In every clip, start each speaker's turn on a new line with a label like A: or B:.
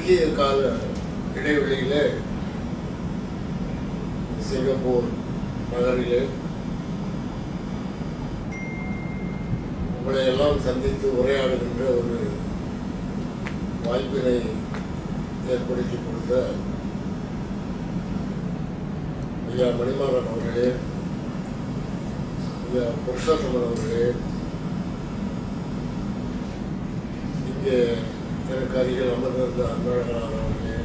A: குறுகிய கால இடைவெளியிலே சிங்கப்பூர் நகரிலே உங்களை எல்லாம் சந்தித்து உரையாடுகின்ற ஒரு வாய்ப்பினை ஏற்படுத்தி கொடுத்த ஐயா மணிமாறன் அவர்களே, ஐயா புருஷோத்தமன் அவர்களே, இங்கே எனக்கு அருகில் அமர்ந்திருந்த அன்பழகனார் அவர்களே,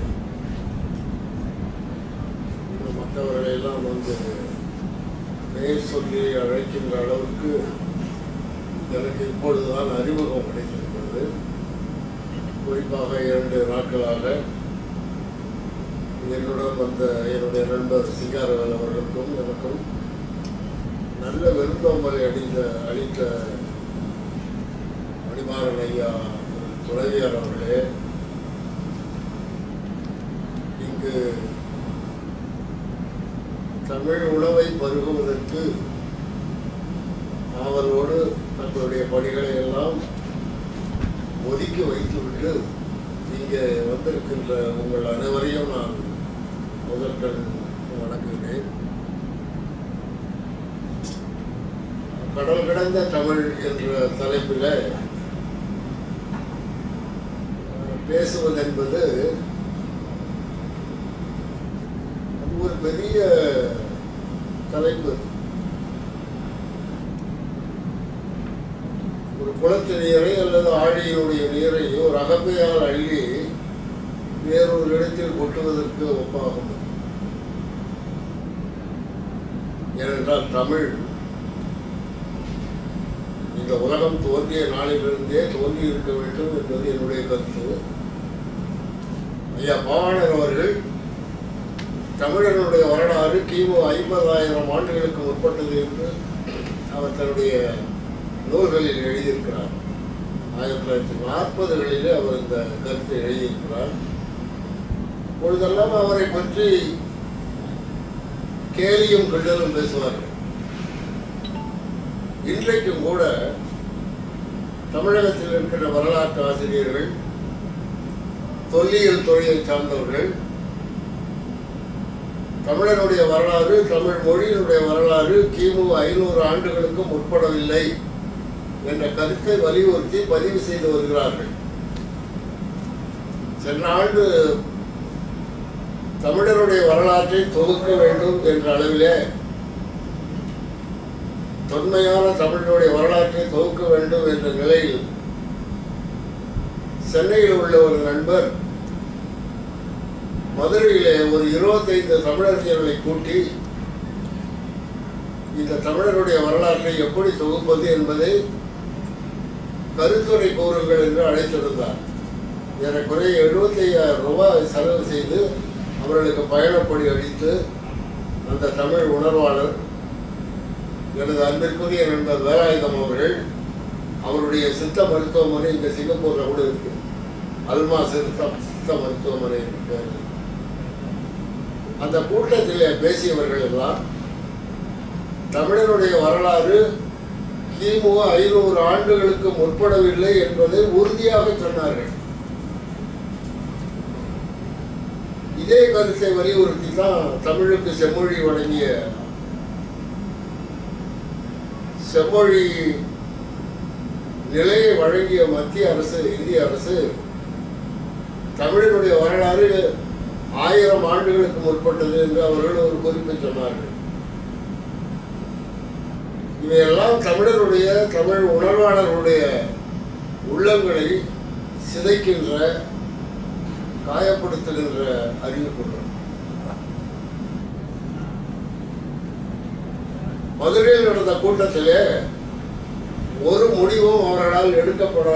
A: இன்னும் மற்றவர்களை எல்லாம் வந்து பெயர் சொல்லி அழைக்கின்ற அளவுக்கு எனக்கு இப்பொழுதுதான் அறிமுகம் கிடைத்திருக்கிறது. குறிப்பாக 2 நாட்களாக என்னுடன் வந்த என்னுடைய நண்பர் சிங்காரவேல் அவர்களுக்கும் எனக்கும் நல்ல விருந்தோம்பலை அளித்த மணிமாறன் ஐயா துணைவியார் அவர்களே, இங்கு தமிழ் உணவை பருகுவதற்கு அவரோடு தங்களுடைய பணிகளை எல்லாம் ஒதுக்கி வைத்துவிட்டு இங்கே வந்திருக்கின்ற உங்கள் அனைவரையும் நான் முதற்கண் வணங்குகிறேன். கடல் கடந்த தமிழ் என்ற தலைப்பில் பேசுவது என்பது ஒரு பெரிய தலைப்பு. ஒரு குளத்து நீரை அல்லது ஆழியினுடைய நீரை ஒரு அகப்பையால் அள்ளி வேறொரு இடத்தில் கொட்டுவதற்கு ஒப்பாகும். ஏனென்றால் தமிழ் இந்த உலகம் தோன்றிய நாளிலிருந்தே தோன்றி இருக்க வேண்டும் என்பது என்னுடைய கருத்து. ஐயா பாவாணர் அவர்கள் தமிழர்களுடைய வரலாறு கிமு 50,000 ஆண்டுகளுக்கு முற்பட்டது என்று அவர் தன்னுடைய நூல்களில் எழுதியிருக்கிறார். 1940களிலே அவர் இந்த கருத்தை எழுதியிருக்கிறார். இப்பொழுதெல்லாம் அவரை பற்றி கேலியும் கிண்டலும் பேசுவார்கள். இன்றைக்கும் கூட தமிழகத்தில் இருக்கிற வரலாற்று ஆசிரியர்கள், தொல்லியல் துறையை சார்ந்தவர்கள் தமிழனுடைய வரலாறு, தமிழ் மொழியினுடைய வரலாறு கிமு 500 ஆண்டுகளுக்கு முற்படவில்லை என்ற கருத்தை வலியுறுத்தி பதிவு செய்து வருகிறார்கள். சென்ற ஆண்டு தமிழருடைய வரலாற்றை தொகுக்க வேண்டும் என்ற அளவிலே தொன்மையான தமிழனுடைய வரலாற்றை தொகுக்க வேண்டும் என்ற நிலையில் சென்னையில் உள்ள ஒரு நண்பர் மதுரையிலே ஒரு 25 தமிழறிஞர்களை கூட்டி இந்த தமிழருடைய வரலாற்றை எப்படி தொகுப்பது என்பதை கருத்துரை கூறுங்கள் என்று அழைத்திருந்தார். ஏறக்குறைய 75,000 ரூபாய் செலவு செய்து அவர்களுக்கு பயணப்படி அளித்து அந்த தமிழ் உணர்வாளர் எனது அன்பிற்குரிய நண்பர் வேலாயுதம் அவர்கள், அவருடைய சித்த மருத்துவமனை இங்கே சிங்கப்பூரில் கூட இருக்கு, அல்மா சித்த மருத்துவமனை இருக்கு. அந்த கூட்டத்தில் பேசியவர்கள் எல்லாம் தமிழனுடைய வரலாறு கிமு 500 ஆண்டுகளுக்கு முற்படவில்லை என்பதை உறுதியாக சொன்னார்கள். இதே கருத்தை வலியுறுத்தி தான் தமிழுக்கு செம்மொழி வழங்கிய செம்மொழி நிலையை வழங்கிய மத்திய அரசு, இந்திய அரசு தமிழனுடைய வரலாறு 1000 ஆண்டுகளுக்கு முற்பட்டது என்று அவர்கள் ஒரு குறிப்பை சொன்னார்கள். இவையெல்லாம் தமிழருடைய, தமிழ் உணர்வாளர்களுடைய உள்ளங்களை சிதைக்கின்ற, காயப்படுத்துகின்ற அறிவிப்புகள். மதுரையில் நடந்த கூட்டத்திலே ஒரு முடிவும் அவர்களால் எடுக்கப்பட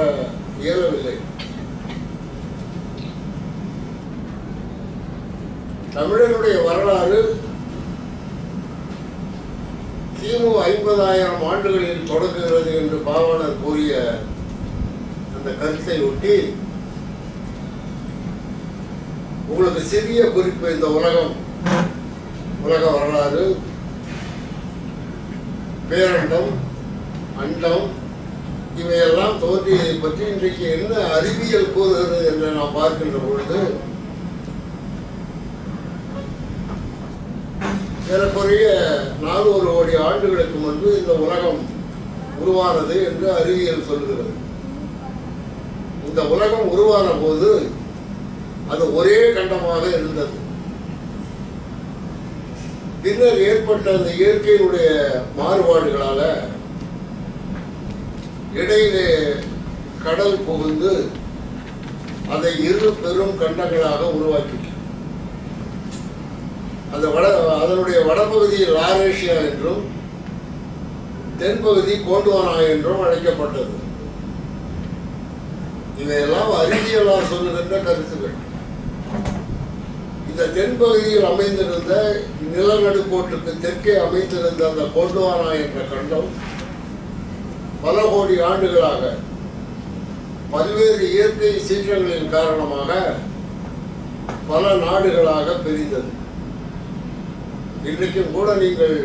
A: இயலவில்லை. தமிழனுடைய வரலாறு கிமு 50,000 ஆண்டுகளில் தொடங்குகிறது என்று பாவாணர் கூறிய அந்த கருத்தை ஒட்டி உங்களுக்கு சிறிய குறிப்பு. இந்த உலக வரலாறு, பேரண்டம், அண்டம், இவையெல்லாம் தோன்றியதை பற்றி இன்றைக்கு என்ன அறிவியல் கூறுகிறது என்று நாம் பார்க்கின்ற பொழுது ஏறக்குறைய 400 கோடி ஆண்டுகளுக்கு முன்பு இந்த உலகம் உருவானது என்று அறிவியல் சொல்லுகிறது. இந்த உலகம் உருவான போது அது ஒரே கண்டமாக இருந்தது. பின்னர் ஏற்பட்ட அந்த இயற்கையினுடைய மாறுபாடுகளால இடையிலே கடல் புகுந்து அதை 2 பெரும் கண்டங்களாக உருவாக்கி அதனுடைய வடபகுதியில் லாரேஷியா என்றும் தென்பகுதி கோண்டுவானா என்றும் அழைக்கப்பட்டது. இவையெல்லாம் அறிவியலார் சொல்லுகின்ற கருத்துக்கள். இந்த தென்பகுதியில் அமைந்திருந்த நிலநடுக்கோட்டுக்கு தெற்கே அமைந்திருந்த அந்த கோண்டுவானா என்ற கண்டம் பல கோடி ஆண்டுகளாக பல்வேறு இயற்கை சீற்றங்களின் காரணமாக பல நாடுகளாக பிரிந்தது. இன்றைக்கும் கூட நீங்கள்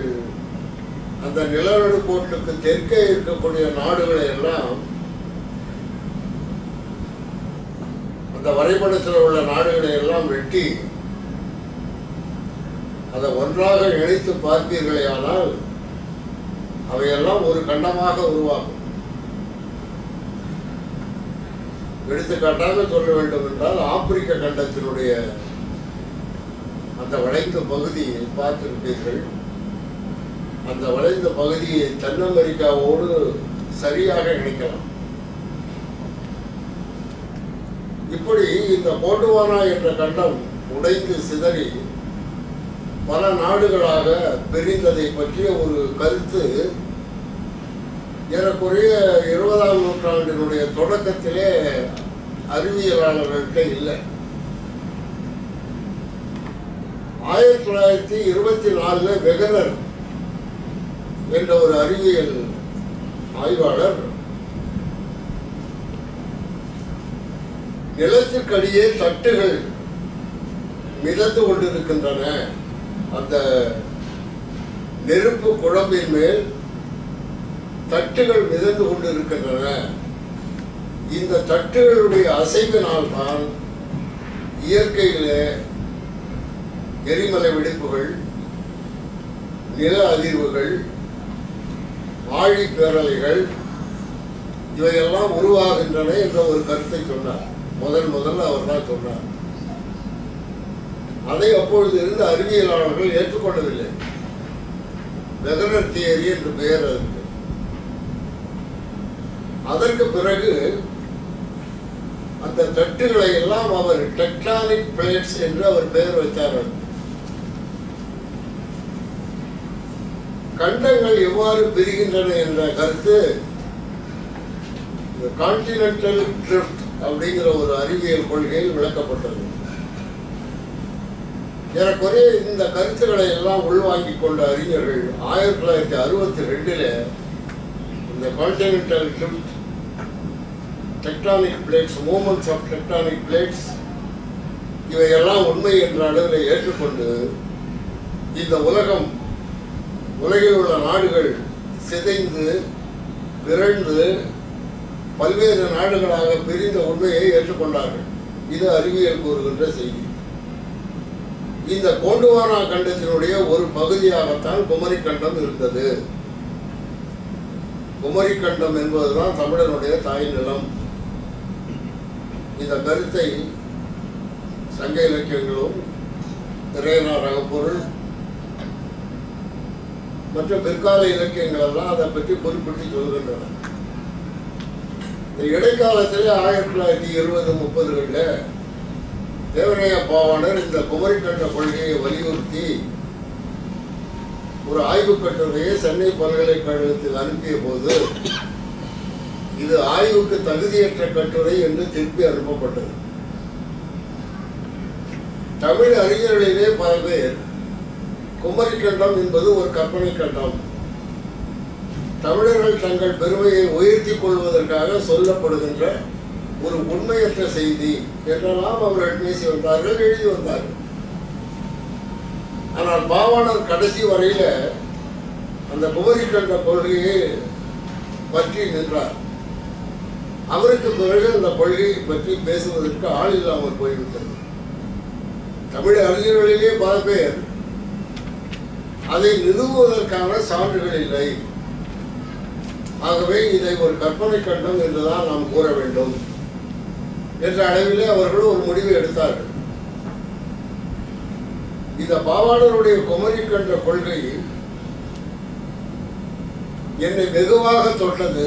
A: அந்த நிலநடுக்கோட்டுக்கு தெற்கே இருக்கக்கூடிய நாடுகளை எல்லாம் அந்த வரைபடத்தில் உள்ள நாடுகளை எல்லாம் வெட்டி அதை ஒன்றாக இணைத்து பார்ப்பீர்களே ஆனால் அவையெல்லாம் ஒரு கண்டமாக உருவாகும். எடுத்துக்காட்டாக சொல்ல வேண்டும் என்றால் ஆப்பிரிக்க கண்டத்தினுடைய அந்த வளைந்த பகுதியை பார்த்திருப்பீர்கள். அந்த வளைந்த பகுதியை தென் அமெரிக்காவோடு சரியாக இணைக்கலாம். இப்படி இந்த கோண்டுவானா என்ற கண்டம் உடைந்து சிதறி பல நாடுகளாக பிரிந்ததை பற்றிய ஒரு கருத்து ஏறக்குறைய 20ஆம் நூற்றாண்டினுடைய தொடக்கத்திலே அறிவியலாளர்கள்ட்ட இல்லை. 1924 வெகனர் என்ற ஒரு அறிவியல் ஆய்வாளர் நிலத்திற்கடியே தட்டுகள் மிதந்து கொண்டிருக்கின்றன, அந்த நெருப்பு குழம்பின் மேல் தட்டுகள் மிதந்து கொண்டிருக்கின்றன, இந்த தட்டுகளுடைய அசைவினால் தான் இயற்கையிலே எரிமலை வெடிப்புகள், நில அதிர்வுகள், ஆழி பேரலைகள் இவையெல்லாம் உருவாகின்றன என்ற ஒரு கருத்தை சொன்னார். முதல்ல அவர் தான் சொன்னார். அதை அப்பொழுது இருந்த அறிவியலாளர்கள் ஏற்றுக்கொள்ளவில்லை. வெகனர் தியரி என்று பெயர் அதற்கு. அதற்கு பிறகு அந்த தட்டுகளை எல்லாம் அவர் டெக்டானிக் பிளேட்ஸ் என்று அவர் பெயர் வைத்தார். கண்டங்கள் எவ்வாறு பிரிகின்றன என்ற கருத்து கான்டினென்டல் ட்ரிஃப்ட் அப்படிங்கிற ஒரு அறிவியல் கொள்கையில் விளக்கப்பட்டது. ஏறக்குறைய இந்த கருத்துக்களை எல்லாம் உள்வாங்கிக் கொண்ட அறிஞர்கள் 1962 இந்த continental drift, tectonic plates, movements of tectonic plates இவையெல்லாம் உண்மை என்ற அளவில் ஏற்றுக்கொண்டு இந்த உலகில் உள்ள நாடுகள் சிதைந்து விரண்டு பல்வேறு நாடுகளாக பிரிந்த உண்மையை ஏற்றுக்கொண்டார்கள். இது அறிவியல் கூறுகின்ற செய்தி. இந்த கோண்டுவானா கண்டத்தினுடைய ஒரு பகுதியாகத்தான் குமரி கண்டம் இருந்தது. குமரி கண்டம் என்பதுதான் தமிழனுடைய தாய் நிலம். இந்த கருத்தை சங்க இலக்கியங்களும் இறையனார் அகப்பொருள் மற்ற பிற்கால இலக்கியங்கள் எல்லாம் அதை பற்றி குறிப்பிட்டு சொல்கின்றன. இந்த இடைக்காலத்தில் 1920-30களில் தேவனைய பாவாணர் இந்த குமரி கண்ட கொள்கையை வலியுறுத்தி ஒரு ஆய்வுக் கட்டுரையை சென்னை பல்கலைக்கழகத்தில் அனுப்பிய போது இது ஆய்வுக்கு தகுதியற்ற கட்டுரை என்று திருப்பி அனுப்பப்பட்டது. தமிழ் அறிஞர்களிலே பல பேர் குமரி கண்டம் என்பது ஒரு கற்பனை கண்டம், தமிழர்கள் தங்கள் பெருமையை உயர்த்திக் கொள்வதற்காக சொல்லப்படுகின்ற ஒரு உண்மையற்ற செய்தி என்றெல்லாம் அவர்கள் பேசி வந்தார்கள், எழுதி வந்தார்கள். ஆனால் பாவாணர் கடைசி வரையில அந்த குமரி கண்ட கொள்கையை பற்றி நின்றார். அவருக்கு பிறகு அந்த கொள்கையை பற்றி பேசுவதற்கு ஆள் இல்லாமல் போய்விட்டது. தமிழ் அறிஞர்களிலே பல பேர் அதை நிறுவுவதற்கான சான்றுகள் இல்லை. ஆகவே இதை ஒரு கற்பனை கண்டம் என்றுதான் நாம் கூற வேண்டும் என்ற அளவிலே அவர்கள் ஒரு முடிவை எடுத்தார்கள். இந்த பாவாணருடைய குமரி கண்ட கொள்கை என்னை வெகுவாக தொட்டது.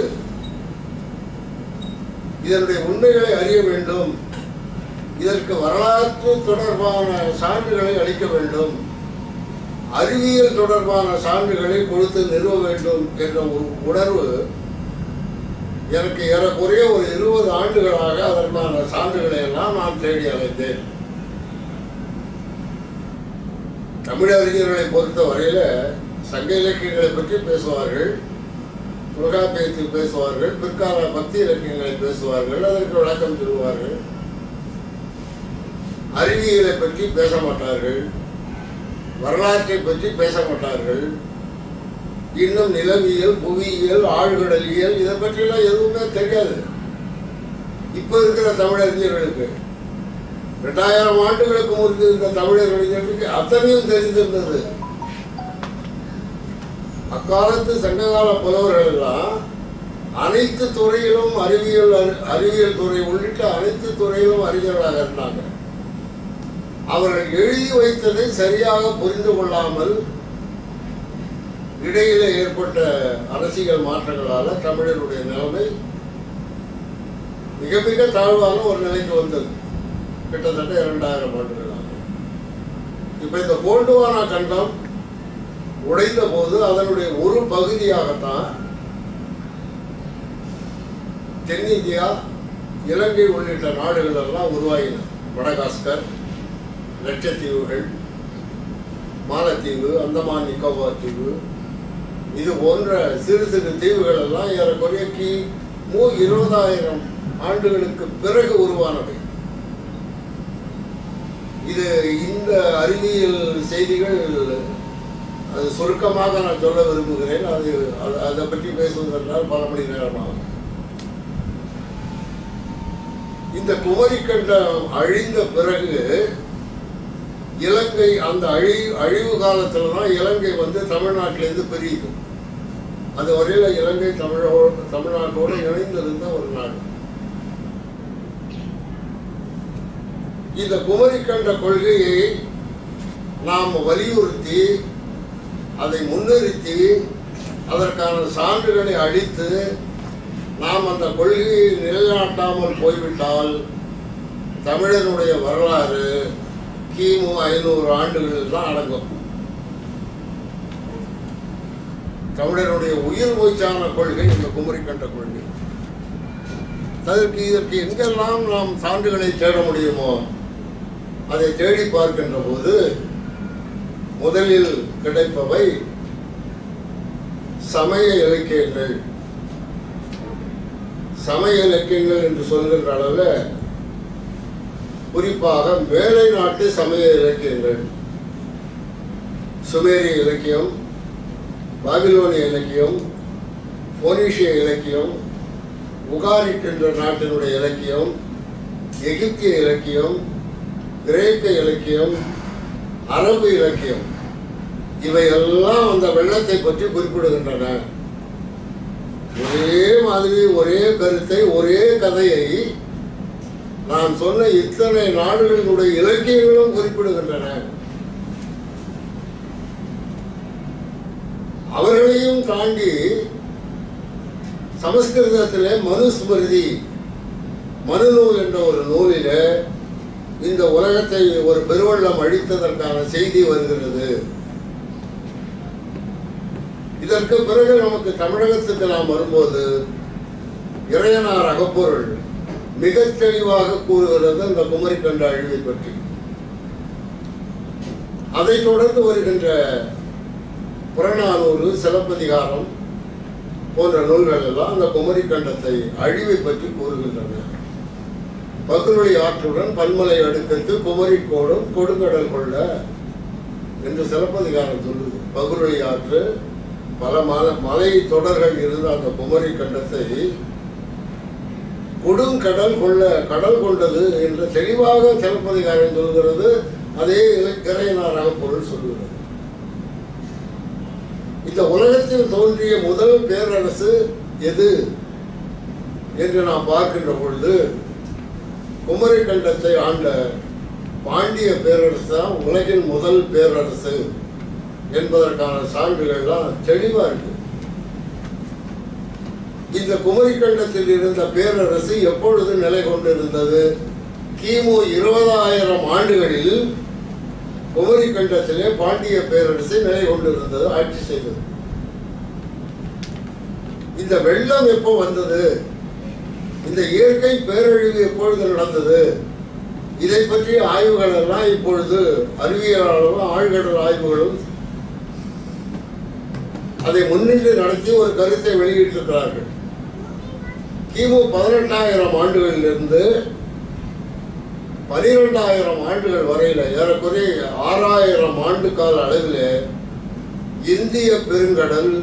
A: இதனுடைய உண்மைகளை அறிய வேண்டும், இதற்கு வரலாற்று தொடர்பான சான்றுகளை அளிக்க வேண்டும், அறிவியல் தொடர்பான சான்றுகளை கொடுத்து நிறுவ வேண்டும் என்ற ஒரு உணர்வு எனக்கு ஏறக்குறைய ஒரு 20 ஆண்டுகளாக அதற்கான சான்றுகளை எல்லாம் நான் தேடி அலைந்தேன். தமிழ் அறிஞர்களை பொறுத்த வரையில சங்க இலக்கியங்களை பற்றி பேசுவார்கள், தொல்காப்பியத்தை பேசுவார்கள், பிற்கால பக்தி இலக்கியங்களை பேசுவார்கள், அதற்கு விளக்கம் சொல்லுவார்கள். அறிவியலை பற்றி பேச மாட்டார்கள், வரலாற்றை பற்றி பேச மாட்டார்கள். இன்னும் நிலவியல், புவியியல், ஆழ்கடலியல் இதை பற்றியெல்லாம் எதுவுமே தெரியாது. இப்ப இருக்கிற தமிழறிஞர்களுக்கு 2000 ஆண்டுகளுக்கு முன்பு இருந்த தமிழறிஞர்களுக்கு அத்தனையும் தெரிந்திருந்தது. அக்காலத்து சங்ககால புலவர்கள் எல்லாம் அனைத்து துறையிலும் அறிவியல் துறை உள்ளிட்ட அனைத்து துறையிலும் அறிஞர்களாக இருந்தாங்க. அவர்கள் எழுதி வைத்ததை சரியாக புரிந்து கொள்ளாமல் இடையில ஏற்பட்ட அரசியல் மாற்றங்களால தமிழருடைய நிலைமை மிக மிக தாழ்வான ஒரு நிலைக்கு வந்தது. கிட்டத்தட்ட 2000 ஆண்டுகளாக. இப்ப இந்த கோண்டுவானா கண்டம் உடைந்த போது அதனுடைய ஒரு பகுதியாகத்தான் தென்னிந்தியா, இலங்கை உள்ளிட்ட நாடுகள் எல்லாம் உருவாகின. மடகாஸ்கர், லட்சத்தீவுகள், மாலத்தீவு, அந்தமான் நிக்கோபார் தீவு, இது போன்ற சிறு சிறு தீவுகள் எல்லாம் ஏறக்குறைய கிமு 20,000 ஆண்டுகளுக்கு பிறகு உருவானவை. இது இந்த அறிவியல் செய்திகள் அது சுருக்கமாக நான் சொல்ல விரும்புகிறேன். அதை பற்றி பேசுவதென்றால் பல மணி நேரமாகும். இந்த குமரி கண்டம் அழிந்த பிறகு இலங்கை அந்த அழிவு காலத்துல தான் இலங்கை தமிழ்நாட்டிலிருந்து பிரியுது. அது வரையில இலங்கை தமிழ்நாட்டோடு இணைந்திருந்த ஒரு நாடு. இந்த குமரி கண்ட கொள்கையை நாம் வலியுறுத்தி, அதை முன்னிறுத்தி, அதற்கான சான்றுகளை அளித்து நாம் அந்த கொள்கையை நிலைநாட்டாமல் போய்விட்டால் தமிழனுடைய வரலாறு கிமு 500 ஆண்டுகளில் தான் அடங்கும். தமிழருடைய உயிர் மூச்சான கொள்கை இந்த குமரி கண்ட கொள்கை. இதற்கு எங்கெல்லாம் நாம் சான்றுகளை தேட முடியுமோ அதை தேடி பார்க்கின்ற போது முதலில் கிடைப்பவை சமய இலக்கியங்கள். சமய இலக்கியங்கள் என்று சொல்கின்ற அளவில் குறிப்பாக மேலை நாட்டு சமய இலக்கியங்கள், சுமேரிய இலக்கியம், பாபிலோனிய இலக்கியம், போனீஷிய இலக்கியம், உகாரிட் என்ற நாட்டினுடைய இலக்கியம், எகிப்திய இலக்கியம், கிரேக்க இலக்கியம், அரபு இலக்கியம், இவையெல்லாம் அந்த வெள்ளத்தை பற்றி குறிப்பிடுகின்றன. ஒரே மாதிரி ஒரே கருத்தை, ஒரே கதையை நான் சொன்ன இத்தனை நாடுகளினுடைய இலக்கியங்களும் குறிப்பிடுகின்றன. அவர்களையும் தாண்டி சமஸ்கிருதத்திலே மனுஸ்மிருதி, மனுநூல் என்ற ஒரு நூலில இந்த உலகத்தை ஒரு பெருவெள்ளம் அழித்ததற்கான செய்தி வருகிறது. இதற்கு பிறகு நமக்கு தமிழகத்துக்கு நாம் வரும்போது இறையனார் அகப்பொருள் மிக தெளிவாக கூறுகிறது இந்த குமரி கண்ட அழிவை பற்றி. அதை தொடர்ந்து வருகின்ற புறநானூறு, சிலப்பதிகாரம் போன்ற நூல்கள் எல்லாம் அந்த குமரி கண்டத்தை அழிவை பற்றி கூறுகின்றன. பகுருளி ஆற்றுடன் பன்மலை அடுக்கத்து குமரி கோடும் கொடுங்கடல் கொள்ள என்று சிலப்பதிகாரம் சொல்லுது. பகுருளி ஆற்று பல மலை தொடர்கள் இருந்த அந்த குமரி கண்டத்தை கொடுங்கடல் கடல் கொண்டது என்று தெளிவாக சிலப்பதிகாரம் சொல்கிறது. அதே இறையனாராக பொருள் சொல்கிறது. இந்த உலகத்தில் தோன்றிய முதல் பேரரசு எது என்று நாம் பார்க்கின்ற பொழுது குமரி கண்டத்தை ஆண்ட பாண்டிய பேரரசு தான் உலகின் முதல் பேரரசு என்பதற்கான சான்றுகள்லாம் தெளிவா இருக்கு. இந்த குமரி கண்டத்தில் இருந்த பேரரசு எப்பொழுது நிலை கொண்டிருந்தது? கிமு 20,000 ஆண்டுகளில் குமரி கண்டத்திலே பாண்டிய பேரரசு நிலை கொண்டிருந்தது, ஆட்சி செய்தது. இந்த வெள்ளம் எப்போ வந்தது? இந்த இயற்கை பேரழிவு எப்பொழுது நடந்தது? இதை பற்றிய ஆய்வுகள் எல்லாம் இப்பொழுது அறிவியலாளர்களும் ஆழ்கடல் ஆய்வுகளும் அதை முன்னின்று நடத்தி ஒரு கருத்தை வெளியிட்டிருக்கிறார்கள். கிமு 18,000 ஆண்டுகளிலிருந்து 12,000 ஆண்டுகள் வரையில ஏறக்குறைய 6,000 ஆண்டு கால அளவில் இந்திய பெருங்கடல்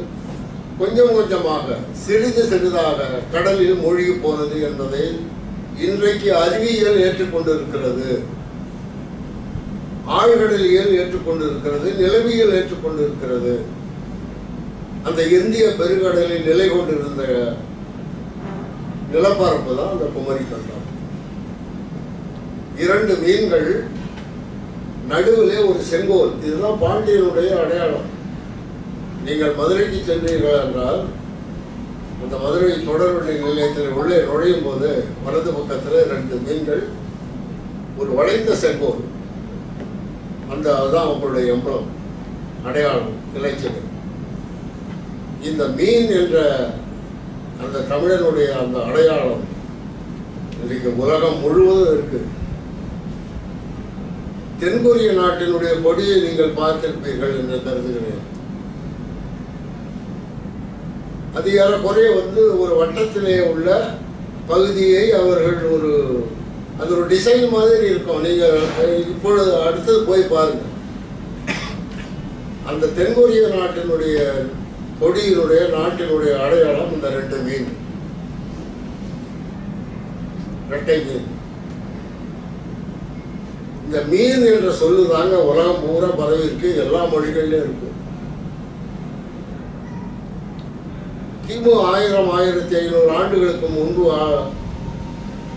A: கொஞ்சம் கொஞ்சமாக சிறிது சிறிதாக கடலில் மூழ்கி போனது என்பதை இன்றைக்கு அறிவியல் ஏற்றுக்கொண்டிருக்கிறது, ஆழ்கடலியல் ஏற்றுக்கொண்டிருக்கிறது, நிலவியல் ஏற்றுக்கொண்டிருக்கிறது. அந்த இந்திய பெருங்கடலில் நிலை கொண்டிருந்த நிலப்பரப்பு தான் அந்த குமரி கண்டம். 2 மீன்கள் நடுவிலே ஒரு செங்கோல், இதுதான் பாண்டியனுடைய அடையாளம். நீங்கள் மதுரைக்கு சென்றீர்கள் என்றால் அந்த மதுரை தொடர்வண்டி நிலையத்தில் உள்ளே நுழையும் போது வலது பக்கத்தில் 2 மீன்கள், ஒரு வளைந்த செங்கோல், அதுதான் அவங்களுடைய எம்பளம், அடையாளம், இலச்சினை. இந்த மீன் என்ற அந்த தமிழனுடைய அந்த அடையாளம் இன்றைக்கு உலகம் முழுவதும் இருக்கு. தென்கொரிய நாட்டினுடைய கொடியை நீங்கள் பார்த்திருப்பீர்கள் என்று கருதுகிறேன். அது ஏறக்குறைய ஒரு வட்டத்திலே உள்ள பகுதியை அவர்கள் அது ஒரு டிசைன் மாதிரி இருக்கும். நீங்கள் இப்பொழுது அடுத்தது போய் பாருங்க. அந்த தென்கொரிய நாட்டினுடைய கொடியினுடைய நாட்டினுடைய அடையாளம் இந்த 2 மீன், இரட்டை மீன். இந்த மீன் என்ற சொல்லுதாங்க உலகம் பூரா பரவி இருக்கு, எல்லா மொழிகளிலும் இருக்கு. கிமு 1000-1500 ஆண்டுகளுக்கு முன்பு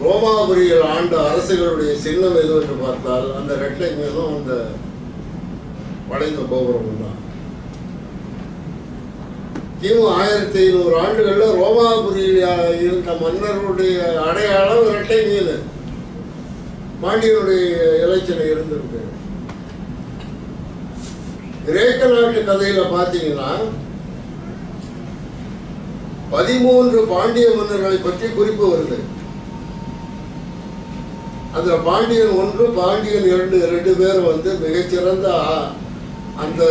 A: ரோமாபுரியில் ஆண்ட அரசுகளுடைய சின்னம் எது என்று பார்த்தால் அந்த இரட்டை மீனும் அந்த வளைந்த கோபுரமும் தான். கிமு 1500 ஆண்டுகளில் ரோமாபுரியில் இருந்த மன்னர்களுடைய அடையாளம் இரட்டை மீன், பாண்டியனுடைய இலச்சினை இருந்திருக்கு. கிரேக்க நாட்டு கதையில பாத்தீங்கன்னா 13 பாண்டிய மன்னர்களை பற்றி குறிப்பு வருது. அந்த பாண்டியன் 1, பாண்டியன் 2 பேர் மிகச்சிறந்த அந்த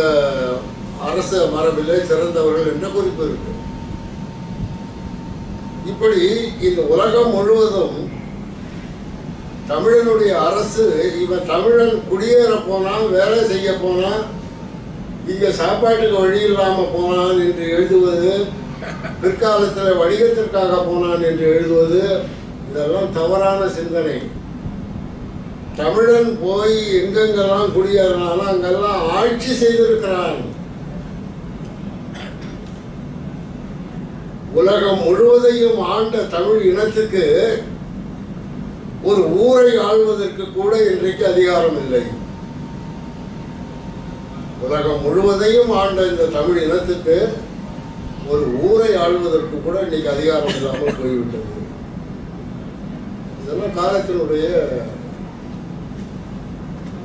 A: அரச மரபிலே சிறந்தவர்கள் என்ற குறிப்பு இருக்கு. இப்படி இந்த உலகம் முழுவதும் தமிழனுடைய அரசு, இவன் தமிழன் குடியேற போனான், வேலை செய்ய போனான், இங்க சாப்பாட்டுக்கு வழி இல்லாம போனான் என்று எழுதுவது, பிற்காலத்தில் வணிகத்திற்காக போனான் என்று எழுதுவது, இதெல்லாம் தவறான சிந்தனை. தமிழன் போய் எங்கெங்கெல்லாம் குடியேறினாலும் அங்கெல்லாம் ஆட்சி செய்திருக்கிறான். உலகம் முழுவதையும் ஆண்ட தமிழ் இனத்துக்கு ஒரு ஊரை ஆள்வதற்கு கூட இன்றைக்கு அதிகாரம் இல்லை. உலகம் முழுவதையும் ஆண்ட இந்த தமிழ் இனத்துக்கு ஒரு ஊரை ஆள்வதற்கு கூட இன்னைக்கு அதிகாரம் இல்லாமல் போய்விட்டது. இதெல்லாம் காலத்தினுடைய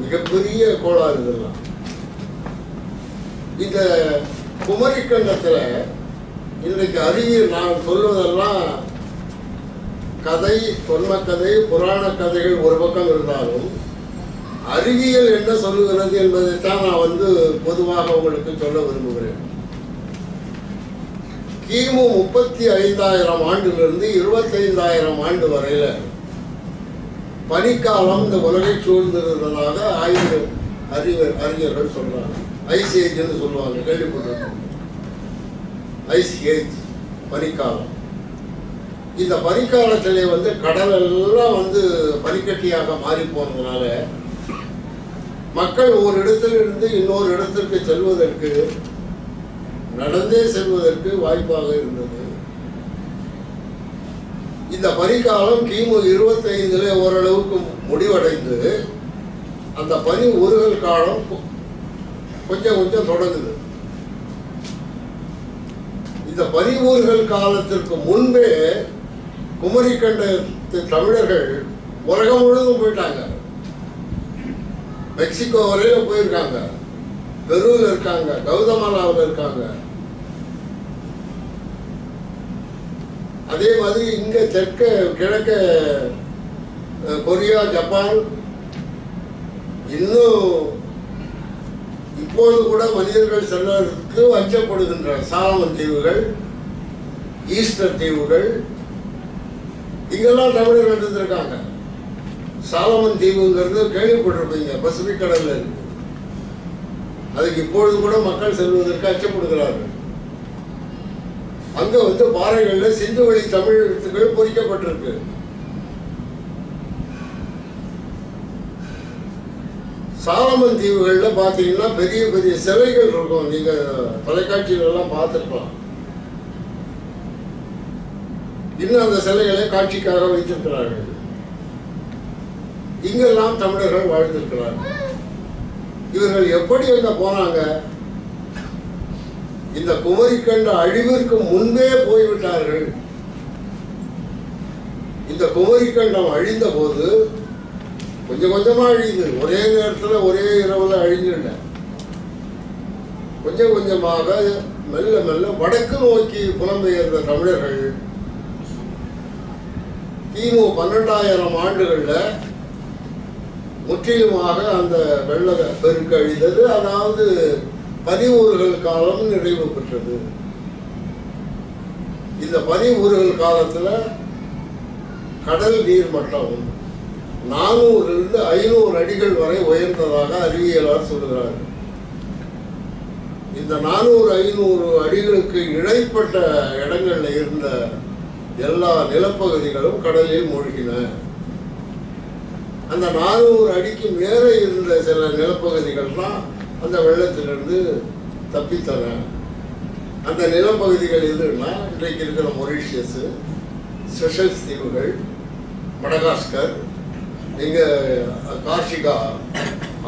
A: மிகப்பெரிய கோளாறு. இதெல்லாம் இந்த குமரிக்கண்டத்தில் இன்றைக்கு அறிவியல் நான் சொல்வதெல்லாம் கதை, தொன்மக்கதை, புராண கதைகள் ஒரு பக்கம் இருந்தாலும் அறிவியல் என்ன சொல்லுகிறது என்பதைத்தான் நான் பொதுவாக உங்களுக்கு சொல்ல விரும்புகிறேன். கிமு 35,000 ஆண்டிலிருந்து 25,000 ஆண்டு வரையில பனிக்காலம் இந்த உலகை சூழ்ந்திருந்ததாக அறிஞர்கள் சொல்றாங்க. ஐஸ் ஏஜ்னு சொல்லுவாங்க, கேள்விப்பட்டிருக்கோம். ஐஸ் ஏஜ், பனிக்காலம். இந்த பனிக்காலத்திலே வந்து கடல் எல்லாம் வந்து பனிக்கட்டியாக மாறி போனதுனால மக்கள் ஒரு இடத்திலிருந்து இன்னொரு இடத்திற்கு செல்வதற்கு நடந்தே செல்வதற்கு வாய்ப்பாக இருந்தது. இந்த பனிக்காலம் கிமு 25 ஓரளவுக்கு முடிவடைந்து அந்த பனி உருகல் காலம் கொஞ்சம் கொஞ்சம் தொடங்குது. இந்த பனி உருகல் காலத்திற்கு முன்பே குமரி கண்ட தமிழர்கள் உலகம் முழுவதும் போயிட்டாங்க. மெக்சிகோ வரையில போயிருக்காங்க, பெருவில் இருக்காங்க, கௌதமாலாவில் இருக்காங்க. அதே மாதிரி இங்க தெற்க கிழக்க கொரியா, ஜப்பான், இன்னும் இப்போது கூட மனிதர்கள் செல்வதற்கு அச்சப்படுகின்ற சாலமன் தீவுகள், ஈஸ்டர் தீவுகள், இங்கெல்லாம் தமிழர்கள் இருந்திருக்காங்க. சாலமன் தீவுங்கிறது கேள்விப்பட்டிருப்பீங்க, பசிபிக் கடல்ல இருக்கு. அதுக்கு இப்பொழுது கூட மக்கள் செல்வதற்கு அச்சப்படுகிறார்கள். அங்க வந்து பாறைகள்ல சிந்து வழி தமிழ் எழுத்துக்கள் பொறிக்கப்பட்டிருக்கு. சாலமன் தீவுகள்ல பாத்தீங்கன்னா பெரிய பெரிய சிலைகள் இருக்கும். நீங்க தொலைக்காட்சியில எல்லாம் பார்த்துருக்கலாம். இன்னும் அந்த சிலைகளை காட்சிக்காக வைத்திருக்கிறார்கள். இங்கெல்லாம் தமிழர்கள் வாழ்ந்திருக்கிறார்கள். இவர்கள் எப்படி அங்க போனாங்க? இந்த குமரி கண்ட அழிவிற்கு முன்பே போய்விட்டார்கள். இந்த குமரி கண்டம் அழிந்த போது கொஞ்சம் கொஞ்சமா அழியுது. ஒரே நேரத்தில் ஒரே இரவுல அழிஞ்சிட கொஞ்சம் கொஞ்சமாக மெல்ல மெல்ல வடக்கு நோக்கி புலம்பெயர்ந்த தமிழர்கள் கிமு 12,000 ஆண்டுகள்ல முற்றிலுமாக அந்த வெள்ள பெருக்கு அழிந்தது. அதாவது பனி ஊறுகள் காலம் நிறைவு பெற்றது. இந்த பனி ஊறுகள் காலத்துல கடல் நீர் மட்டம் 400 500 அடிகள் வரை உயர்ந்ததாக அறிவியலார் சொல்லுகிறார்கள். இந்த 400-500 அடிகளுக்கு இடைப்பட்ட இடங்கள்ல இருந்த எல்லா நிலப்பகுதிகளும் கடலில் மூழ்கின. அந்த 400 அடிக்கு மேலே இருந்த சில நிலப்பகுதிகள்லாம் அந்த வெள்ளத்திலிருந்து தப்பித்தன. அந்த நிலப்பகுதிகள் எதுன்னா இன்றைக்கு இருக்கிற மொரீஷியஸ், செஷல்ஸ் தீவுகள், மடகாஸ்கர், இங்க கார்சிகா,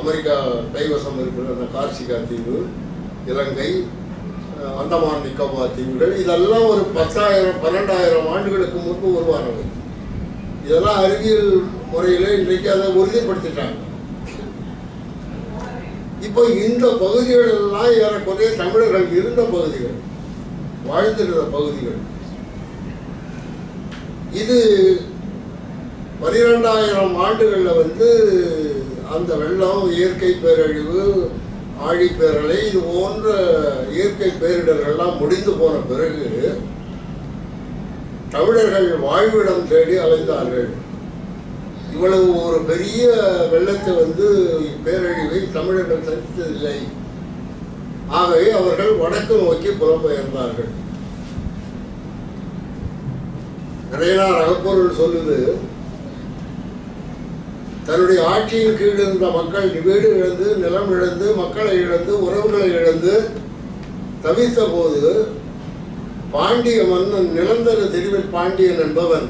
A: அமெரிக்கா கைவசம் இருக்கிற அந்த கார்சிகா தீவு, இலங்கை, அந்தமான் நிக்கோபார் தீவுகள், இதெல்லாம் ஒரு 10,000-12,000 ஆண்டுகளுக்கு முன்பு உருவானது. இதெல்லாம் அறிவியல் முறையில இன்றைக்கு அதை உறுதிப்படுத்திட்டாங்க. இப்போ இந்த பகுதிகள் எல்லாம் ஏறக்குறைய தமிழர்கள் இருந்த பகுதிகள், வாழ்ந்திருந்த பகுதிகள். இது 12,000 ஆண்டுகள்ல வந்து அந்த வெள்ளம், இயற்கை பேரழிவு, ஆழிப்பேரலை, இது போன்ற இயற்கை பேரிடர்கள்லாம் முடிந்து போன பிறகு தமிழர்கள் வாழ்விடம் தேடி அலைந்தார்கள். இவ்வளவு ஒரு பெரிய வெள்ளத்தை வந்து பேரழிவை தமிழர்கள் சந்தித்ததில்லை. ஆகவே அவர்கள் வடக்கு நோக்கி புலம்பெயர்ந்தார்கள். நிறையனார் அகப்பொருள் சொல்லுது, தன்னுடைய ஆட்சியின் கீழ் இருந்த மக்கள் வீடு இழந்து, நிலம் இழந்து, மக்களை இழந்து, உறவுகளை இழந்து தவித்த போது பாண்டிய மன்னன் நிலந்தர தெரிவில் பாண்டியன் என்பவன்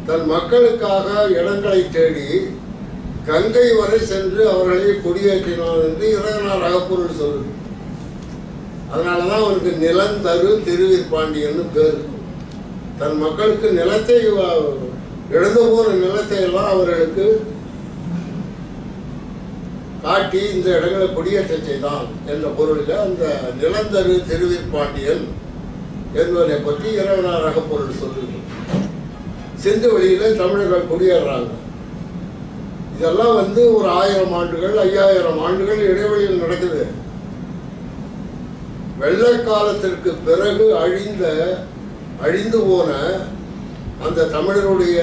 A: தன் மக்களுக்காக இடங்களை தேடி கங்கை வரை சென்று அவர்களை குடியேற்றினான் என்று இறையனார் அகப்பொருள் சொல்லுது. அதனாலதான் அவனுக்கு நிலந்தரு திருவிற்பாண்டியன்னு பேர். தன் மக்களுக்கு நிலத்தை, இழந்து போன நிலத்தை எல்லாம் அவர்களுக்கு காட்டி இந்த இடங்களை குடியேற்ற செய்தான் என்ற பொருளில் அந்த நிலந்தரு திருவிற்பாண்டியன் என்பதை பற்றி இறைவனார் அகப்பொருள் சொல்லுது. சிந்து வெளியில தமிழர்கள் குடியேறாங்க. இதெல்லாம் வந்து ஒரு 1000 ஆண்டுகள் 5000 ஆண்டுகள் இடைவெளியில் நடக்குது. வெள்ளக்காலத்திற்கு பிறகு அழிந்து போன அந்த தமிழருடைய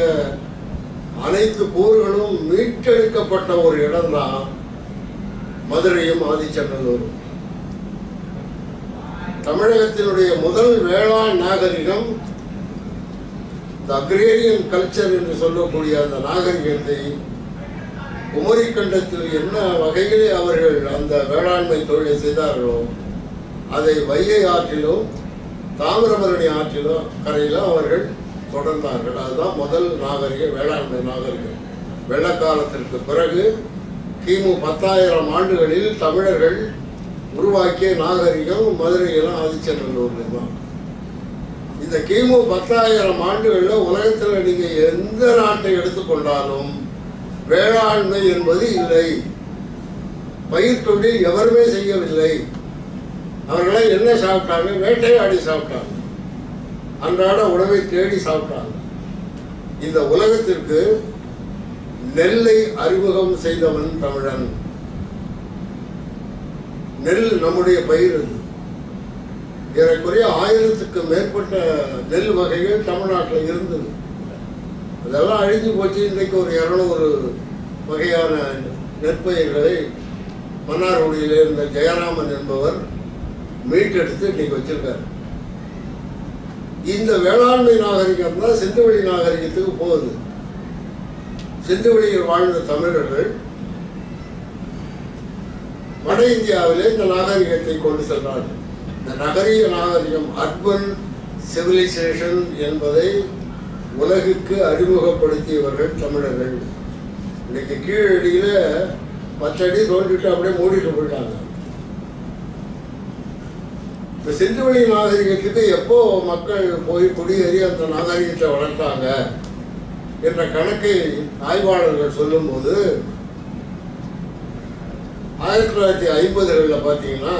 A: அனைத்து கூறுகளும் மீட்டெடுக்கப்பட்ட ஒரு இடம்தான் மதுரையும் ஆதிச்சநல்லூரும். தமிழகத்தினுடைய முதல் வேளாண் நாகரிகம் இந்த அக்ரேரியன் கல்ச்சர் என்று சொல்லக்கூடிய அந்த நாகரிகத்தை குமரிக்கண்டத்தில் என்ன வகையிலே அவர்கள் அந்த வேளாண்மை தொழிலை செய்தார்களோ அதை வைகை ஆற்றிலும் தாமிரபரணி ஆற்றிலும் கரையிலும் அவர்கள் தொடர்ந்தார்கள். அதுதான் முதல் நாகரிகம், வேளாண்மை நாகரிகம். வெள்ளக்காலத்திற்கு பிறகு கிமு 10,000 ஆண்டுகளில் தமிழர்கள் உருவாக்கிய நாகரிகம் மதுரையிலும் ஆதிச்சநல்லூர்ல தான். இந்த கிமு 10,000 ஆண்டுகளில் உலகத்தில் நீங்கள் எந்த நாட்டை எடுத்துக்கொண்டாலும் வேளாண்மை என்பது இல்லை. பயிர் தொழில் எவருமே செய்யவில்லை. அவர்களாம் என்ன சாப்பிட்டாங்க? வேட்டையாடி சாப்பிட்டாங்க, அன்றாட உணவை தேடி சாப்பிட்டாங்க. இந்த உலகத்திற்கு நெல்லை அறிமுகம் செய்தவன் தமிழன். நெல் நம்முடைய பயிர். ஏறக்குறைய 1000க்கு மேற்பட்ட நெல் வகைகள் தமிழ்நாட்டில் இருந்தது. அதெல்லாம் அழிஞ்சு போச்சு. இன்றைக்கு ஒரு 200 வகையான நெற்பயிர்களை மன்னார்குடியில் இருந்த ஜெயராமன் என்பவர் மீட்டெடுத்து இன்னைக்கு வச்சிருக்காரு. இந்த வேளாண்மை நாகரிகம் தான் சிந்துவெளி நாகரிகத்துக்கு போகுது. சிந்துவெளியில் வாழ்ந்த தமிழர்கள் வட இந்தியாவிலே இந்த நாகரிகத்தை கொண்டு சென்றார்கள். இந்த நகரிய நாகரிகம், அர்பன் சிவிலைசேஷன் என்பதை உலகுக்கு அறிமுகப்படுத்தியவர்கள் தமிழர்கள். இன்னைக்கு கீழடியில 10 அடி தோண்டிட்டு அப்படியே மூடிட்டு போயிட்டாங்க. இந்த சிந்துவெளி நாகரிகத்துக்கு எப்போ மக்கள் போய் குடியேறி அந்த நாகரிகத்தை வளர்த்தாங்க என்ற கணக்கை ஆய்வாளர்கள் சொல்லும்போது 1950களில் பார்த்தீங்கன்னா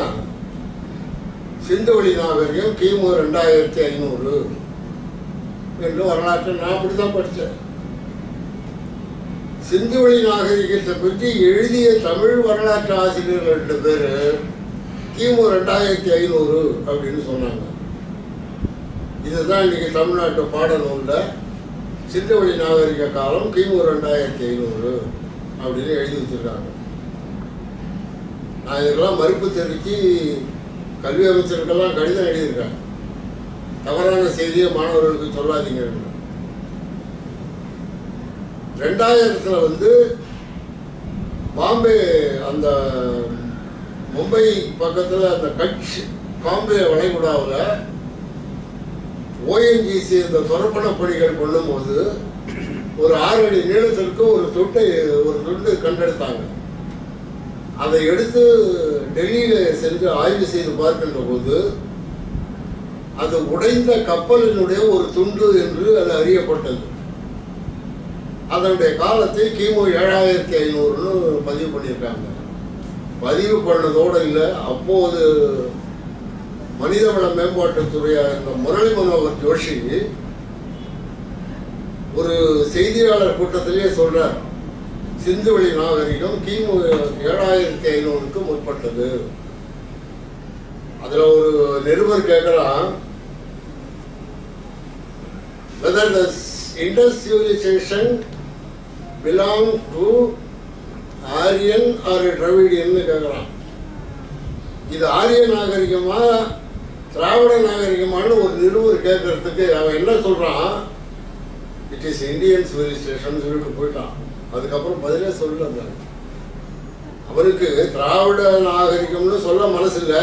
A: சிந்துவெளி நாகரிகம் கிமு 2500 என்று வரலாற்றை நான் அப்படிதான் படித்தேன். சிந்துவெளி நாகரிகத்தை பற்றி எழுதிய தமிழ் வரலாற்று ஆசிரியர்கள் 2 பேர் கிமு 2500 அப்படின்னு சொன்னாங்க. இதுதான் இன்னைக்கு தமிழ்நாட்டு பாடநூலில் சிந்துவெளி நாகரிக காலம் கிமு 2500 அப்படின்னு எழுதி வச்சிருக்காங்க. நான் இதெல்லாம் மறுப்பு தெரிவித்து கல்வி அமைச்சருக்கெல்லாம் கடிதம் எழுதியிருக்கேன். தவறான செய்தியை மாணவர்களுக்கு சொல்லாதீங்க. 2000 பாம்பே, அந்த மும்பை பக்கத்தில் அந்த கட்ச் பாம்பே வளைகுடாவில் ONGC இந்த துரப்பண பணிகள் பண்ணும்போது ஒரு 6 அடி நீளத்திற்கு ஒரு துண்டு கண்டெடுத்தாங்க. அதை எடுத்து டெல்லியில் சென்று ஆய்வு செய்து பார்க்கின்ற போது அது உடைந்த கப்பலினுடைய ஒரு துண்டு என்று அது அறியப்பட்டது. அதனுடைய காலத்தை கிமு 7500ன்னு பதிவு பண்ணியிருக்காங்க. பதிவு பண்ணதோடு இல்லை, அப்போது மனிதவள மேம்பாட்டுத்துறையாக இருந்த முரளி மனோகர் ஜோஷி ஒரு செய்தியாளர் கூட்டத்திலேயே சொல்றார், சிந்துவெளி நாகரிகம் கிமு 7500க்கு முற்பட்டது. அதுல ஒரு நிருபர் கேட்கலாம், whether the Indus civilization belong to Aryan or Dravidian கேட்கலாம். இது ஆரிய நாகரிகமா திராவிட நாகரிகமான ஒரு நிருபர் கேட்கறதுக்கு அவன் என்ன சொல்றான், இட் இஸ் இந்தியன் சிவிலைசேஷன் சொல்லிட்டு போயிட்டான். அதுக்கப்புறம் பதிலே சொல்லல. அவருக்கு திராவிட நாகரிகம்னு சொல்ல மனசு இல்லை,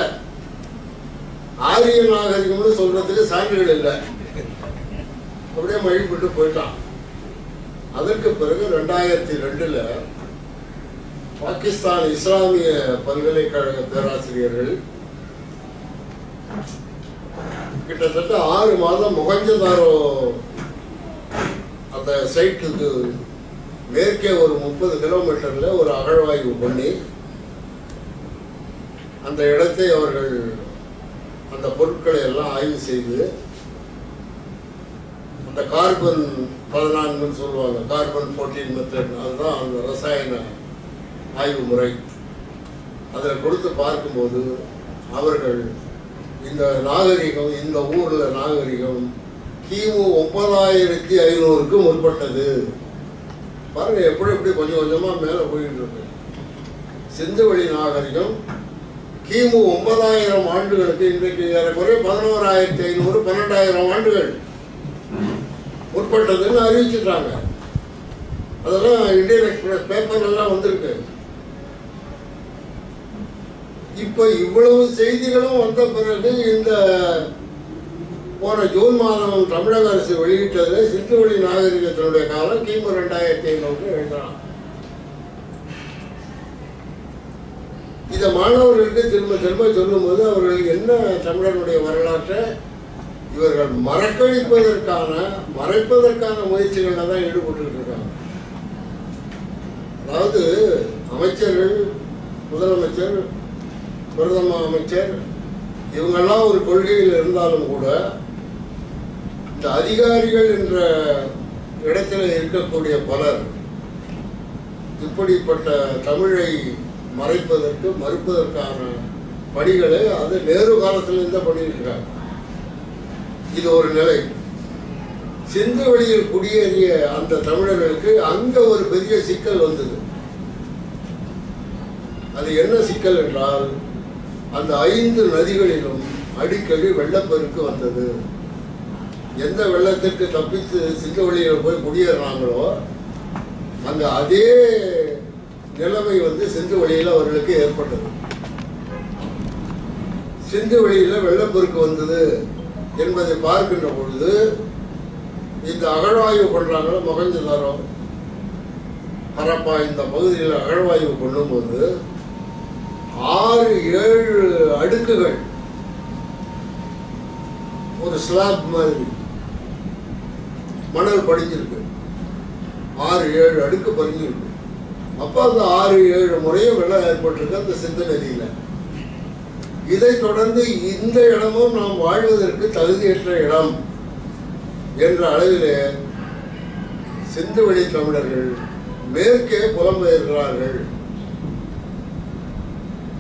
A: ஆரிய நாகரிகம்னு சொல்றதுக்கு சான்றுகள் இல்லை. அப்படியே மழிப்பட்டு போயிட்டான். அதற்கு பிறகு 2002 பாகிஸ்தான் இஸ்லாமிய பல்கலைக்கழக பேராசிரியர்கள் கிட்டத்தட்ட 6 மாதம் மொஹஞ்சதாரோ அந்த சைட்டுக்கு மேற்கே ஒரு 30 கிலோமீட்டர்ல ஒரு அகழ்வாய்வு பண்ணி அந்த இடத்தை அவர்கள் அந்த பொருட்களை எல்லாம் ஆய்வு செய்து அந்த கார்பன் 14 சொல்லுவாங்க, கார்பன் 14 மெத்தட், அதுதான் அந்த ரசாயன ஆய்வு முறை. அதில் கொடுத்து பார்க்கும்போது அவர்கள் இந்த நாகரிகம், இந்த ஊர்ல நாகரிகம் கிமு 9500க்கு முற்பட்டது. பாருங்க எப்படி எப்படி கொஞ்சம் கொஞ்சமா மேல போயிட்டு இருக்கு. சிந்துவெளி நாகரிகம் கிமு 9000 ஆண்டுகளுக்கு இன்றைக்கு ஏறக்குறைய 11,500 12,000 ஆண்டுகள் முற்பட்டதுன்னு அறிவிச்சிட்டாங்க. அதெல்லாம் இந்தியன் எக்ஸ்பிரஸ் பேப்பர்லாம் வந்திருக்கு. இப்ப இவ்வளவு செய்திகளும் வந்த பிறகு இந்த போன ஜூன் மாதம் தமிழக அரசு வெளியிட்டது சிந்து வழி நாகரிகத்தினுடைய காலம் கிமு 2500 எழுதலாம். இதை மாணவர்களுக்கு திரும்ப திரும்ப சொல்லும் போது அவர்கள் என்ன தமிழனுடைய வரலாற்றை இவர்கள் மறைப்பதற்கான முயற்சிகள்ல தான் ஈடுபட்டு இருக்காங்க. அதாவது அமைச்சர்கள், முதலமைச்சர், பிரதம அமைச்சர் இவங்கெல்லாம் ஒரு கொள்கையில் இருந்தாலும் கூட இந்த அதிகாரிகள் என்ற இடத்துல இருக்கக்கூடிய பலர் இப்படிப்பட்ட தமிழை மறுப்பதற்கான பணிகளை அது நேரு காலத்திலிருந்து பண்ணிட்டு இருக்காங்க. இது ஒரு நிலை. சிந்து வெளியில் குடியேறிய அந்த தமிழர்களுக்கு அங்க ஒரு பெரிய சிக்கல் வந்தது. அது என்ன சிக்கல் என்றால், அந்த 5 நதிகளிலும் அடிக்கடி வெள்ளப்பெருக்கு வந்தது. எந்த வெள்ளத்திற்கு தப்பித்து சிந்து வெளியில போய் குடியேறாங்களோ அந்த அதே நிலைமை சிந்து வெளியில அவர்களுக்கு ஏற்பட்டது. சிந்து வெளியில வெள்ளப்பெருக்கு வந்தது என்பதை பார்க்கின்ற பொழுது இந்த அகழ்வாய்வு பண்றாங்களோ மொஹஞ்சதாரோ, ஹரப்பா, இந்த பகுதியில் அகழ்வாய்வு பண்ணும்போது 6-7 அடுக்குகள் ஒரு ஸ்லாப் மாதிரி மணல் படிஞ்சிருக்கு. 6-7 அடுக்கு படிஞ்சிருக்கு. அப்ப அந்த 6-7 முறையும் வெள்ளம் ஏற்பட்டிருக்கு அந்த சிந்து நதியில. இதை தொடர்ந்து இந்த இடமும் நாம் வாழ்வதற்கு தகுதியற்ற இடம் என்ற அளவிலே சிந்து வெளி தமிழர்கள் மேற்கே புலம்பெயர்கிறார்கள்.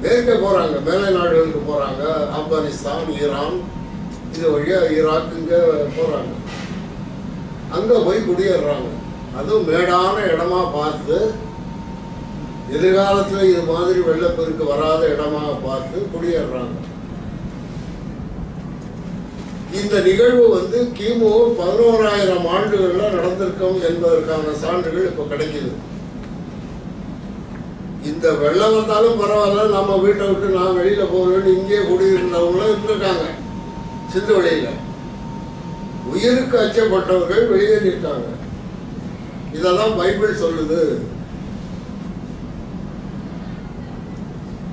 A: மேற்கே போறாங்க, மேலை நாடுகளுக்கு போறாங்க. ஆப்கானிஸ்தான், ஈரான், இது வழியா ஈராக்குங்க போறாங்க. அங்க போய் குடியேறாங்க. அதுவும் மேடான இடமா பார்த்து, எதிர்காலத்தில் இது மாதிரி வெள்ளப்பெருக்கு வராத இடமா பார்த்து குடியேறாங்க. இந்த நிகழ்வு கிமு 11,000 ஆண்டுகள்ல நடந்திருக்கும் என்பதற்கான சான்றுகள் இப்ப கிடைக்குது. இந்த வெள்ளம் வந்தாலும் பரவாயில்ல, நம்ம வீட்டை விட்டு நான் வெளியில போகணும்னு இங்கே குடியிருந்தவங்களும் இருந்திருக்காங்க. சிந்து வெளியில உயிருக்கு அச்சப்பட்டவர்கள் வெளியேறியிருக்காங்க. இதெல்லாம் பைபிள் சொல்லுது.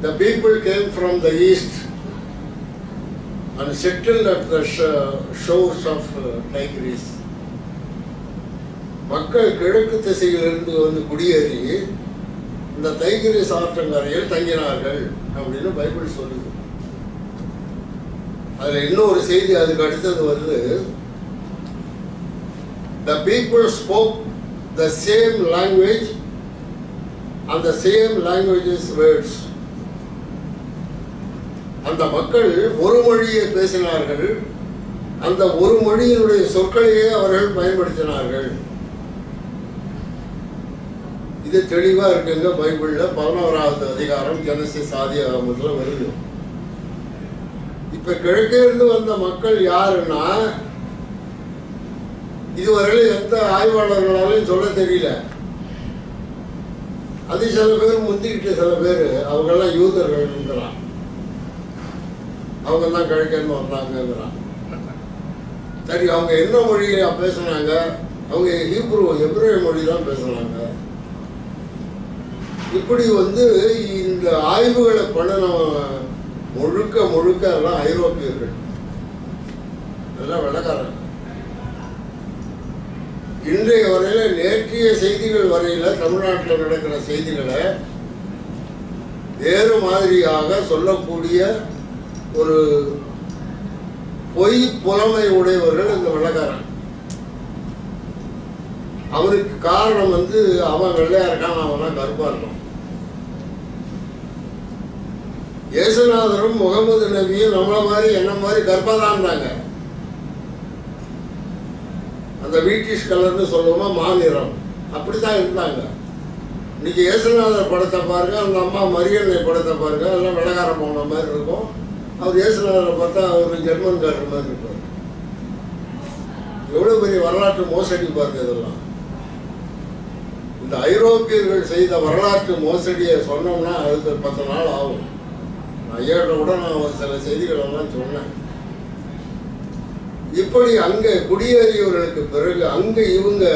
A: The people came from the east and settled at the shores of Tigris. மக்கள் கிழக்கு திசையிலிருந்து குடியேறி இந்த தைகிரிஸ் ஆற்றங்கரையில் தங்கினார்கள் அப்படின்னு பைபிள் சொல்லுது. அதுல இன்னொரு செய்தி அதுக்கு அடுத்தது வருது. The people spoke the same language and the same language's words. அந்த மக்கள் ஒரு மொழியை பேசினார்கள், அந்த ஒரு மொழியினுடைய சொற்களையே அவர்கள் பயன்படுத்தினார்கள். இது தெளிவா இருக்குங்க பைபிள்ல 11வது அதிகாரம் ஜெனசிஸ் ஆதியாகமத்துல வருது. இப்ப கிழக்கே இருந்து வந்த மக்கள் யாருன்னா, இதுவரையில எந்த ஆய்வாளர்களாலையும் சொல்ல தெரியல. அது சில பேர் முந்திக்கிட்டு, சில பேர் அவங்கெல்லாம் யூதர்கள், அவங்க தான் கிழக்கேன்னு வந்தாங்கிறான். சரி, அவங்க என்ன மொழியை பேசுனாங்க? அவங்க எபிரேய மொழி தான் பேசுனாங்க. இப்படி இந்த ஆய்வுகளை பண்ணின முழுக்க எல்லாம் ஐரோப்பியர்கள், எல்லாம் வெள்ளக்காரங்க. இன்றைய வரையில, நேற்றைய செய்திகள் வரையில தமிழ்நாட்டில் நடக்கிற செய்திகளை வேறு மாதிரியாக சொல்லக்கூடிய ஒரு பொய் புலமை உடையவர்கள் இந்த வெள்ளக்காரன். அவனுக்கு காரணம் அவன் வெள்ளையா இருக்கான், அவன் கருப்பா இருக்கான். இயேசுநாதரும் முகமது நபியும் நம்மள மாதிரி என்ன மாதிரி கருப்பா தான் இருந்தாங்க. அந்த வீட்டிஷ் கலர்னு சொல்லுவோமா, மாநிறம், அப்படித்தான் இருந்தாங்க. இன்னைக்கு இயேசுநாதர் படத்தை பாருங்க, அந்த அம்மா மரியன்னை படத்தை பாருங்க, எல்லாம் வெள்ளக்காரன் போன மாதிரி இருக்கும். அவர் இயேசுநாதரை பார்த்தா அவர் ஜெர்மன்காரர் மாதிரி இருப்பார். எவ்வளவு பெரிய வரலாற்று மோசடி பாருங்க இதெல்லாம். இந்த ஐரோப்பியர்கள் செய்த வரலாற்று மோசடியை சொன்னோம்னா அதுக்கு 10 நாள் ஆகும். நான் ஐயாட்ட கூட நான் ஒரு சில செய்திகள் எல்லாம் சொன்னேன். இப்படி அங்க குடியேறியவர்களுக்கு பிறகு அங்க இவங்க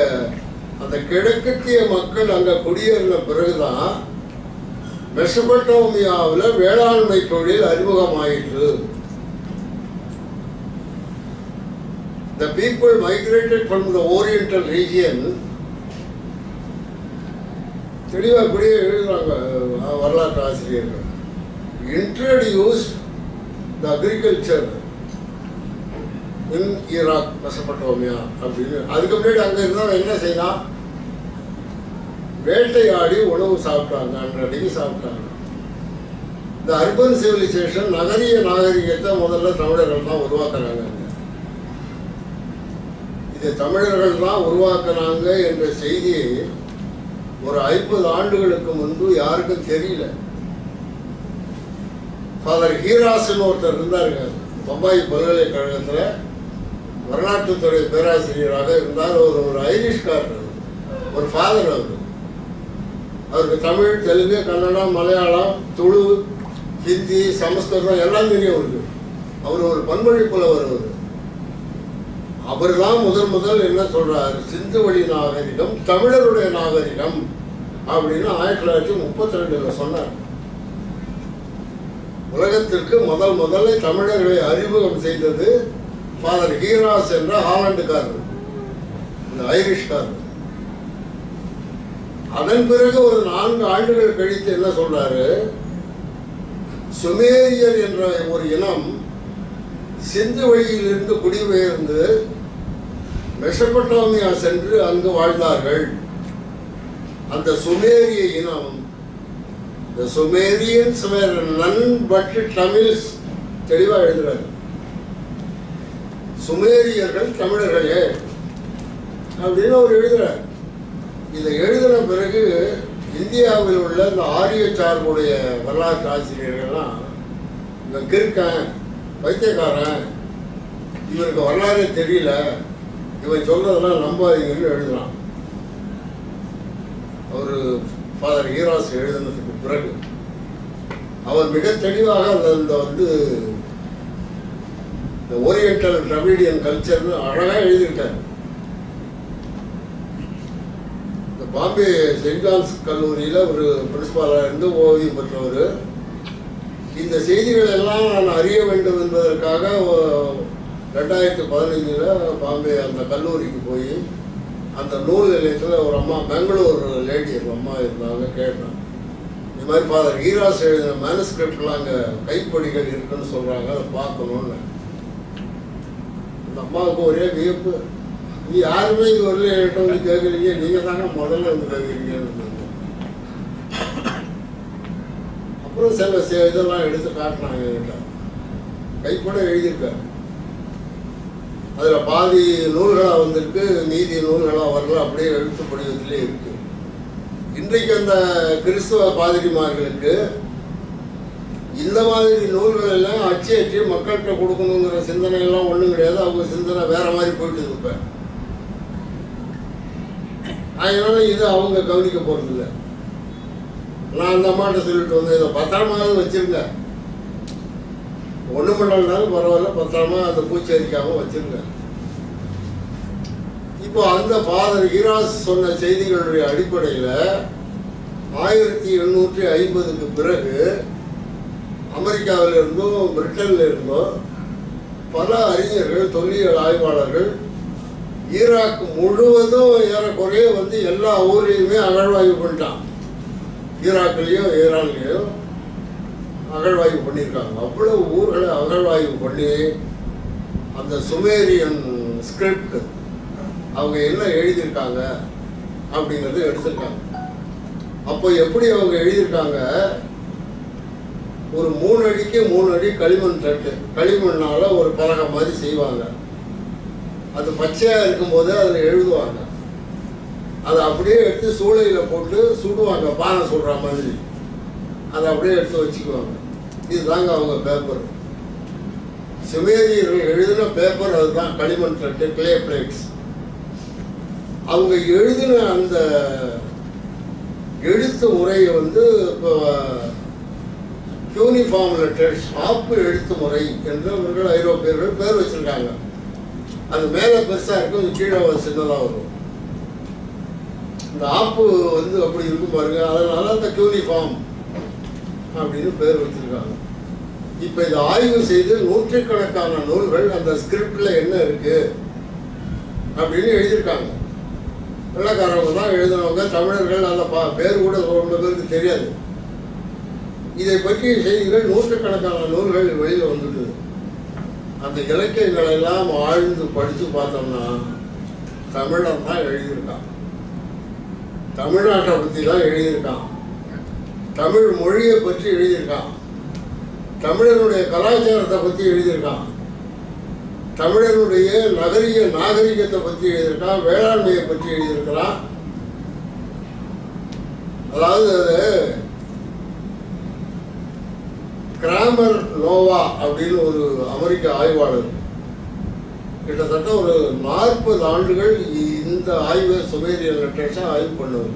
A: அந்த கிழக்கத்திய மக்கள் அங்க குடியேறின பிறகுதான் மெசபடோமியாவில் வேளாண்மை தொழில் அறிமுகமாயிற்று. The people migrated from the Oriental region. தெளிவாக அப்படியே எழுதுறாங்க வரலாற்று ஆசிரியர்கள். Introduced the agriculture in Iraq, Mesopotamia அப்படின்னு. அதுக்கு முன்னாடி அங்கே இருந்தால் என்ன செய்யலாம்? வேட்டையாடி உணவு சாப்பிட்டாங்க, அன்றடிக்கு சாப்பிட்டாங்க. இந்த அர்பன் சிவிலைசேஷன் நகரிய நாகரிகத்தை முதல்ல தமிழர்கள் தான் உருவாக்குறாங்க. இதை தமிழர்கள் தான் உருவாக்குனாங்க என்ற செய்தியை ஒரு 50 ஆண்டுகளுக்கு முன்பு யாருக்கும் தெரியல. ஃபாதர் ஹீராஸ்ன்னு ஒருத்தர் இருந்தாருங்க, பம்பாய் பல்கலைக்கழகத்தில் வரலாற்றுத்துறை பேராசிரியராக இருந்தார். ஒரு ஐரிஷ்காரர், ஒரு ஃபாதர். அவருக்கு தமிழ், தெலுங்கு, கன்னடம், மலையாளம், துளு, ஹிந்தி, சமஸ்கிருதம் எல்லாம் தெரியும் அவருக்கு. அவர் ஒரு பன்மொழி புலவர். அவர் தான் முதல் என்ன சொல்றாரு, சிந்து வழி நாகரிகம் தமிழருடைய நாகரிகம் அப்படின்னு 1932 சொன்னார். உலகத்திற்கு முதல்ல தமிழர்களை அறிமுகம் செய்தது ஃபாதர் ஹீராஸ் என்ற ஹாலண்டுக்காரர், இந்த ஐரிஷ்காரர். அதன் பிறகு ஒரு 4 ஆண்டுகள் கழித்து என்ன சொல்றாரு, சுமேரியர் என்ற ஒரு இனம் சிந்து வழியிலிருந்து குடிபெயர்ந்து மெசபடோமியா சென்று அங்கு வாழ்ந்தார்கள். அந்த சுமேரிய இனம், the Sumerians were none but Tamils, தெளிவாக எழுதுறாரு. சுமேரியர்கள் தமிழர்களே அப்படின்னு அவர் எழுதுறார். இதை எழுதின பிறகு இந்தியாவில் உள்ள இந்த ஆரிய சார்புடைய வரலாற்று ஆசிரியர்கள்லாம் இவன் கிறுக்கன், பைத்தியக்காரன், இவனுக்கு வரலாறே தெரியல, இவன் சொல்றதெல்லாம் நம்பாதீங்கன்னு எழுதுறான். அவர் ஃபாதர் ஹீராஸ் எழுதினதுக்கு பிறகு அவர் மிக தெளிவாக அந்த இந்த ஓரியண்டல் டிராவிடியன் கல்ச்சர்னு அழகாக எழுதியிருக்காரு. இந்த பாம்பே செயின்ட் ஜான்ஸ் கல்லூரியில் ஒரு பிரின்சிபாலாக இருந்து ஓய்வு பெற்றவர். இந்த செய்திகள் எல்லாம் நான் அறிய வேண்டும் என்பதற்காக 2015 பாம்பே அந்த கல்லூரிக்கு போய் அந்த நூல் நிலையத்தில் ஒரு அம்மா, பெங்களூர் லேடி ஒரு அம்மா இருந்தாங்க, கேட்டேன். இந்த மாதிரி ஃபாதர் ஹீராஸ் எழுதின மேனுஸ்கிரிப்ட்லாம் அங்கே கைப்பொடிகள் இருக்குன்னு சொல்கிறாங்க, அதை பார்க்கணுன்னு. அந்த அம்மாவுக்கு ஒரே வியப்பு, நீ யாருமே இது வரல என்கிட்ட வந்து கேட்குறீங்க, நீங்கள் தாங்க முதல்ல வந்து கேட்குறீங்கன்னு. அப்புறம் சில இதெல்லாம் எடுத்து காட்டினாங்க என்கிட்ட, கைப்பட எழுதியிருக்காரு. அதில் பாதி நூல்களாக வந்திருக்கு, மீதி நூல்களாக வரல, அப்படியே எழுத்து படிவத்திலே இருக்கு. இன்றைக்கு அந்த கிறிஸ்துவ பாதிரிமார்களுக்கு இந்த மாதிரி நூல்கள் எல்லாம் அச்சு மக்கள்கிட்ட கொடுக்கணுங்கிற சிந்தனை எல்லாம் ஒன்றும் கிடையாது. அவங்க சிந்தனை வேற மாதிரி போயிட்டு இருப்பேன். அதனால இது அவங்க கவனிக்க போறதில்லை. நான் அந்த அம்மாட்ட சொல்லிட்டு வந்து இதை பத்திரமாவது வச்சிருங்க, ஒன்று பண்ணாலும் பரவாயில்ல, பத்திரமா அந்த பூச்சரிக்காம வச்சிருங்க. இப்போ அந்த ஃபாதர் ஹீராஸ் சொன்ன செய்திகளுடைய அடிப்படையில் 1850க்கு பிறகு அமெரிக்காவில் இருந்தும் பிரிட்டன்ல இருந்தும் பல அறிஞர்கள், தொல்லியல் ஆய்வாளர்கள் ஈராக் முழுவதும் ஏறக்குறைய வந்து எல்லா ஊர்லேயுமே அகழ்வாய்வு பண்ணிட்டான். ஈராக்லேயும் ஈரான்லேயும் அகழ்வாய்வு பண்ணியிருக்காங்க. அவ்வளோ ஊர்களை அகழ்வாய்வு பண்ணி அந்த சுமேரியன் ஸ்கிரிப்ட் அவங்க என்ன எழுதியிருக்காங்க அப்படிங்கிறது எடுத்திருக்காங்க. அப்போ எப்படி அவங்க எழுதியிருக்காங்க, ஒரு 3 அடிக்கு 3 அடி களிமண் தட்டு, களிமண்ணால் ஒரு பலகை மாதிரி செய்வாங்க. அது பச்சையாக இருக்கும்போது அதில் எழுதுவாங்க. அதை அப்படியே எடுத்து சூளையில் போட்டு சுடுவாங்க, பானை சுடுற மாதிரி. அதை அப்படியே எடுத்து வச்சுக்குவாங்க. இதுதாங்க அவங்க பேப்பர். சுமேரியர்கள் எழுதின பேப்பர் அதுதான், களிமண் தட்டு, கிளே பிளேட்ஸ். அவங்க எழுதின அந்த எழுத்து முறையை வந்து இப்போ யூனிஃபார்ம் லெட்டர்ஸ், ஆப்பு எழுத்து முறை என்று அவர்கள் ஐரோப்பியர்கள் பேர் வச்சிருக்காங்க. அது மேலே பெருசாக இருக்கும், கீழே சின்னதாக வரும். இந்த ஆப்பு வந்து அப்படி இருக்கும் பாருங்க, அதனால அந்த யூனிஃபார்ம் அப்படின்னு பேர் வச்சிருக்காங்க. இப்போ இதை ஆய்வு செய்து நூற்றுக்கணக்கான நூல்கள் அந்த ஸ்கிரிப்ட்ல என்ன இருக்கு அப்படின்னு எழுதியிருக்காங்க. வெள்ளக்காரவங்க தான் எழுதினவங்க, தமிழர்கள் அந்த பேர் கூட ரொம்ப பேருக்கு தெரியாது. இதை பற்றிய செய்திகள் நூற்றுக்கணக்கான நூல்கள் வெளியில் வந்துடுது. அந்த இலக்கியங்களை எல்லாம் ஆழ்ந்து படித்து பார்த்தோம்னா தமிழன் தான் எழுதியிருக்கான், தமிழ்நாட்டை பற்றி தான் எழுதியிருக்கான், தமிழ் மொழியை பற்றி எழுதியிருக்கான், தமிழனுடைய கலாச்சாரத்தை பற்றி எழுதியிருக்கான், தமிழனுடைய நகரிய நாகரிகத்தை பற்றி எழுதியிருக்கான், வேளாண்மையை பற்றி எழுதியிருக்கிறான். அதாவது அது கிராமர் நோவா அப்படின்னு ஒரு அமெரிக்க ஆய்வாளர் கிட்டத்தட்ட ஒரு 40 ஆண்டுகள் இந்த ஆய்வை சுமேரியன் லெட்டர்ஸை ஆய்வு பண்ணுவார்.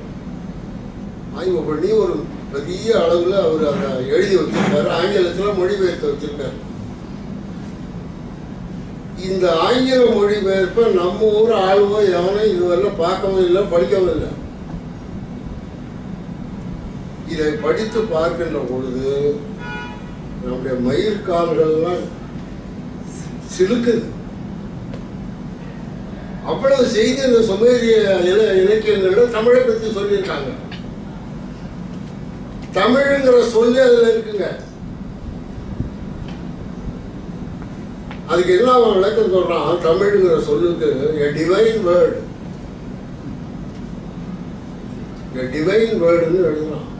A: ஆய்வு பண்ணி ஒரு பெரிய அளவில் அவர் அதை எழுதி வச்சிருக்காரு, ஆங்கிலத்தில் மொழிபெயர்த்து வச்சிருக்காரு. இந்த ஆங்கில மொழிபெயர்ப்பை நம்ம ஊர் ஆளுவோ எவனும் இதுவரையும் பார்க்கவும் இல்லை, படிக்கவும் இல்லை. இதை படித்து பார்க்கின்ற பொழுது நம்முடைய மயிர்கால்கள்லாம் சிலுக்குது. அவ்வளவு செய்தி இந்த சுமேரிய இலக்கியங்கள்ல தமிழை பற்றி சொல்லியிருக்காங்க. தமிழ்ங்கிற சொல்லி அதுல இருக்குங்க. அதுக்கு என்ன அவன் விளக்கம் சொல்றான், தமிழ்ங்கிற சொல்லுக்கு a divine word, a divine wordன்னு எழுதுறான்.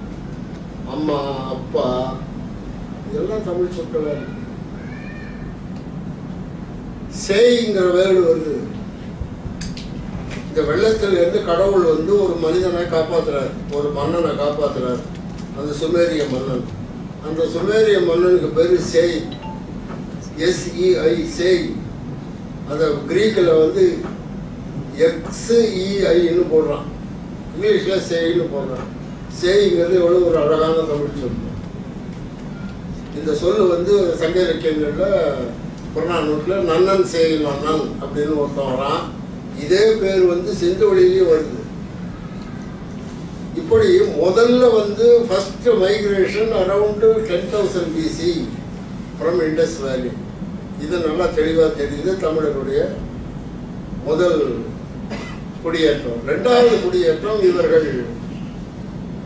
A: அம்மா, அப்பா இதெல்லாம் தமிழ் சொற்களா இருக்கு. சேய்ங்கிற வேர்டு வருது. இந்த வெள்ளத்தில் இருந்து கடவுள் வந்து ஒரு மனிதனை காப்பாத்துறாரு, ஒரு மன்னனை காப்பாத்துறாரு, அந்த சுமேரிய மன்னன். அந்த சுமேரிய மன்னனுக்கு பேரு சேய், SEI, சேய். அந்த கிரீக்கில் வந்து XEIன்னு போடுறான், இங்கிலீஷில் சேய்ன்னு போடுறான். சேய்ங்கிறது எவ்வளோ ஒரு அழகான தமிழ் சொல். இந்த சொல்லு வந்து சங்க இலக்கியங்களில் புறநானூற்றில் நன்னன் சேய் நன்னன் அப்படின்னு ஒருத்தன் வரான். இதே பேர் வந்து செந்தொழிலையும் வருது. இப்படி முதல்ல வந்து first migration around 10,000 BC from Indus valley. இது நல்லா தெளிவாக தெரியுது. தமிழருடைய முதல் குடியேற்றம். 2வது குடியேற்றம் இவர்கள்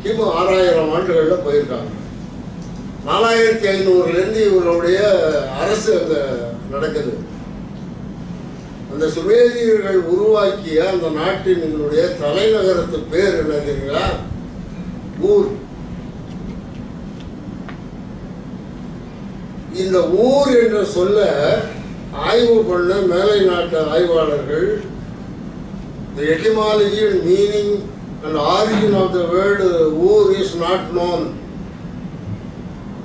A: கிமு 6000 ஆண்டுகளில் போயிருக்காங்க. 4500 இவர்களுடைய அரசு அங்கே நடக்குது. அந்த சுமேரியர்கள் உருவாக்கிய அந்த நாட்டினுடைய தலைநகரத்து பேர் என்ன தெரியுங்களா? ஊர். இந்த ஊர் என்ற சொல்ல ஆய்வு பண்ண மேலை நாட்டு ஆய்வாளர்கள் the etymology and meaning and origin of the word ஊர் is not known.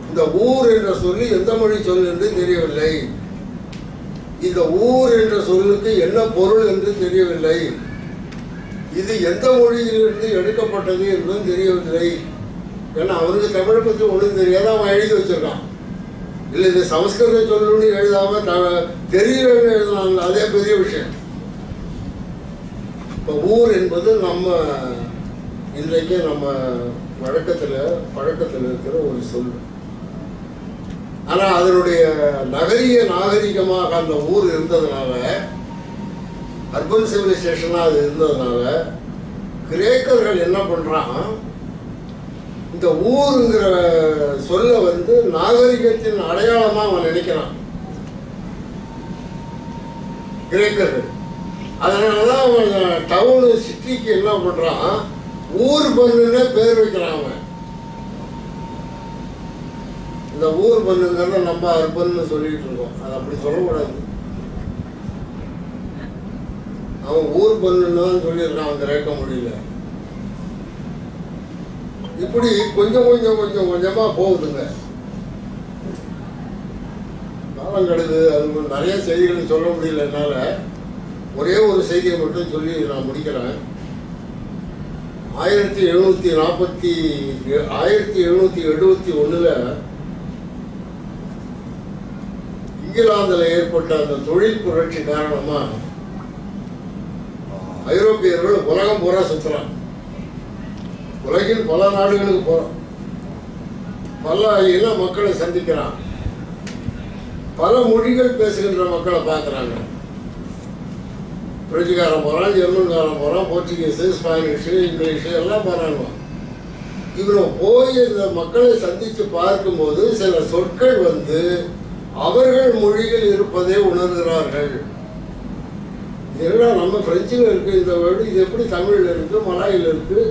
A: இந்த ஊர் என்ற சொல்லி எந்த மொழி சொல் என்று தெரியவில்லை. இந்த ஊர் என்ற சொல்லுக்கு என்ன பொருள் என்று தெரியவில்லை. இது எந்த மொழியிலிருந்து எடுக்கப்பட்டது என்றும் தெரியவில்லை. ஏன்னா அவனுக்கு தமிழை பற்றி ஒன்றும் தெரியாத அவன் எழுதி வச்சிருக்கான். இல்லை இது சமஸ்கிருத சொல்லுன்னு எழுதாம தெரியலன்னு எழுதினாங்க, அதே பெரிய விஷயம். இப்போ ஊர் என்பது நம்ம இன்றைக்கு நம்ம பழக்கத்தில் இருக்கிற ஒரு சொல். ஆனால் அதனுடைய நகரிய நாகரிகமாக அந்த ஊர் இருந்ததுனால, அர்பன் சிவிலைசேஷனாக அது இருந்ததுனால, கிரேக்கர்கள் என்ன பண்ணுறான், இந்த ஊருங்கிற சொல்ல வந்து நாகரிகத்தின் அடையாளமாக அவன் நினைக்கிறான் கிரேக்கர்கள். அதனால தான் அவன் டவுனு சிட்டிக்கு என்ன பண்ணுறான், ஊர் பண்ணுன்னே பேர் வைக்கிறான் அவன். இந்த ஊர் பண்ணுங்கிறத நம்ம அர்பன்னு சொல்லிட்டு இருக்கோம். அது அப்படி சொல்லக்கூடாது. அவன் ஊர் பண்ணுன்னு தான் சொல்லியிருக்கான் அவன் கிரேக்க மொழியில. இப்படி கொஞ்சம் கொஞ்சமா போகுதுங்க. காலம் கெடுது. அது நிறைய செய்திகளை சொல்ல முடியல என்னால். ஒரே ஒரு செய்தியை மட்டும் சொல்லி நான் முடிக்கிறேன். 1771 இங்கிலாந்தில் ஏற்பட்ட அந்த தொழில் புரட்சி காரணமா ஐரோப்பியர்கள் உலகம் பூரா சுற்றுறான். உலகின் பல நாடுகளுக்கு போறான். பல இன மக்களை சந்திக்கிறான். பல மொழிகள் பேசுகின்ற மக்களை பார்க்குறாங்க. பிரெஞ்சுக்காரன் போகிறான், ஜெர்மன்காரன் போகிறான், போர்ச்சுகீஸு, ஸ்பானிஷு, இங்கிலீஷு எல்லாம் போகிறாங்க. இவரை போய் இந்த மக்களை சந்தித்து பார்க்கும்போது சில சொற்கள் அவர்கள் மொழியில் இருப்பதை உணர்கிறார்கள். இதெல்லாம் நம்ம பிரெஞ்சில் இருக்குது இந்த வேர்டு, இது எப்படி தமிழில் இருக்குது, மலாயில் இருக்குது,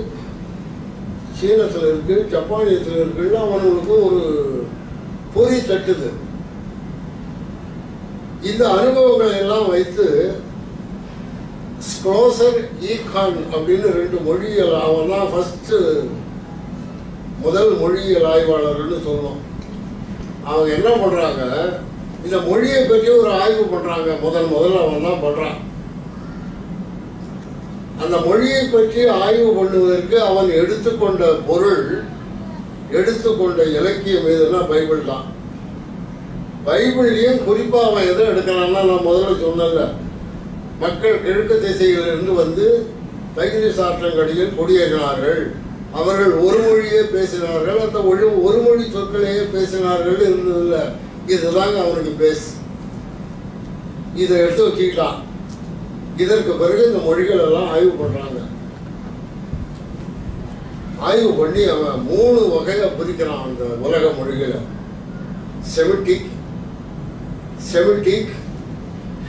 A: சீனத்தில் இருக்குது, ஜப்பானியத்தில் இருக்குன்னு அவனுக்கு ஒரு பொறி தட்டுது. இந்த அனுபவங்களை எல்லாம் வைத்து ஸ்க்ளோசர் ஈகான் அப்படின்னு 2 மொழியியல், அவன் தான் ஃபஸ்ட்டு முதல் மொழியியல் ஆய்வாளர்னு சொல்லணும். அவங்க என்ன பண்ணுறாங்க, இந்த மொழியை பற்றி ஒரு ஆய்வு பண்ணுறாங்க. முதல்ல அவன் தான் பண்ணுறான். அந்த மொழியை பற்றி ஆய்வு பண்ணுவதற்கு அவன் எடுத்துக்கொண்ட பொருள், எடுத்துக்கொண்ட இலக்கியம் எதுனா பைபிள் தான். பைபிள்லையும் குறிப்பாக அவன் எதை எடுக்கிறான்னா, நான் முதல்ல சொன்னல, மக்கள் கிழக்கு திசையிலிருந்து தைகிரிஸ் ஆற்றங்கரையில் குடியேறினார்கள், அவர்கள் ஒரு மொழியே பேசினார்கள், அந்த ஒரு மொழி சொற்களையே பேசினார்கள் இருந்ததில்லை. இதுதாங்க அவனுக்கு பேசு. இதை எடுத்து வச்சுக்கிட்டான். இதற்கு பிறகு இந்த மொழிகள் எல்லாம் ஆய்வு பண்ணுறாங்க. ஆய்வு பண்ணி அவன் 3 வகையை பிரிக்கிறான் அந்த உலக மொழிகளை. செமிட்டிக்,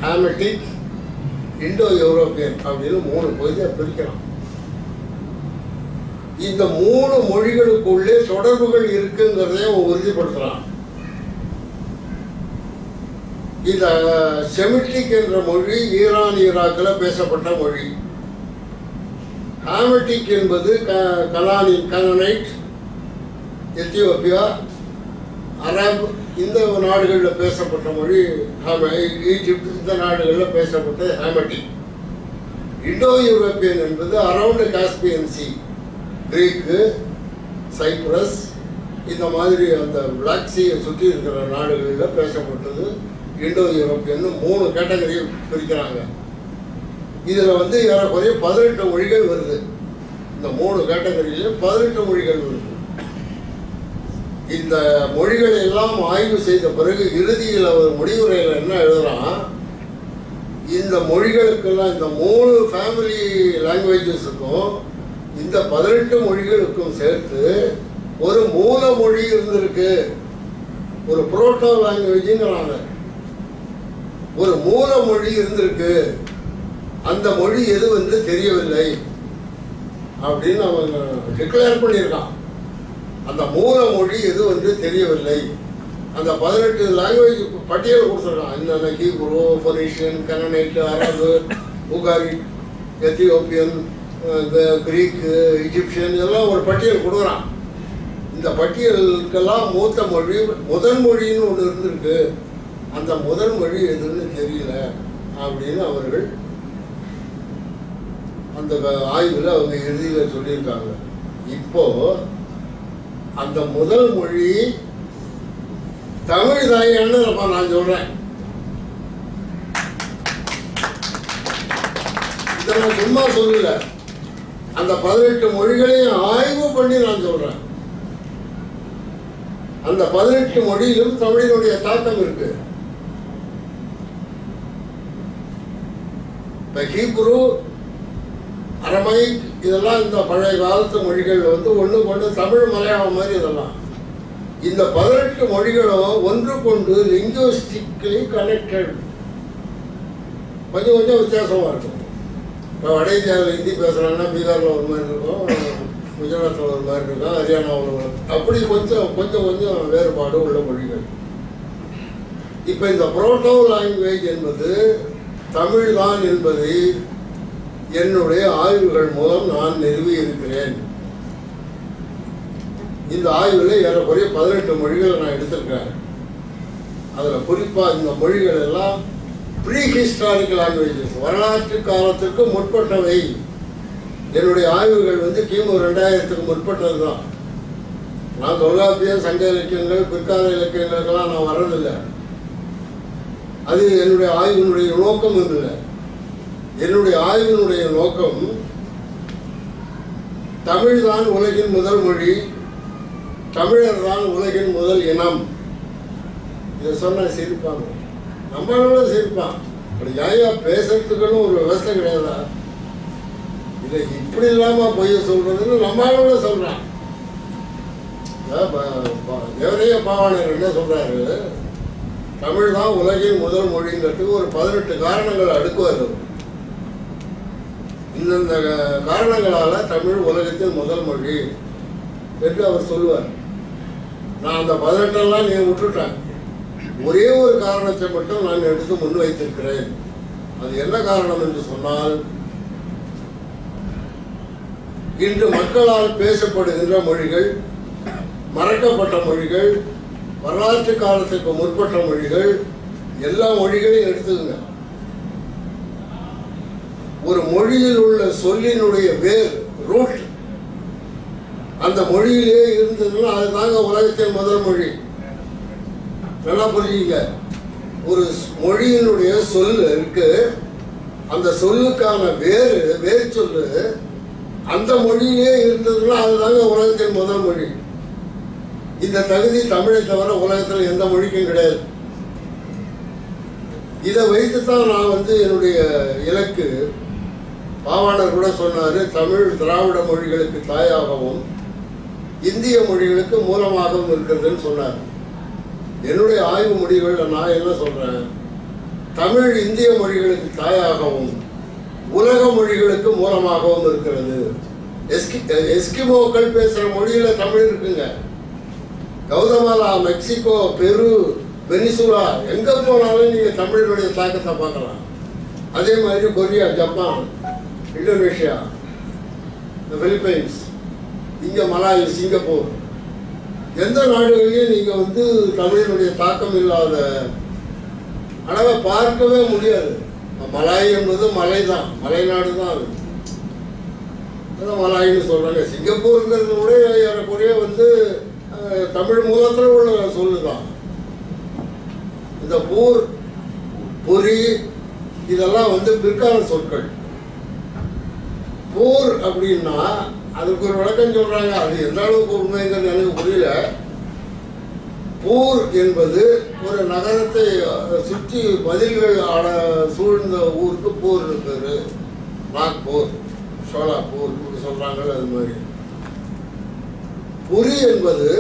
A: ஹேமட்டிக், இண்டோ யூரோப்பியன் அப்படின்னு 3 பகுதியாக பிரிக்கிறான். இந்த 3 மொழிகளுக்குள்ளே தொடர்புகள் இருக்குங்கிறதையும் அவன் உறுதிப்படுத்துறான். இந்த செமிட்டிக் என்ற மொழி ஈரான் ஈராக்கில் பேசப்பட்ட மொழி. ஹேமட்டிக் என்பது கனானைட், எத்தியோப்பியா, அரப் இந்த நாடுகளில் பேசப்பட்ட மொழி. ஈஜிப்ட் இந்த நாடுகளில் பேசப்பட்ட ஹேமட்டிக். இண்டோ யூரோப்பியன் என்பது around Caspian C, Greek, Cyprus இந்த மாதிரி அந்த பிளாக் சீயை சுற்றி இருக்கிற நாடுகளில் பேசப்பட்டது இண்டோ யூரோப்பியன். 3 கேட்டகரியை பிரிக்கிறாங்க. இதில் ஏறக்குறைய 18 மொழிகள் வருது. இந்த 3 கேட்டகரியில 18 மொழிகள் வருது. இந்த மொழிகளை எல்லாம் ஆய்வு செய்த பிறகு இறுதியில் அவர் முடிவுரையில் என்ன எழுதுறான், இந்த மொழிகளுக்கெல்லாம், இந்த 3 ஃபேமிலி லாங்குவேஜஸுக்கும் இந்த 18 மொழிகளுக்கும் சேர்த்து ஒரு மூல மொழி இருந்திருக்கு. ஒரு புரோட்டோ லாங்குவேஜுங்கிறாங்க. ஒரு மூல மொழி இருந்திருக்கு. அந்த மொழி எது தெரியவில்லை அப்படின்னு அவன் டிக்ளேர் பண்ணியிருக்கான். அந்த மூல மொழி எது தெரியவில்லை. அந்த 18 லாங்குவேஜ் பட்டியல் கொடுத்துருக்கான். என்னென்ன ஹீப்ரு, ஃபொனீஷியன், கனனைட், அரபு, உகாரி, எத்தியோப்பியன், கிரீக்கு, ஈஜிப்சியன் எல்லாம் ஒரு பட்டியல் கொடுக்குறான். இந்த பட்டியலுக்கெல்லாம் மூத்த மொழி, முதல் மொழின்னு ஒன்று இருந்திருக்கு. அந்த முதல் மொழி எதுன்னு தெரியல அப்படின்னு அவர்கள் அந்த ஆய்வில் அவங்க இறுதியில் சொல்லியிருக்காங்க. இப்போ அந்த முதல் மொழி தமிழ் தாயான்னு நான் சொல்றேன். இதை நான் சும்மா சொல்லல, அந்த 18 மொழிகளையும் ஆய்வு பண்ணி நான் சொல்றேன். அந்த 18 மொழியிலும் தமிழினுடைய தாக்கம் இருக்கு. ஹீப்ரு, அரமைக் இதெல்லாம் இந்த பழைய காலத்து மொழிகள் ஒன்று தமிழ் மலையாளம் மாதிரி இதெல்லாம். இந்த 18 மொழிகளும் ஒன்றுக்கொண்டு லிங்குவிஸ்டிக்கலி கனெக்டட். கொஞ்சம் வித்தியாசமாக இருக்கும். இப்போ வட இந்தியாவில் ஹிந்தி பேசுகிறாங்கன்னா பீகாரில் ஒரு மாதிரி இருக்கும், குஜராத்தில் ஒரு மாதிரி இருக்கும், ஹரியானாவில் அப்படி கொஞ்சம் வேறுபாடு உள்ள மொழிகள். இப்போ இந்த புரோட்டோ லாங்குவேஜ் என்பது தமிழ் தான் என்பதை என்னுடைய ஆய்வுகள் மூலம் நான் நிறுவி இருக்கிறேன். இந்த ஆய்வில் ஏறக்குறைய 18 மொழிகளை நான் எடுத்திருக்கேன். அதில் குறிப்பாக இந்த மொழிகள் எல்லாம் ப்ரீ ஹிஸ்டாரிக் லாங்குவேஜஸ், வரலாற்று காலத்திற்கு முற்பட்டவை. என்னுடைய ஆய்வுகள் வந்து கிமு 2000க்கு முற்பட்டது தான். நான் தொல்காப்பியம், சங்க இலக்கியங்கள், பிற்கால இலக்கியங்களுக்கெல்லாம் நான் வர்றதில்லை. அது என்னுடைய ஆய்வினுடைய நோக்கம் இல்லை. என்னுடைய ஆய்வினுடைய நோக்கம் தமிழ் தான் உலகின் முதல் மொழி, தமிழர் தான் உலகின் முதல் இனம். இதை சொன்னா சிரிப்பாங்க, நம்மளோட சிரிப்பான். அப்படி யாயா பேசுறதுக்குன்னு ஒரு விவசாய கிடையாதா? இதை இப்படி இல்லாம பொய்ய சொல்றதுன்னு நம்மளோட சொல்றான். தேவரைய பாவாணர் என்ன சொல்றாரு, தமிழ் தான் உலகின் முதல் மொழிங்கிறதுக்கு ஒரு 18 காரணங்கள் அடுக்குவார். இந்தந்த காரணங்களால தமிழ் உலகத்தின் முதல் மொழி என்று அவர் சொல்லுவார். நான் அந்த 18 நீ விட்டுட்டேன். ஒரே ஒரு காரணத்தை மட்டும் நான் எடுத்து முன்வைத்திருக்கிறேன். அது என்ன காரணம் என்று சொன்னால், இன்று மக்களால் பேசப்படுகின்ற மொழிகள், மறைக்கப்பட்ட மொழிகள், வரலாற்று காலத்துக்கு முற்பட்ட மொழிகள், எல்லா மொழிகளையும் எடுத்துக்கங்க. ஒரு மொழியில் உள்ள சொல்லினுடைய வேர், ரூட், அந்த மொழியிலே இருந்ததுன்னா அதுதாங்க உலகத்தின் முதல் மொழி. நல்லா புரியுங்க. ஒரு மொழியினுடைய சொல் இருக்கு, அந்த சொல்லுக்கான வேர் சொல்லு அந்த மொழியிலே இருந்ததுன்னா அதுதாங்க உலகத்தின் முதல் மொழி. இந்த தகுதி தமிழை தவிர உலகத்தில் எந்த மொழிக்கும் கிடையாது. இதை வைத்துத்தான் நான் வந்து என்னுடைய இலக்கு, பாவாணர் கூட சொன்னாரு, தமிழ் திராவிட மொழிகளுக்கு தாயாகவும் இந்திய மொழிகளுக்கு மூலமாகவும் இருக்கிறதுன்னு சொன்னார். என்னுடைய ஆய்வு முடிவுகள் நான் என்ன சொல்றேன், தமிழ் இந்திய மொழிகளுக்கு தாயாகவும் உலக மொழிகளுக்கு மூலமாகவும் இருக்கிறது. எஸ்கிமோக்கள் பேசுற மொழியில தமிழ் இருக்குங்க. கௌதமாலா, மெக்சிகோ, பெரு, வெனிசுலா, எங்க போனாலும் நீங்க தமிழனுடைய தாக்கத்தை பார்க்கலாம். அதே மாதிரி கொரியா, ஜப்பான், இந்தோனேஷியா, பிலிப்பைன்ஸ், இங்க மலாய், சிங்கப்பூர், எந்த நாடுகளிலையும் நீங்க வந்து தமிழினுடைய தாக்கம் இல்லாத அளவை பார்க்கவே முடியாது. மலாய் என்பது மலை தான், மலைநாடு தான். அது அதான் மலாய்னு சொல்றாங்க. சிங்கப்பூருங்கிறது கூட ஏறக்குறைய வந்து தமிழ் மூலத்தில் உள்ள சொல்லுதான். இந்த பூர், பொறி இதெல்லாம் வந்து பிற்கால சொற்கள். பூர் அப்படின்னா அதுக்கு ஒரு விளக்கம் சொல்றாங்க. அது எந்த அளவுக்கு உண்மைங்கிறது எனக்கு புரியல. பூர் என்பது ஒரு நகரத்தை சுற்றி மதில்கள் சூழ்ந்த ஊருக்கு பூர் பேரு. நாக்பூர், ஷோலாப்பூர் இப்படி சொல்றாங்க. அது மாதிரி புரி என்பது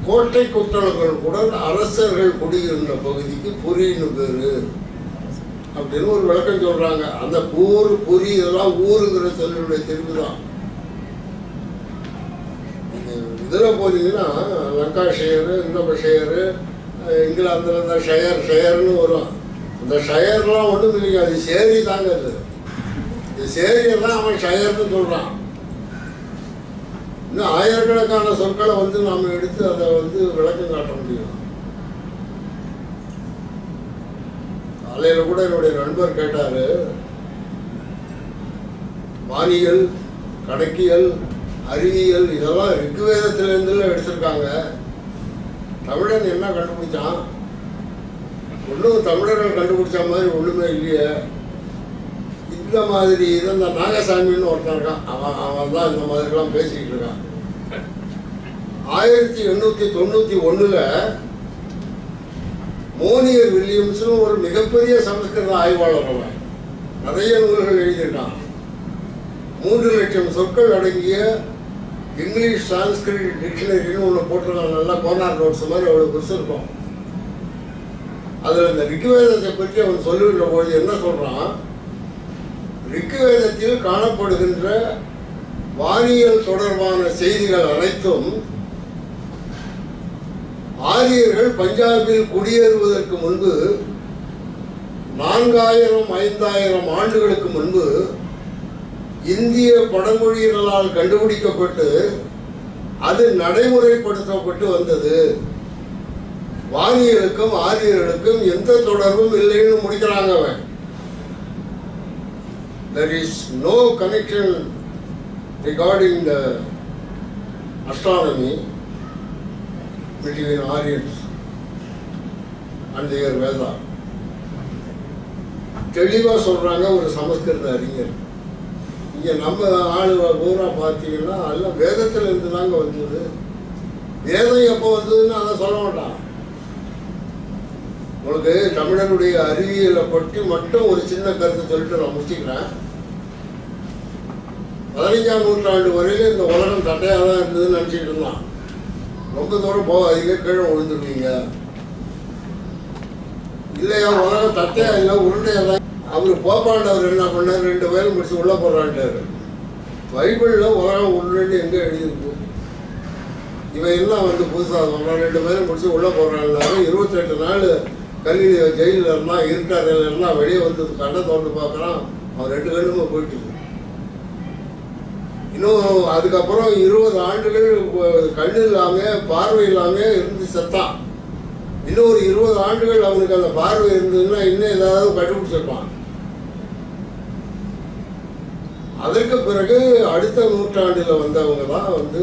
A: கோட்டை கொத்தளங்களுடன் அரசர்கள் குடியிருந்த பகுதிக்கு புரின்னு பேரு அப்படின்னு ஒரு விளக்கம் சொல்றாங்க. அந்த பூர், புரி இதெல்லாம் ஊருங்கிற சொல்லுடைய தெரிவு தான். இதில் போனீங்கன்னா லங்காஷயரு, இந்தபஷயரு, இங்கிலாந்துல இந்த ஷயர்னு வரும். அந்த ஷயர்லாம் ஒன்றும் இல்லைங்க, அது சேரி தாங்க. அது சேரியெல்லாம் அவன் ஷயர்னு சொல்றான். இன்னும் ஆயிரக்கணக்கான சொற்களை வந்து நாம எடுத்து அதை வந்து விளக்கம் காட்ட முடியும். காலையில கூட என்னுடைய நண்பர் கேட்டாரு, வானியல், கணக்கியல், அறிவியல் இதெல்லாம் ரிக்குவேதத்திலிருந்து எடுத்திருக்காங்க. தமிழன் என்ன கண்டுபிடிச்சான்? ஒன்றும் தமிழர்கள் கண்டுபிடிச்ச மாதிரி ஒன்றுமே இல்லையே. இந்த மாதிரி இது இந்த நாகசாமின்னு ஒருத்தன் இருக்கான், அவன் தான் இந்த மாதிரிலாம் பேசிக்கிட்டு இருக்கான். 1891 மோனியர் வில்லியம்ஸ்னு ஒரு மிகப்பெரிய சமஸ்கிருத ஆய்வாளர். அவன் நிறைய நூல்கள் எழுதியிருக்கான். 3 லட்சம் சொற்கள் அடங்கிய இங்கிலீஷ் சான்ஸ்கிரிட் டிக்ஷனரின்னு ஒன்று போட்டிருக்காங்க. நல்லா கோனார் நோட்ஸ் மாதிரி அவ்வளோ பெருசு இருக்கும். அதில் இந்த ரிக்குவேதத்தை பற்றி அவன் சொல்லுகின்ற பொழுது என்ன சொல்கிறான், ரிக்குவேதத்தில் காணப்படுகின்ற வானியல் தொடர்பான செய்திகள் அனைத்தும் ஆரியர்கள் பஞ்சாபில் குடியேறுவதற்கு முன்பு 4000-5000 ஆண்டுகளுக்கு முன்பு இந்திய பழமொழியினரால் கண்டுபிடிக்கப்பட்டு, அது நடைமுறைப்படுத்தப்பட்டு வந்தது. வானியலுக்கும் ஆரியர்களுக்கும் எந்த தொடர்பும் இல்லைன்னு முடிக்கிறாங்க அவன். There is no connection regarding the astronomy between Aryans and their Veda. தெளிவா சொல்றாங்க ஒரு சமஸ்கிருத அறிஞர். இங்க நம்ம ஆளு பூரா பார்த்தீங்கன்னா எல்லாம் வேதத்துல இருந்து தாங்க வந்தது. வேதம் எப்போ வந்ததுன்னு அதை சொல்ல மாட்டான். உங்களுக்கு தமிழனுடைய அறிவியலை பற்றி மட்டும் ஒரு சின்ன கருத்தை சொல்லிட்டு நான் முடிச்சுக்கிறேன். 15ஆம் நூற்றாண்டு வரையில இந்த உலகம் தட்டையாக தான் இருந்ததுன்னு நினச்சிட்டு இருந்தான். ரொம்ப தூரம் போகாதீங்க, கீழே விழுந்துருவீங்க. இல்லையா, உலகம் தட்டையா இல்லை, உருண்டையா தான். அவர் போப்பாண்டவர் என்ன பண்ணார், 2 பேரும் முடிச்சு உள்ளே போடுறான்ட்டாரு. பைபிளில் உலகம் உருண்டைன்னு எங்கே எழுதியிருக்கு? இவன் எல்லாம் வந்து புதுசாக சொல்கிறான், 2 பேரும் முடிச்சு உள்ளே போடுறாங்க. 28 நாள் கல்லில் ஜெயிலில் இருந்தால், இருட்டாரில் இருந்தால், வெளியே வந்து கண்ணை தோண்டு பார்க்குறான். அவன் 2 கண்ணுமே போயிட்டு. இன்னும் அதுக்கப்புறம் 20 ஆண்டுகள் கண்ணு இல்லாமல் பார்வை இல்லாமல் இருந்து செத்தான். இன்னும் ஒரு 20 ஆண்டுகள் அவனுக்கு அந்த பார்வை இருந்ததுன்னா இன்னும் ஏதாவது கண்டுபிடிச்சிருப்பான். அதற்கு பிறகு அடுத்த நூற்றாண்டில் வந்தவங்க தான் வந்து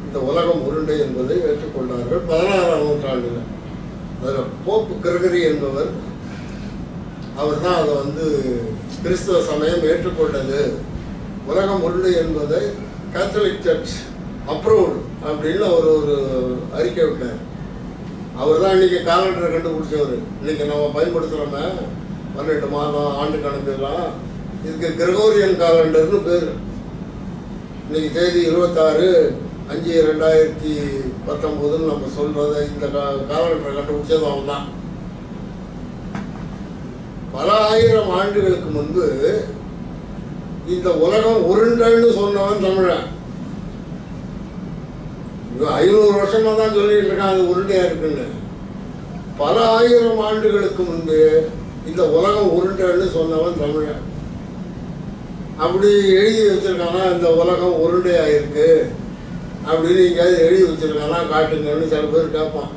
A: இந்த உலகம் உருண்டை என்பதை ஏற்றுக்கொண்டார்கள். 16ஆம் நூற்றாண்டில் அதில் போப்பு கிரகரி என்பவர், அவர் தான் அதை வந்து கிறிஸ்தவ சமயம் ஏற்றுக்கொண்டது. உலகம் உருண்டை என்பதை கேத்தலிக் சர்ச் அப்ரூவ்டு அப்படின்னு அவர் ஒரு அறிக்கை விட்டார். அவர் தான் இன்றைக்கி காலண்டரை கண்டுபிடிச்சவர். இன்றைக்கி நம்ம பயன்படுத்துகிறோமே 12 மாதம் ஆண்டு கணக்குலாம், இதுக்கு கிரகோரியன் காலண்டர்னு பேர். இன்றைக்கி தேதி 26/5/2019 நம்ம சொல்கிறத இந்த காலண்டரை கண்டுபிடிச்சது அவன் தான். பல ஆயிரம் ஆண்டுகளுக்கு முன்பு இந்த உலகம் உருண்டைன்னு சொன்னவன் தமிழன். 500 வருஷமா தான் சொல்லிட்டு இருக்கான் அது உருண்டையா இருக்குன்னு. பல ஆயிரம் ஆண்டுகளுக்கு முன்பு இந்த உலகம் உருண்டைன்னு சொன்னவன் தமிழன். அப்படி எழுதி வச்சிருக்கானா, இந்த உலகம் உருண்டையா இருக்கு அப்படின்னு எங்கேயாவது எழுதி வச்சிருக்கானா காட்டுங்கன்னு சில பேர் கேட்பான்.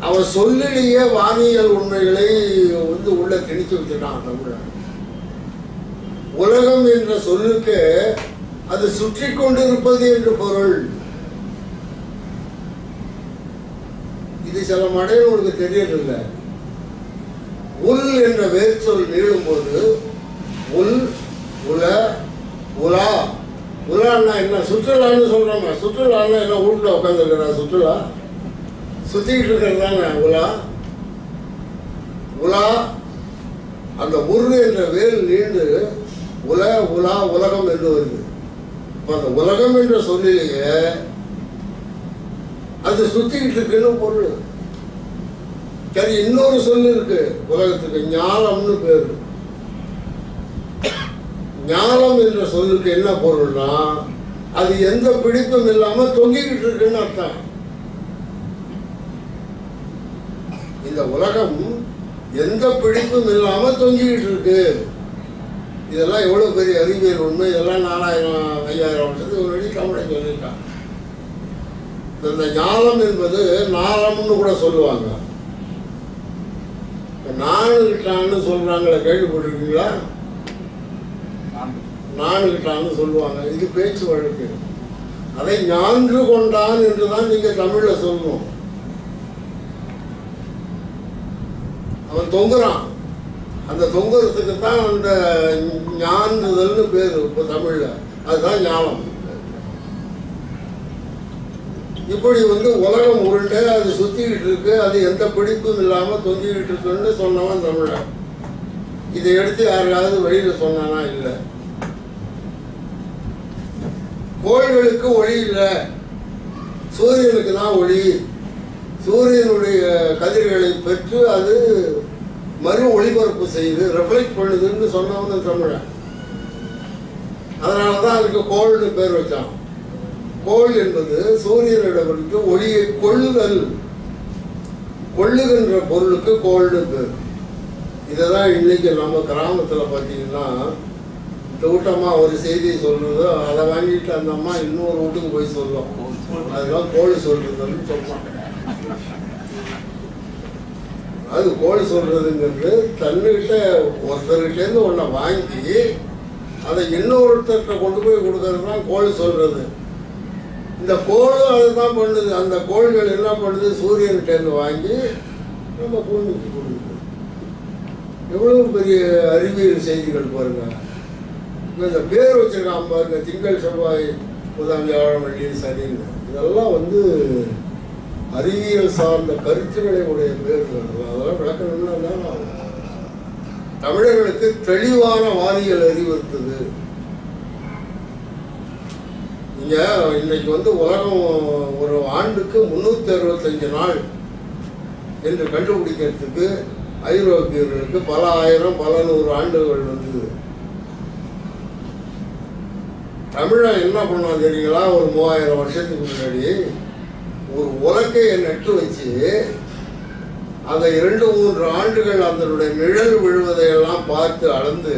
A: அவன் சொல்லிலேயே வானியல் உண்மைகளை வந்து உள்ள திணிச்சு வச்சிருக்கான் தமிழன். உலகம் என்ற சொல்லுக்கு அது சுற்றி கொண்டிருப்பது என்று பொருள். இது சில மடையில் உங்களுக்கு தெரியவில்லை. உல் என்ற வேர் சொல் நீளும் போது உல், உல, உலா. உலான்னா என்ன? சுற்றுலான்னு சொல்றோம். சுற்றுலான்னா என்ன? வீட்டில் உட்காந்துருக்கிறா சுற்றுலா, சுத்திக்கிட்டு இருக்கிறது தானே உலா. உலா அந்த உரு என்ற வேல் நீண்டு உல, உலா, உலகம் என்று வருது. இப்போ அந்த உலகம் என்ற சொல்லிலேயே அது சுத்திக்கிட்டு இருக்குன்னு பொருள். சரி, இன்னொரு சொல்லு இருக்கு உலகத்துக்கு, ஞாலம்னு பேரு. ஞாலம் என்ற சொல்லுக்கு என்ன பொருள்னா, அது எந்த பிடிப்பும் இல்லாம தொங்கிக்கிட்டு இருக்குன்னு அர்த்தம். இந்த உலகம் எந்த பிடிப்பும் இல்லாம தொங்கிக்கிட்டு இருக்கு. இதெல்லாம் எவ்வளவு பெரிய அறிவியல் உண்மை. இதெல்லாம் 4000-5000 வருஷத்துக்கு முன்னாடி தமிழை சொல்லியிருக்கான். இந்த ஞானம் என்பது நாளம்னு கூட சொல்லுவாங்க. நானுகிட்டான்னு சொல்றாங்களே, கேள்விப்பட்டிருக்கீங்களா? நானுகிட்டான்னு சொல்லுவாங்க. இது பேச்சு வழக்கு. அதை ஞான்று கொண்டான் என்றுதான் நீங்க தமிழ்ல சொல்லணும். அவன் தொங்குறான். அந்த தொங்குறதுக்கு தான் அந்த ஞான்றுதல்னு பேரு இப்போ தமிழ்ல. அதுதான் ஞானம். இப்படி வந்து உலகம் உருண்டை, அது சுத்திக்கிட்டு இருக்கு, அது எந்த பிடிப்பும் இல்லாம தொங்கிக்கிட்டு இருக்குன்னு சொன்னவன் தமிழன். இதை எடுத்து யாராவது வெளியில சொன்னானா? இல்லை. கோள்களுக்கு ஒளி இல்லை, சூரியனுக்கு தான் ஒளி. சூரியனுடைய கதிர்களை பெற்று அது மறு ஒளிபரப்பு செய்து ரெஃப்ளெக்ட் பண்ணுதுன்னு சொன்னவன் தமிழன். அதனாலதான் அதுக்கு கோள்னு பேர் வச்சான். கோள் என்பது சூரியனிடமிருந்து ஒளியை கொள்ளுதல், கொள்ளுகின்ற பொருளுக்கு கோள்னு பேர். இதைதான் இன்னைக்கு நம்ம கிராமத்துல பார்த்தீங்கன்னா கூட்டமாக ஒரு செய்தியை சொல்றதோ அதை வாங்கிட்டு அந்த அம்மா இன்னொரு வீட்டுக்கு போய் சொல்லும். அதெல்லாம் கோழி சொல்றதுன்னு சொல்லுவாங்க. அது கோழி சொல்றதுங்கிறது தன்னுகிட்ட ஒருத்தர்கிட்டேருந்து ஒன்றை வாங்கி அதை இன்னொருத்தர்கிட்ட கொண்டு போய் கொடுக்கறது தான் கோழி சொல்றது. இந்த கோளும் அதுதான் பண்ணுது. அந்த கோள்கள் என்ன பண்ணுது, சூரியன்கிட்டேருந்து வாங்கி நம்ம பூமிக்கு கொடுக்குது. எவ்வளவு பெரிய அறிவியல் செய்திகள் பாருங்க. இந்த பேர் வச்சிருக்கான் பாருங்க, திங்கள் செவ்வாய் புதன் வியாழன் வெள்ளி சனின்னு. இதெல்லாம் அறிவியல் சார்ந்த கருத்துக்களை உடைய பேர்கள். அதெல்லாம் விளக்கணும்னா தமிழர்களுக்கு தெளிவான வானியல் அறிவு இருக்குது. நீங்க இன்னைக்கு உலகம் ஒரு ஆண்டுக்கு 365 நாள் என்று கண்டுபிடிக்கிறதுக்கு ஐரோப்பியர்களுக்கு பல ஆயிரம் பல நூறு ஆண்டுகள் வந்தது. தமிழன் என்ன பண்ணா தெரியுங்களா? ஒரு 3000 வருஷத்துக்கு முன்னாடி ஒரு உலக்கையை நட்டு வச்சு அந்த 2-3 ஆண்டுகள் அதனுடைய நிழல் விழுவதையெல்லாம் பார்த்து அளந்து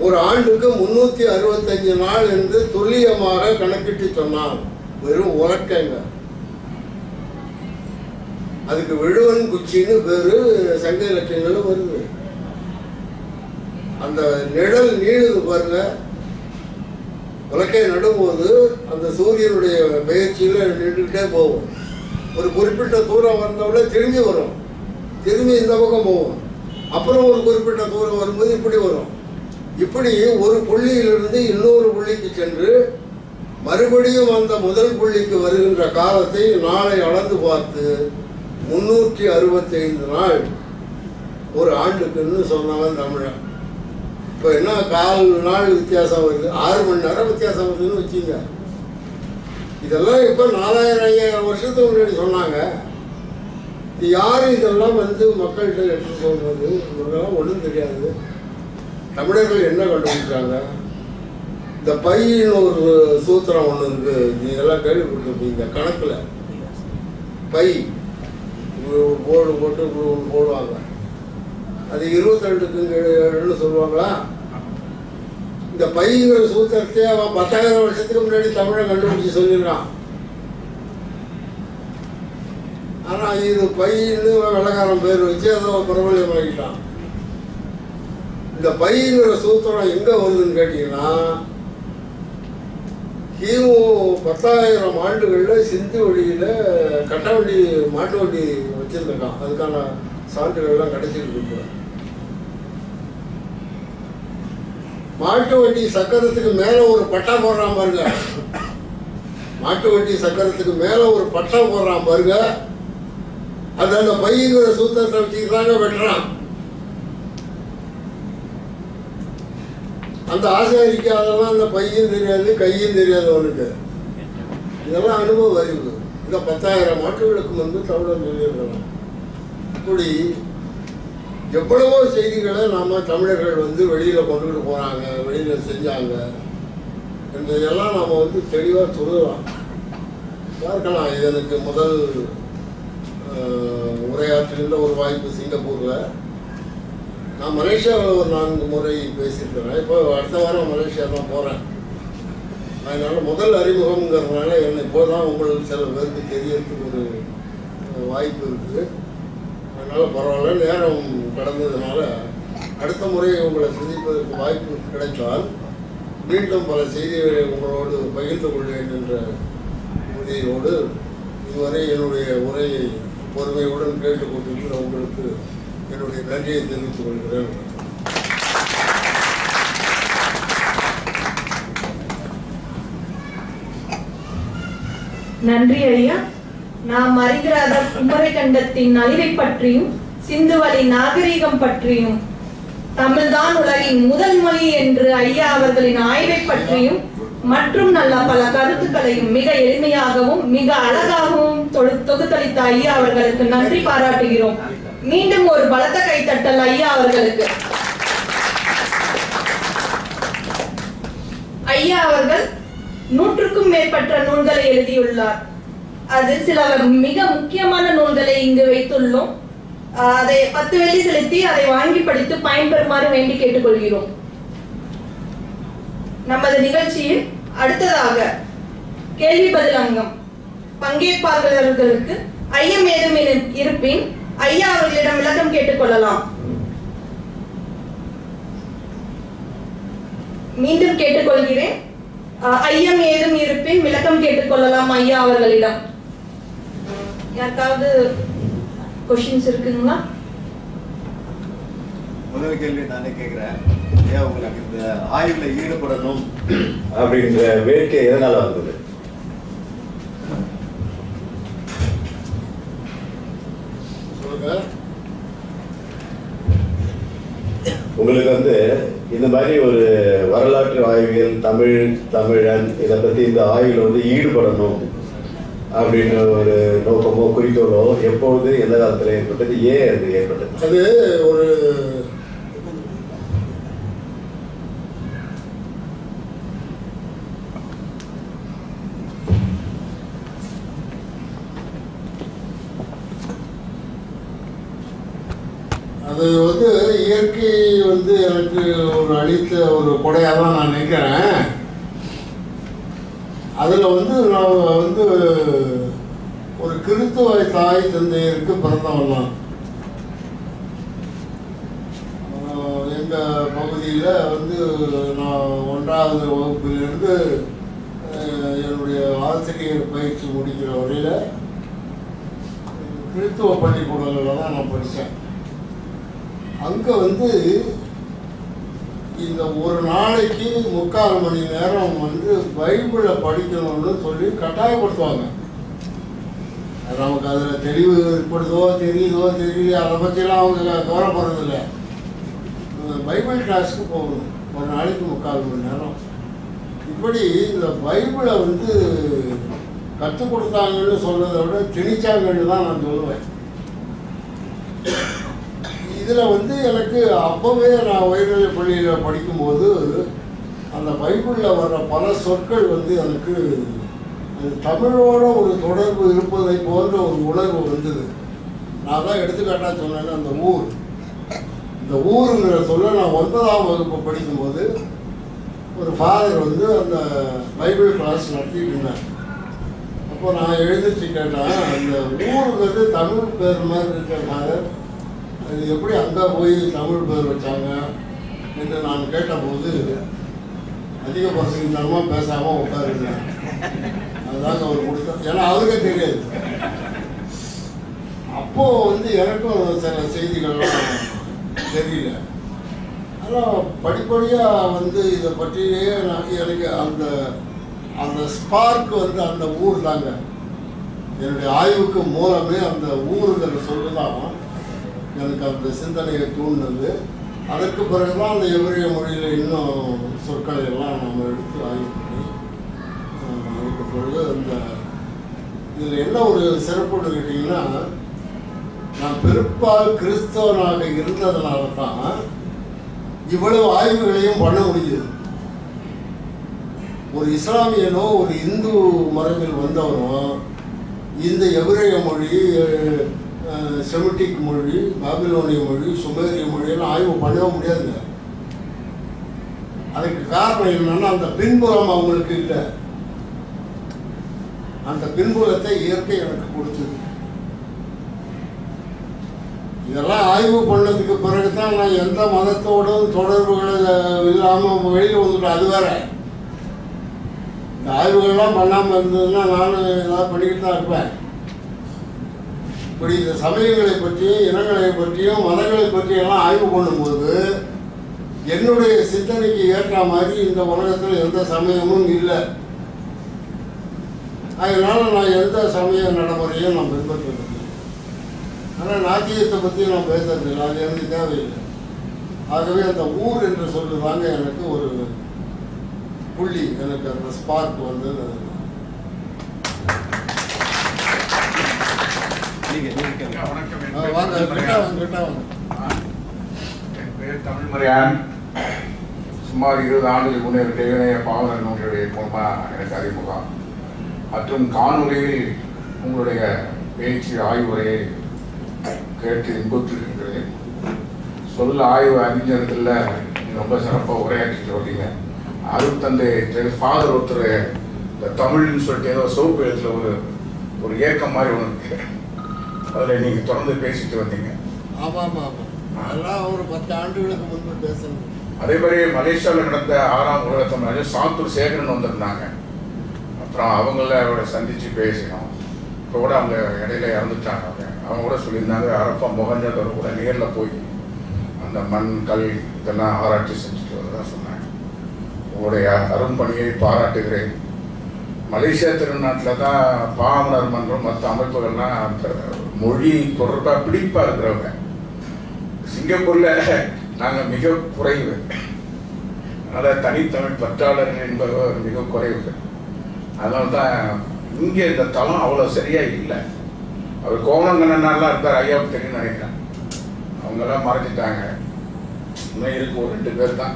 A: ஒரு ஆண்டுக்கு 365 நாள் என்று துல்லியமாக கணக்கிட்டு சொன்னான். வெறும் உலக்கைங்க. அதுக்கு விழுவன் குச்சின்னு பேரு சங்க இலக்கியங்களும் வருது. அந்த நிழல் நீளுது பாருங்க. உலக்கை நடும்போது அந்த சூரியனுடைய பயிற்சியில நின்றுக்கிட்டே போகும். ஒரு குறிப்பிட்ட தூரம் வந்தவுடனே திரும்பி வரும், திரும்பி இந்த பக்கம் போகும், அப்புறம் ஒரு குறிப்பிட்ட தூரம் வரும்போது இப்படி வரும். இப்படி ஒரு புள்ளியிலிருந்து இன்னொரு புள்ளிக்கு சென்று மறுபடியும் அந்த முதல் புள்ளிக்கு வருகின்ற காலத்தை நாளை அளந்து பார்த்து 365 நாள் ஒரு ஆண்டுக்குன்னு சொன்னவன் தமிழன். இப்போ என்ன 4 நாள் வித்தியாசம் வருது, 6 மணி நேரம் வித்தியாசம் வருதுன்னு வச்சுங்க. இதெல்லாம் இப்போ 4000-5000 வருஷத்துக்கு முன்னாடி சொன்னாங்க. இது யாரும் இதெல்லாம் மக்கள்கிட்ட எடுத்து சொல்றது? இவங்கெல்லாம் ஒன்றும் தெரியாது. தமிழர்கள் என்ன கண்டுபிடிச்சாங்க? இந்த பையின்னு ஒரு சூத்திரம் ஒன்று இருக்கு, நீங்கெல்லாம் கேள்விப்பட்டிருப்பீங்க. கணக்கில் பை போர்டு போட்டு போடுவாங்க. அது 22க்கு 7ன்னு சொல்லுவாங்களா? இந்த பைங்கிற சூத்திரத்தை அவன் 10,000 வருஷத்துக்கு முன்னாடி தமிழன் கண்டுபிடிச்சு சொல்லிடுறான். ஆனால் இது பையின்னு வெள்ளக்காரன் பேர் வச்சு அதை பிரபலியமாக்கிட்டான். இந்த பைங்கிற சூத்திரம் எங்கே வருதுன்னு கேட்டீங்கன்னா, கிமு 10,000 ஆண்டுகளில் சிந்து வழியில் கட்ட வண்டி மாட்டு வண்டி வச்சுருந்துருக்கான். அதுக்கான சான்றுகள்லாம் கிடைச்சிருக்கு. மாட்டு வண்டி சக்கரத்துக்கு மேலே ஒரு பட்டா போடுறான் பாருங்க. மாட்டு வண்டி சக்கரத்துக்கு மேலே ஒரு பட்டா போடுறான் பாருங்க. அது அந்த பையங்கிற சூத்திரத்தை வச்சுக்கிறாங்க, வெட்டுறான். அந்த ஆசாரிக்கு அதெல்லாம் அந்த பையும் தெரியாது, கையும் தெரியாது அவனுக்கு. இதெல்லாம் அனுபவ அறிவு. இந்த 10,000 ஆண்டுகளுக்கு முன்பு தமிழன் சொல்லியிருக்கலாம். இப்படி எவ்வளவோ செய்திகளை நாம தமிழர்கள் வெளியில கொண்டுகிட்டு போறாங்க, வெளியில செஞ்சாங்க என்பதையெல்லாம் நாம தெளிவாக சொல்லலாம். பார்க்கலாம். இது எனக்கு முதல் உரையாற்றுகின்ற ஒரு வாய்ப்பு சிங்கப்பூர்ல. நான் மலேசியாவில் ஒரு 4 முறை பேசியிருக்கிறேன். இப்போ அடுத்த வாரம் மலேசியா தான் போகிறேன். அதனால் முதல் அறிமுகம்ங்கிறதுனால என்னை இப்போதான் உங்களுக்கு சில பேருக்கு தெரியறதுக்கு ஒரு வாய்ப்பு இருக்குது. அதனால் பரவாயில்ல, நேரம் கடந்ததுனால அடுத்த முறை உங்களை சந்திப்பதற்கு வாய்ப்பு கிடைத்தால் மீண்டும் பல செய்திகளை உங்களோடு பகிர்ந்து கொள்வேன் என்ற உறுதியோடு இதுவரை என்னுடைய உரையை பொறுமையுடன் கேட்டுக்கொண்டிருக்கிற உங்களுக்கு என்னுடைய நன்றியை தெரிவித்துக் கொள்கிறேன்.
B: நன்றி ஐயா. நாம் அறிகிறாத குமரி கண்டத்தின் அழிவை பற்றியும் சிந்துவெளி நாகரீகம் பற்றியும் தமிழ்தான் உலகின் முதல் மொழி என்று ஐயா அவர்களின் ஆய்வை பற்றியும் மற்றும் நல்ல பல கருத்துக்களையும் மிக எளிமையாகவும் மிக அழகாகவும் தொகுத்தளித்த ஐயா அவர்களுக்கு நன்றி பாராட்டுகிறோம். மீண்டும் ஒரு பலத்த கைத்தட்டல் ஐயா அவர்களுக்கு. ஐயா அவர்கள் 100க்கும் மேற்பட்ட நூல்களை எழுதியுள்ளார். அதில் சில மிக முக்கியமான நூல்களை இங்கு வைத்துள்ளோம். அதை 10 வெள்ளி செலுத்தி அதை வாங்கி படித்து பயன்பெறுமாறு வேண்டி கேட்டுக்கொள்கிறோம். நமது நிகழ்ச்சியில் அடுத்ததாக கேள்வி பதில் அங்கம். பங்கேற்பாளர்களுக்கு ஐயம் ஏதும் இருப்பின் ஐயா அவர்களிடம் விளக்கம் கேட்டுக்கொள்ளலாம். மீண்டும் கேட்டுக்கொள்கிறேன். ஐயம் ஏதும் இருப்பின் விளக்கம் கேட்டுக்கொள்ளலாம் ஐயா அவர்களிடம். யாருக்காவது கொஸ்டின்ஸ் இருக்குங்களா?
C: முதல் கேள்வி நானே கேட்கிறேன். ஏன் உங்களுக்கு இந்த ஆய்வுல ஈடுபடணும் அப்படின்ற வேட்கை எதனால வந்தது? உங்களுக்கு வந்து இந்த மாதிரி ஒரு வரலாற்று ஆய்வியல், தமிழன் இதை பத்தி இந்த ஆய்வில் வந்து ஈடுபடணும் அப்படின்ற ஒரு நோக்கமோ குறிக்கோளோ எப்பொழுது எந்த காலத்துல ஏற்பட்டது, ஏன் அது ஏற்பட்டது?
A: அது ஒரு அது வந்து இயற்கை வந்து எனக்கு ஒரு அளித்த ஒரு கொடையாக தான் நான் நினைக்கிறேன். அதில் வந்து நான் வந்து ஒரு கிறித்துவ தாய் தந்தையருக்கு பிறந்தவன் தான். எங்கள் பகுதியில் வந்து நான் 1வது வகுப்பிலிருந்து என்னுடைய ஆசிரியர் பயிற்சி முடிக்கிற வரையில் கிறித்துவ பள்ளிக்கூடங்களில் தான் நான் படித்தேன். அங்கே வந்து இந்த ஒரு நாளைக்கு 3/4 மணி நேரம் வந்து பைபிளை படிக்கணும்னு சொல்லி கட்டாயப்படுத்துவாங்க. நமக்கு அதில் தெளிவு ஏற்படுதோ தெரியுதோ தெரியல அதை பற்றிலாம் அவங்க கவலைப்படுறதில்ல. பைபிள் கிளாஸுக்கு போகணும், ஒரு நாளைக்கு 3/4 மணி நேரம். இப்படி இந்த பைபிளை வந்து கற்றுக் கொடுத்தாங்கன்னு சொல்றதை விட திணிச்சாங்கன்னு தான் நான் சொல்லுவேன். இதில் வந்து எனக்கு அப்போவே நான் உயர்நிலை பள்ளியில் படிக்கும்போது அந்த பைபிளில் வர்ற பல சொற்கள் வந்து எனக்கு தமிழோட ஒரு தொடர்பு இருப்பதை போன்ற ஒரு உணர்வு வந்தது. நான் தான் எடுத்துக்காட்டாக சொன்னேன்னு அந்த ஊர், இந்த ஊருங்கிற சொல்ல நான் 9ஆம் வகுப்பு படிக்கும்போது ஒரு ஃபாதர் வந்து அந்த பைபிள் கிளாஸ் நடத்திட்டு இருந்தார். அப்போ நான் எழுந்திரிச்சு கேட்டேன், அந்த ஊருங்கிறது தமிழ் பேர் மாதிரி இருக்கிற ஃபாதர், அது எப்படி அங்கே போய் தமிழ் பேர் வச்சாங்க என்று நான் கேட்டபோது அதிக பசங்கத்தனமாக பேசாமல் உட்காருங்க, அதுதாங்க அவர் கொடுத்தா. ஏன்னா அவருக்கே தெரியாது. அப்போது வந்து எனக்கும் சில செய்திகள்லாம் தெரியல. ஆனால் படிப்படியாக வந்து இதை பற்றியே எனக்கு அந்த அந்த ஸ்பார்க் வந்து அந்த ஊர் தாங்க. என்னுடைய ஆய்வுக்கு மூலமே அந்த ஊருங்கிற சொல்லு தான் எனக்கு அந்த சிந்தனையை தூண்டினது. அதற்கு பிறகுதான் அந்த எபிரேய மொழியில் இன்னும் சொற்களை எல்லாம் நம்ம எடுத்து ஆய்வு பண்ணி அதுக்கு பிறகு அந்த இதில் என்ன ஒரு சிறப்புன்னு கேட்டிங்கன்னா, நான் பெரும்பால் கிறிஸ்தவனாக இருந்ததுனால தான் இவ்வளவு ஆய்வுகளையும் பண்ண முடியுது. ஒரு இஸ்லாமியனோ ஒரு இந்து மரபில் வந்தவனோ இந்த எபிரேய மொழி, செமிட்டிக் மொழி, பாபிலோனிய மொழி, சுமேரிய மொழியெல்லாம் ஆய்வு பண்ணவே முடியாதுங்க. அதுக்கு காரணம் என்னன்னா அந்த பின்புலம் அவங்களுக்கு இல்லை. அந்த பின்புலத்தை இயற்கை எனக்கு கொடுத்தது. இதெல்லாம் ஆய்வு பண்ணதுக்கு பிறகுதான் நான் எந்த மதத்தோடும் தொடர்புகளை இல்லாமல் வெளியில் வந்துட்டேன். அது வேற. இந்த ஆய்வுகள்லாம் பண்ணாமல் இருந்ததுன்னா நானும் ஏதாவது பண்ணிக்கிட்டு தான் இருப்பேன். இப்படி இந்த சமயங்களை பற்றியும் இனங்களை பற்றியும் மதங்களை பற்றியெல்லாம் ஆய்வு பண்ணும்போது என்னுடைய சிந்தனைக்கு ஏற்ற மாதிரி இந்த உலகத்தில் எந்த சமயமும் இல்லை. அதனால நான் எந்த சமய நடைமுறையும் நான் பின்பற்றுறது. ஆனால் நாத்தியத்தை பற்றி நான் பேசுறதில்லை, அது எனக்கு தேவையில்லை. ஆகவே அந்த ஊர் என்று சொல்லுவாங்க எனக்கு ஒரு புள்ளி, எனக்கு அந்த ஸ்பார்க் வந்து
D: என் பேர் தமிழ்மறையான். சுமார் 20 ஆண்டுகளுக்கு முன்னே இணைய பாவலர் நூல்களுடைய மூலமாக எனக்கு அறிமுகம் மற்றும் காணொலியில் உங்களுடைய பேச்சு ஆய்வுரையை கேட்டு இன்புற்றிருக்கிறேன். சொல்ல ஆய்வு அறிஞர்களில் நீங்கள் ரொம்ப சிறப்பாக உரையாற்றிட்டு வரீங்க. அருள் தந்தை ஃபாதர் ஒருத்தர் இந்த தமிழ்னு சொல்லிட்டு ஏதோ சோப்பு எழுத்துல ஒரு ஏக்கம் மாதிரி ஒன்று இருக்கு. அதில் நீங்கள் தொடர்ந்து பேசிட்டு வந்தீங்க.
A: ஆமாம் ஆமாம், அதெல்லாம் ஒரு 10 ஆண்டுகளுக்கு முன்பு பேசணும்.
D: அதே மாதிரி மலேசியாவில் நடந்த 6ஆம் உலக தமிழ் சாத்தூர் சேகரன் வந்திருந்தாங்க. அப்புறம் அவங்கள சந்தித்து பேசினோம். இப்போ கூட அவங்க இடையில இறந்துட்டாங்க. அவங்க கூட சொல்லியிருந்தாங்க அரப்பா மொஹஞ்சதாரோ கூட நேரில் போய் அந்த மண் கல் இதெல்லாம் ஆராய்ச்சி செஞ்சுட்டு வரதான் சொன்னாங்க. உங்களுடைய அரும்பணியை பாராட்டுகிறேன். மலேசியா திருநாட்டில் தான் பாமலர் மன்றம் மற்ற அமைப்புகள்லாம் அந்த மொழி தொடர்பாக பிடிப்பாக இருக்கிறவங்க. சிங்கப்பூரில் நாங்கள் மிக குறைவு. அதனால் தனித்தமிழ் பற்றாளர்கள் என்பவர் மிக குறைவு. அதனால தான் இங்கே இந்த தளம் அவ்வளோ சரியாக இல்லை. அவர் கோவலங்கண்ணனாலாம் இருந்தார், ஐயாவுக்கு தெரியும்னு நினைக்கிறேன். அவங்கெல்லாம் மறைஞ்சிட்டாங்க. இன்னும் இருக்கு ஒரு 2 பேர் தான்.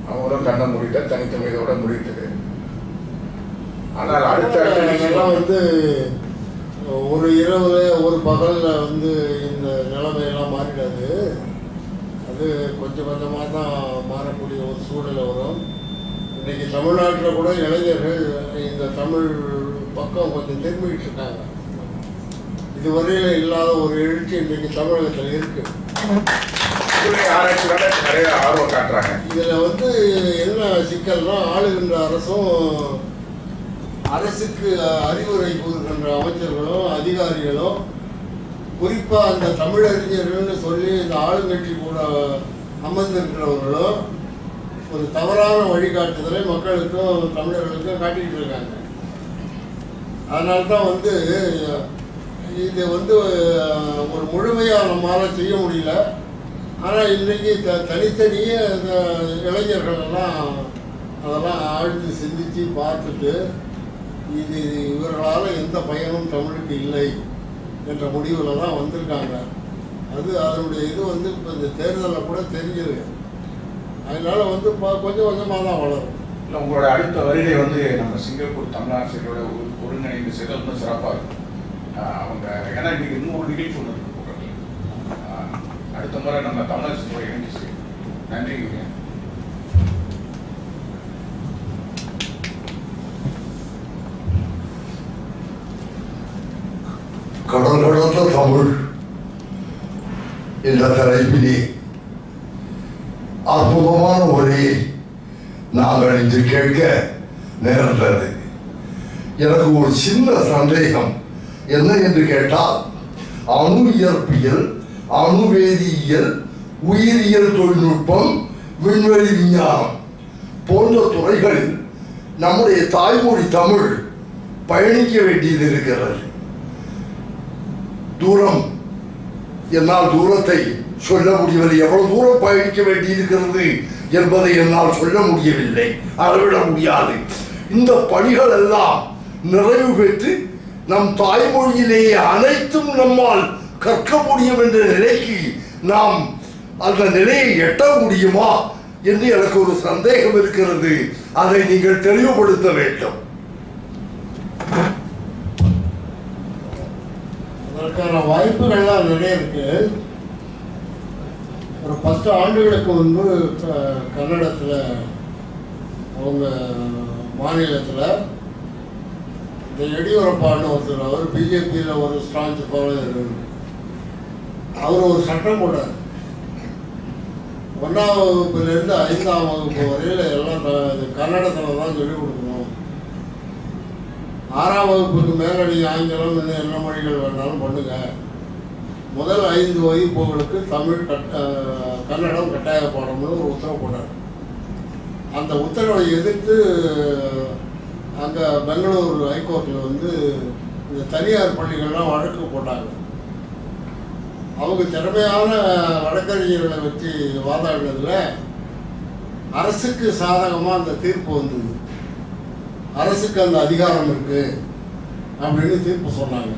D: அவங்களும் கண்ணை மூடிட்டா தனித்தமிழோட முடித்தது. ஆனால் அடுத்த
A: வந்து ஒரு இரவுல ஒரு பகல்ல வந்து இந்த நிலைமையெல்லாம் மாறிடாது. அது கொஞ்சம் கொஞ்சமாக தான் மாறக்கூடிய ஒரு சூழ்நிலை வரும். இன்னைக்கு தமிழ்நாட்டில் கூட இளைஞர்கள் இந்த தமிழ் பக்கம் கொஞ்சம் திரும்பிக்கிட்டு இருக்காங்க. இதுவரையில இல்லாத ஒரு எழுச்சி இன்னைக்கு தமிழகத்தில் இருக்கு.
D: நிறைய ஆர்வம் காட்டுறாங்க.
A: இதுல வந்து என்ன சிக்கல்னா, ஆளுகின்ற அரசும் அரசுக்கு அறிவுரை கூறுகின்ற அமைச்சர்களும் அதிகாரிகளும் குறிப்பா அந்த தமிழறிஞர்கள்னு சொல்லி இந்த ஆளுங்கட்சி கூட அமர்ந்திருக்கிறவர்களும் ஒரு தவறான வழிகாட்டுதலை மக்களுக்கும் தமிழர்களுக்கும் காட்டிக்கிட்டு இருக்காங்க. அதனால்தான் வந்து இது வந்து ஒரு முழுமையாக நம்மளால் செய்ய முடியல. ஆனால் இன்றைக்கி தனித்தனியே இந்த இளைஞர்கள் எல்லாம் அதெல்லாம் ஆழ்ந்து சிந்தித்து பார்த்துட்டு இது இவர்களால் எந்த பயனும் தமிழுக்கு இல்லை என்ற முடிவில் தான் வந்திருக்காங்க. அது அதனுடைய இது வந்து இப்போ இந்த தேர்தலில் கூட தெரிஞ்சது. அதனால் வந்து கொஞ்சம் கொஞ்சமாக தான் வளரும்.
D: இல்லை, உங்களோட அடுத்த வருகை வந்து நம்ம சிங்கப்பூர் தமிழாசிரியரோட ஒருங்கிணைந்து செய்தால் இன்னும் சிறப்பாக இருக்கும். அவங்க ஏன்னா இன்னைக்கு இன்னும் ஒரு நிகழ்ச்சி ஒன்று இருக்கு. அடுத்த முறை நம்ம தமிழாசிரியரோட இணைந்து செய்யும். நன்றிங்க.
E: கடல் கடந்த தமிழ் என்ற தலைப்பிலே அற்புதமான உரையை நாங்கள் இன்று கேட்க நேர்ந்தது. எனக்கு ஒரு சின்ன சந்தேகம் என்ன என்று கேட்டால், அணு இயற்பியல், அணுவேதியியல், உயிரியல் தொழில்நுட்பம், விண்வெளி விஞ்ஞானம் போன்ற துறைகளில் நம்முடைய தாய்மொழி தமிழ் பயணிக்க வேண்டியது இருக்கிறது. தூரம் என்னால் தூரத்தை சொல்ல முடியவில்லை. எவ்வளவு தூரம் பயணிக்க வேண்டியிருக்கிறது என்பதை என்னால் சொல்ல முடியவில்லை, அளவிட முடியாது. இந்த பணிகள் எல்லாம் நிறைவு பெற்று நம் தாய்மொழியிலேயே அனைத்தும் நம்மால் கற்க முடியும் என்ற நிலைக்கு நாம் அந்த நிலையை எட்ட முடியுமா என்று எனக்கு ஒரு சந்தேகம் இருக்கிறது. அதை நீங்கள் தெளிவுபடுத்த வேண்டும்.
A: அதற்கான வாய்ப்புகள்லாம் நிறைய இருக்கு. ஒரு 10 ஆண்டுகளுக்கு முன்பு கன்னடத்தில் அவங்க மாநிலத்தில் இந்த எடியூரப்பான்னு ஒருத்தர், அவர் பிஜேபியில் ஒரு ஸ்ட்ராங் ஃபாலோவர். அவர் ஒரு சட்டம் போட்டார். 1ஆம் வகுப்புலேருந்து 5ஆம் வகுப்பு வரையில் எல்லாம் கன்னடத்தில் தான் சொல்லிக் கொடுக்கணும். 6ஆம் வகுப்புக்கு மேலே நீங்கள் ஆங்கிலம் இன்னும் என்ன மொழிகள் வேணாலும் பண்ணுங்க. முதல் 5 வகுப்புகளுக்கு தமிழ் கன்னடம் கட்டாய பாடம்னு ஒரு உத்தரவு போட்டார். அந்த உத்தரவை எதிர்த்து அங்கே பெங்களூர் ஹைகோர்ட்டில் வந்து இந்த தனியார் பள்ளிகள்லாம் வழக்கு போட்டாங்க. அவங்க திறமையான வழக்கறிஞர்களை வச்சு வாதாடினதில் அரசுக்கு சாதகமாக அந்த தீர்ப்பு வந்தது. அரசுக்கு அந்த அதிகாரம் இருக்கு அப்படின்னு தீர்ப்பு சொன்னாங்க.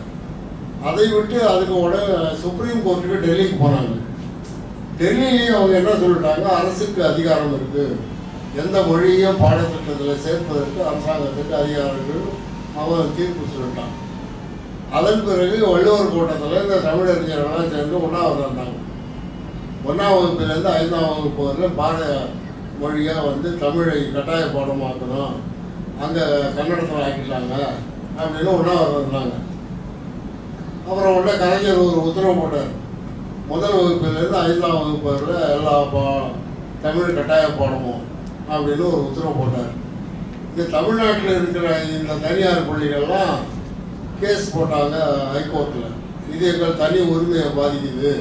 A: அதை விட்டு அதுக்கு உடனே சுப்ரீம் கோர்ட்டுக்கு டெல்லிக்கு போனாங்க. டெல்லியிலையும் அவங்க என்ன சொல்லிட்டாங்க, அரசுக்கு அதிகாரம் இருக்கு, எந்த மொழியையும் பாடத்திட்டத்தில் சேர்ப்பதற்கு அரசாங்கத்துக்கு அதிகாரங்கள் அவன் தீர்ப்பு சொல்லிட்டான். அதன் பிறகு வள்ளுவர் கூட்டத்தில் இந்த தமிழறிஞர்கள்லாம் சேர்ந்து 1ஆவது வந்தாங்க. 1ஆம் வகுப்பிலேருந்து 5ஆம் வகுப்பு வரையிலும் மொழியாக வந்து தமிழை கட்டாய பாடமாக்கணும், அங்கே கன்னடத்தில் ஆக்கிட்டாங்க அப்படின்னு உண்ணாவிரதம் இருந்தாங்க. அப்புறம் உடனே கலைஞர் ஒரு உத்தரவு போட்டார், முதல் வகுப்பிலேருந்து 5ஆம் வகுப்பு வரை எல்லா தமிழ் கட்டாய பாடமும் அப்படின்னு ஒரு உத்தரவு போட்டார். இங்கே தமிழ்நாட்டில் இருக்கிற இந்த தனியார் பள்ளிகள்லாம் கேஸ் போட்டாங்க ஹைகோர்ட்டில். இது எங்கள் தனி உரிமையை பாதிக்குது,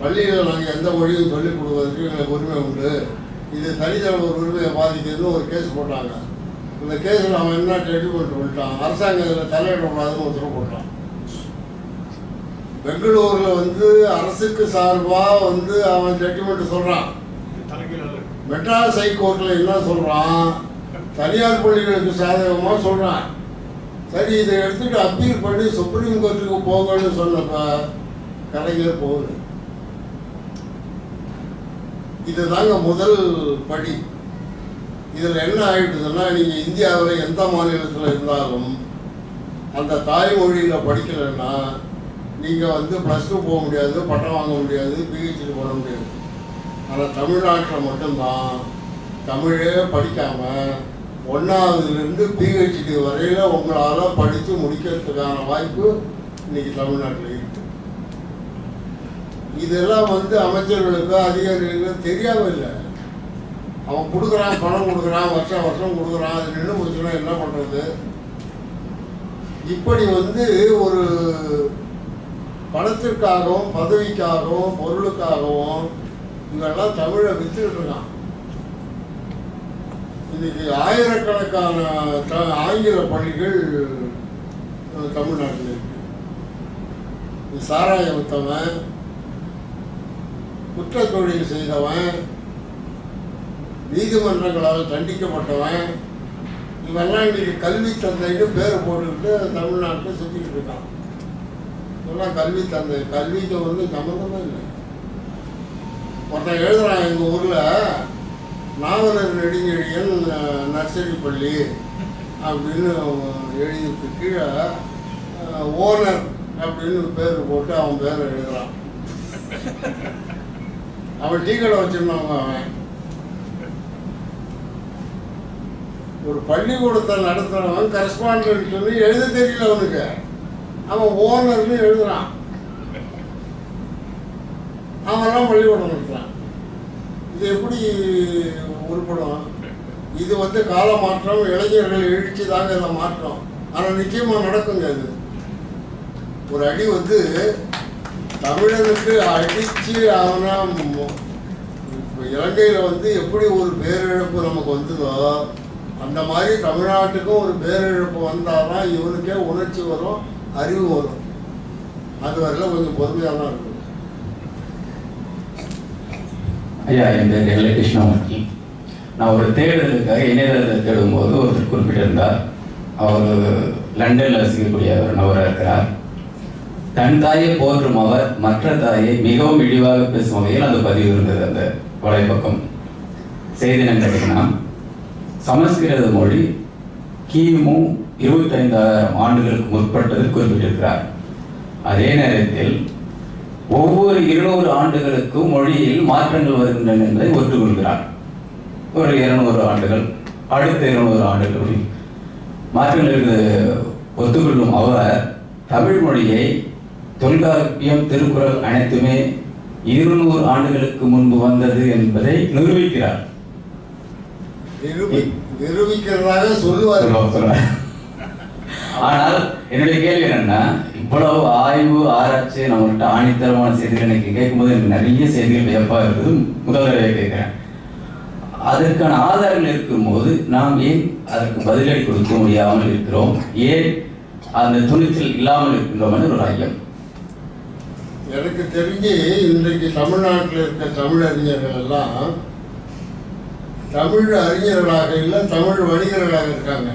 A: பள்ளிகளில் நாங்கள் எந்த மொழியும் சொல்லிக் கொடுக்குறதுக்கு எங்களுக்கு உரிமை உண்டு, இது தனித்தலைவர் உரிமையை பாதிக்குதுன்னு ஒரு கேஸ் போட்டாங்க. இந்த கேஸில் அவன் என்ன ஜட்ஜ்மெண்ட் பண்ணிட்டான், அரசாங்கம் இதில் தலையிடக்கூடாதுன்னு உத்தரவு போட்டான். பெங்களூரில் வந்து அரசுக்கு சார்பாக வந்து அவன் ஜட்ஜ்மெண்ட் சொல்கிறான். மெட்ராஸ் ஹைகோர்ட்டில் என்ன சொல்கிறான், தனியார் பள்ளிகளுக்கு சாதகமாக சொல்கிறான். சரி, இதை எடுத்துகிட்டு அப்பீல் பண்ணி சுப்ரீம் கோர்ட்டுக்கு போங்கன்னு சொன்னப்ப கலைஞர் போகுது. இதுதாங்க முதல் படி. இதில் என்ன ஆகிடுதுன்னா, நீங்கள் இந்தியாவில் எந்த மாநிலத்தில் இருந்தாலும் அந்த தாய்மொழியில் படிக்கலைன்னா நீங்கள் வந்து +2 போக முடியாது, பட்டம் வாங்க முடியாது, பிஹெச்டி பண்ண முடியாது. ஆனால் தமிழ்நாட்டில் மட்டும்தான் தமிழே படிக்காமல் 1ஆவதுலேருந்து பிஹெச்டி வரையில் உங்களால் படித்து முடிக்கிறதுக்கான வாய்ப்பு இன்றைக்கி தமிழ்நாட்டில் இருக்குது. இதெல்லாம் வந்து அமைச்சர்களுக்கோ அதிகாரிகளுக்கோ தெரியாமல் இல்லை. அவன் கொடுக்குறான், பணம் கொடுக்குறான், வருஷம் வருஷம் கொடுக்குறான், அது நின்று போச்சுன்னா என்ன பண்ணுறது? இப்படி வந்து ஒரு பணத்திற்காகவும் பதவிக்காகவும் பொருளுக்காகவும் இவெல்லாம் தமிழை வித்துக்கிட்டு இருக்கான். இன்னைக்கு ஆயிரக்கணக்கான ஆங்கில பள்ளிகள் தமிழ்நாட்டில் இருக்கு. சாராயம் வித்தவன், குற்ற தொழில் செய்தவன், நீதிமன்றங்களால் தண்டிக்கப்பட்டவன், இவெல்லாம் இன்னைக்கு கல்வி தந்தைன்னு பேரை போட்டுக்கிட்டு தமிழ்நாட்டில் சுற்றிக்கிட்டு இருக்கான். இதெல்லாம் கல்வி தந்தை, கல்விக்கு வந்து சம்மந்தமே இல்லை. ஒருத்தன் எழுதுறான், எங்கள் ஊரில் நாவலர் நெடுஞ்செழியன் நர்சரி பள்ளி அப்படின்னு எழுதிக்கு கீழே ஓனர் அப்படின்னு பேர் போட்டு அவன் பேரை எழுதுறான். அவன் டீ கடை வச்சிருந்தவங்க. அவன் ஒரு பள்ளிக்கூடத்தை நடத்துறவன் கரஸ்பாண்டன்ட் சொல்லி எழுத தெரியல அவனுக்கு, அவன் ஓனர்னு எழுதுறான். அவன்லாம் பள்ளிக்கூடம் நடத்துறான். இது எப்படி உருப்படும்? இது வந்து கால மாற்றம், இளைஞர்கள் எழுச்சி தாங்க இதை மாற்றம். ஆனால் நிச்சயமாக நடக்குங்க. அது ஒரு அடி வந்து தமிழனுக்கு அடித்து அவனா இப்போ இலங்கையில் வந்து எப்படி ஒரு பேரிழப்பு நமக்கு வந்ததோ அந்த மாதிரி தமிழ்நாட்டுக்கும் ஒரு பேரிழப்பு வந்தால் தான் இவனுக்கே உணர்ச்சி வரும், அறிவு வரும். அது வரையில் கொஞ்சம் பொறுமையாக தான் இருக்கும்.
F: ஐயா, என் பேர் எல்லை கிருஷ்ணமூர்த்தி. நான் ஒரு தேடுதலுக்காக இணையதளத்தை தேடும்போது ஒருத்தர் குறிப்பிட்டிருந்தார். அவர் லண்டனில் வசிக்கக்கூடிய ஒரு நபராக இருக்கிறார். தன் தாயை போற்றும் அவர் மற்ற தாயை மிகவும் இழிவாக பேசும் வகையில் அந்த பதிவு இருந்தது. அந்த வலைப்பக்கம் செய்தி என்ன கேட்டீங்கன்னா, சமஸ்கிருத மொழி கிமு 25,000 ஆண்டுகளுக்கு முற்பட்டது குறிப்பிட்டிருக்கிறார். அதே நேரத்தில் ஒவ்வொரு 200 ஆண்டுகளுக்கும் மொழியில் மாற்றங்கள் வருகின்றன என்பதை ஒத்துக்கொள்கிறார். ஒரு 200 ஆண்டுகள், அடுத்த 200 ஆண்டுகள் மாற்றங்களுக்கு ஒத்துக்கொள்ளும் அவர் தமிழ் மொழியை தொல்காப்பியம், திருக்குறள் அனைத்துமே 200 ஆண்டுகளுக்கு முன்பு வந்தது என்பதை நிரூபிக்கிறார்.
A: நிரூபிக்கிறதாக சொல்லுவார்.
F: ஆனால் என்னுடைய கேள்வி என்னன்னா, இவ்வளவு ஆய்வு ஆராய்ச்சி நம்மள்கிட்ட ஆணித்தரமான செய்திகள் எனக்கு கேட்கும்போது எனக்கு நிறைய செய்திகள் வியப்பா இருக்குது. முதல் தடவை கேட்கிறேன். அதற்கான ஆதாரங்கள் இருக்கும்போது நாம் ஏன் அதற்கு பதிலடி கொடுக்க முடியாமல் இருக்கிறோம்? ஏன் அந்த துணிச்சல் இல்லாமல் இருக்கின்றோம் என்று ஒரு ஐயம்.
A: எனக்கு தெரிஞ்சு இன்றைக்கு தமிழ்நாட்டில் இருக்க தமிழறிஞர்கள் எல்லாம் தமிழ் அறிஞர்களாக இல்லை, தமிழ் வணிகர்களாக இருக்காங்க.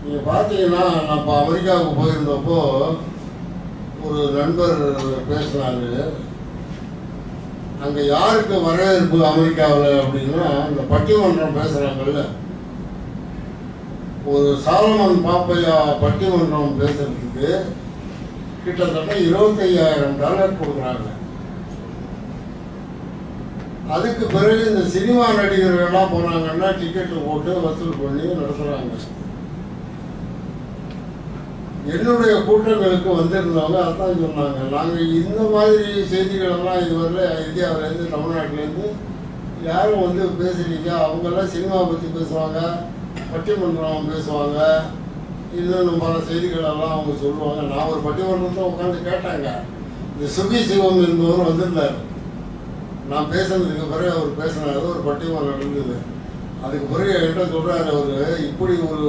A: நீங்கள் பார்த்தீங்கன்னா, நான் இப்போ அமெரிக்காவுக்கு போயிருந்தப்போ ஒரு நண்பர் பேசினாரு. அங்கே யாருக்கு வரவேற்பு அமெரிக்காவில் அப்படின்னா, இந்த பட்டிமன்றம் பேசுகிறாங்கல்ல, ஒரு சாலமன் பாப்பையா பட்டிமன்றம் பேசுறதுக்கு கிட்டத்தட்ட $25,000 கொடுக்குறாங்க. அதுக்கு பிறகு இந்த சினிமா நடிகர்கள்லாம் போனாங்கன்னா டிக்கெட்டு போட்டு வசூல் பண்ணி நடத்துகிறாங்க. என்னுடைய கூட்டங்களுக்கு வந்திருந்தவங்க அதான் சொன்னாங்க, நாங்கள் இந்த மாதிரி செய்திகளெல்லாம் இதுவரை இந்தியாவிலேருந்து தமிழ்நாட்டிலேருந்து யாரும் வந்து பேசுகிறீங்க, அவங்கெல்லாம் சினிமா பற்றி பேசுவாங்க, பட்டிமன்றம் பேசுவாங்க, இன்னும் பல செய்திகளெல்லாம் அவங்க சொல்லுவாங்க. நான் ஒரு பட்டிமன்றத்தில் உட்காந்து கேட்டாங்க. இந்த சுகி சிவம் என்பவர் வந்திருந்தார். நான் பேசுனதுக்கு பிறகு அவர் பேசினார், ஒரு பட்டிமன்றம் நடந்தது. அதுக்கு பிறகு என்கிட்ட சொல்கிறார், அவர் இப்படி ஒரு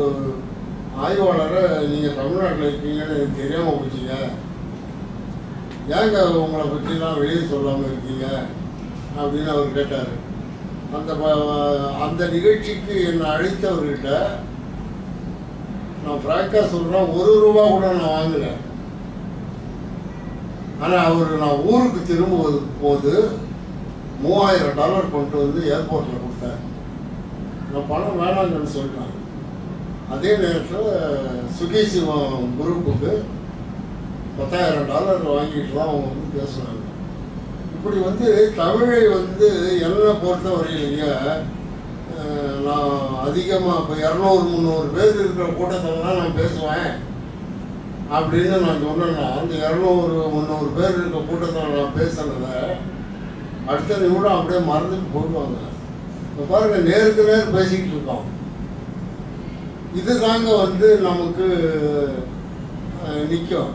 A: ஆய்வாளரை நீங்கள் தமிழ்நாட்டில் இருக்கீங்கன்னு எனக்கு தெரியாமல் போச்சிங்க, ஏங்க உங்களை பற்றிலாம் வெளியே சொல்லாமல் இருக்கீங்க அப்படின்னு அவர் கேட்டார். அந்த நிகழ்ச்சிக்கு என்னை அழைத்தவர்கிட்ட நான் ஃப்ராங்காக சொல்கிறேன், ₹1 கூட நான் வாங்குகிறேன். ஆனால் அவர் நான் ஊருக்கு திரும்புவது போது $3000 கொண்டு வந்து ஏர்போர்ட்டில் கொடுத்தேன். நான் பணம் வேணாங்கன்னு சொல்லிட்டேன். அதே நேரத்தில் சுகேசிவம் குரூப்புக்கு $10,000 வாங்கிட்டு தான் அவங்க வந்து பேசுனாங்க. இப்படி வந்து தமிழை வந்து என்னை பொறுத்த வரையிலேங்க, நான் அதிகமாக இப்போ 200-300 பேர் இருக்கிற கூட்டத்தில்தான் நான் பேசுவேன் அப்படின்னு நான் சொன்னேன்னா, அந்த 200-300 பேர் இருக்கிற கூட்டத்தில் நான் பேசுனதை அடுத்த நிமிடம் அப்படியே மறந்துட்டு போடுவாங்க. இப்போ பாருங்கள், நேருக்கு நேர் பேசிக்கிட்டு இருக்கோம். இது தாங்க வந்து நமக்கு நிற்கும்.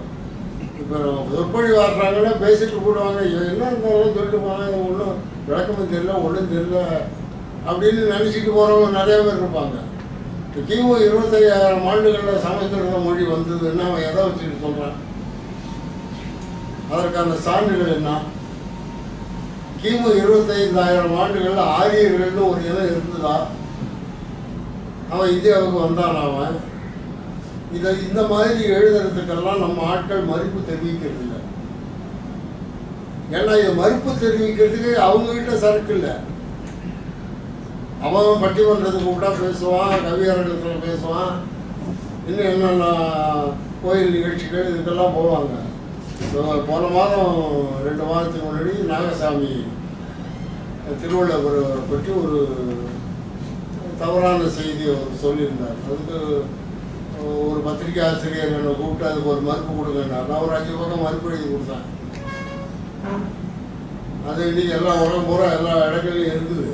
A: இப்போ சொற்பொழி வாடுறாங்கன்னா பேசிட்டு போடுவாங்க, என்ன இருந்தாலும் சொல்லிட்டு போனாங்க, ஒன்றும் விளக்கமும் தெரியல, ஒன்றும் தெரியல அப்படின்னு நினச்சிட்டு போகிறவங்க நிறைய பேர் இருப்பாங்க. இப்போ கிமு 25,000 ஆண்டுகளில் சமஸ்கிருத மொழி வந்ததுன்னா அவன் எதை வச்சுட்டு சொல்கிறான்? அதற்கான சான்றுகள் என்ன? கிமு 25,000 ஆண்டுகளில் ஆரியர்கள்னு ஒரு இனம் இருந்ததா? அவன் இந்தியாவுக்கு வந்தான். அவன் இந்த மாதிரி எழுதுறதுக்கெல்லாம் நம்ம ஆட்கள் மறுப்பு தெரிவிக்கிறது இல்லை. ஏன்னா இது மறுப்பு தெரிவிக்கிறதுக்கு அவங்ககிட்ட சரக்கு இல்லை. அவன் பட்டிமன்றத்துக்கு கூப்பிட்டா பேசுவான், கவியரங்கத்தில் பேசுவான், இன்னும் என்னென்ன கோயில் நிகழ்ச்சிகள் இதுக்கெல்லாம் போவாங்க. போன மாதம் 2 மாதத்துக்கு முன்னாடி நாகசாமி திருவள்ளுவரை பற்றி ஒரு தவறான செய்தி அவர் சொல்லியிருந்தார். அதுக்கு ஒரு பத்திரிகை ஆசிரியர் என்னை கூப்பிட்டு அதுக்கு ஒரு மறுப்பு கொடுங்கன்னார். நான் ஒரு 5 பக்கம் மறுப்பு எழுதி கொடுத்தேன். அது இன்னைக்கு எல்லாம் உடம்புற எல்லா இடங்களையும் இருக்குது.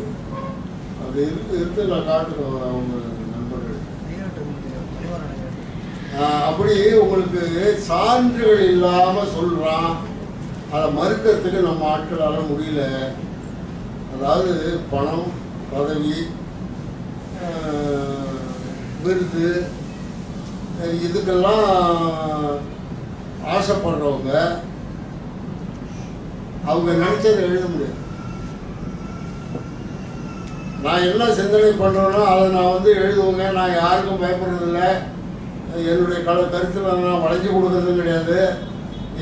A: அது இருக்கு நான் காட்டுறேன் அவங்க நண்பர்கள். அப்படி உங்களுக்கு சான்றுகள் இல்லாமல் சொல்கிறான், அதை மறுக்கிறதுக்கு நம்ம ஆட்களால் முடியல. அதாவது பணம், பதவி, விருது, இதுக்கெல்லாம் ஆசைப்படுறவங்க அவங்க நினைச்சதை எழுத முடியாது. நான் என்ன சிந்தனை பண்ணுறேனோ அதை நான் வந்து எழுதுவேங்க. நான் யாருக்கும் பயப்படுறதில்லை. என்னுடைய கருத்தில் நான் வளைஞ்சு கொடுக்கறதும் கிடையாது.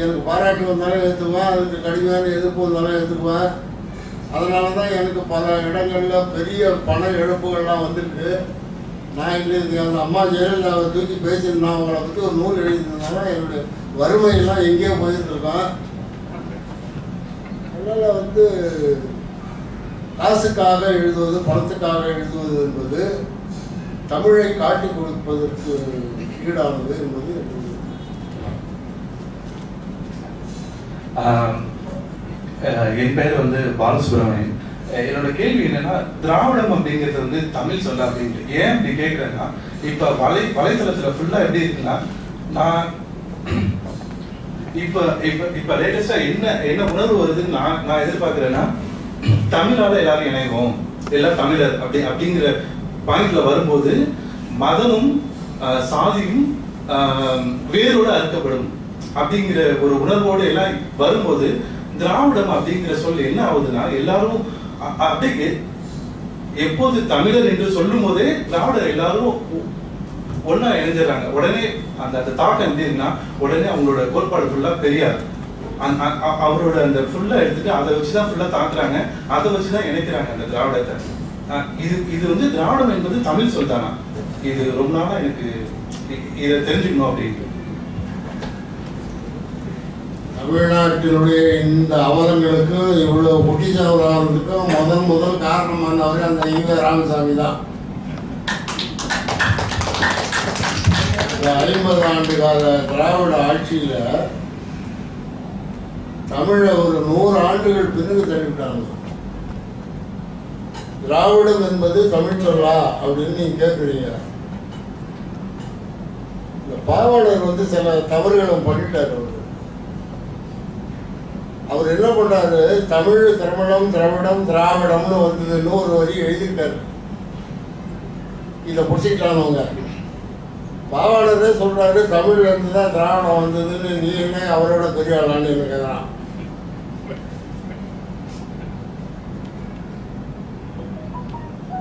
A: எனக்கு பாராட்டு வந்தாலும் ஏற்றுக்குவேன், அதுக்கு கடுமையான எதிர்ப்பு வந்தாலும் ஏற்றுக்குவேன். அதனால தான் எனக்கு பல இடங்களில் பெரிய பண இழப்புகள்லாம் வந்திருக்கு. நான் இங்கே அந்த அம்மா ஜெயலலிதாவை தூக்கி பேசியிருந்தேன், அவங்கள பற்றி ஒரு நூல் எழுதியிருந்தாலும் என்னுடைய வறுமையெல்லாம் எங்கேயோ போயிருந்துருக்கோம். அதனால் வந்து காசுக்காக எழுதுவது, பணத்துக்காக எழுதுவது என்பது தமிழை காட்டி கொடுப்பதற்கு ஈடானது என்பது
G: என் பேர் வந்து பாலசுப்ரமணியன். என்னோட கேள்வி என்னன்னா, திராவிடம் அப்படிங்கிறது வந்து தமிழ் சொல்ல அப்படின்ட்டு ஏன் அப்படி கேட்குறேன்னா, இப்போ வலைத்தளத்துல ஃபுல்லா எப்படி இருக்குன்னா, நான் இப்போ லேட்டஸ்டா என்ன உணர்வு வருதுன்னு நான் எதிர்பார்க்கிறேன்னா, தமிழால எல்லாரும் இணைவோம், எல்லாம் தமிழர் அப்படிங்கிற பாயிண்ட்ல வரும்போது மதமும் சாதியும் வேரோடு அறுக்கப்படும் அப்படிங்கிற ஒரு உணர்வோடு எல்லாம் வரும்போது திராவிடம் அப்படிங்கிற சொல் என்ன ஆகுதுன்னா, எல்லாரும் அப்படியே எப்போது தமிழர் என்று சொல்லும் போதே திராவிடர் எல்லாரும் ஒன்னா இணைஞ்சிடறாங்க. உடனே அந்த தாக்கம் எப்படி இருக்குன்னா, உடனே அவங்களோட கோட்பாடு ஃபுல்லா பெரியார் அவரோட அந்த ஃபுல்லா எடுத்துட்டு அதை வச்சுதான் ஃபுல்லா தாக்குறாங்க, அதை வச்சுதான் இணைக்கிறாங்க அந்த திராவிடத்தை. இது வந்து திராவிடம் என்பது தமிழ் சொல்தானா? இது ரொம்ப நாளா எனக்கு இதை தெரிஞ்சுக்கணும் அப்படின்ட்டு.
A: தமிழ்நாட்டினுடைய இந்த அவலங்களுக்கு இவ்வளவு பொட்டிச்சவராகிறதுக்கும் முதல் காரணமானவர் அந்த ஈவே ராமசாமி தான். இந்த 50 ஆண்டு கால திராவிட ஆட்சியில தமிழை ஒரு 100 ஆண்டுகள் பின்னுக்கு தள்ளிவிட்டாங்க. திராவிடம் என்பது தமிழ் சொல்லா அப்படின்னு நீங்க கேட்குறீங்க. இந்த பாவாளர் சில தவறுகளும் பண்ணிட்டார். அவர் என்ன பண்றாரு, தமிழ் திரமிழம் திராவிடம் திராவிடம்னு இன்னொரு வரி எழுதியிருக்காரு. இதை பிடிச்சிக்கிட்டானவங்க. பாவாளரே சொல்றாரு தமிழ்ல இருந்து தான் திராவிடம் வந்ததுன்னு. நீ என்ன அவரோட பெரிய ஆளான்னு என்ன கேட்கறான்.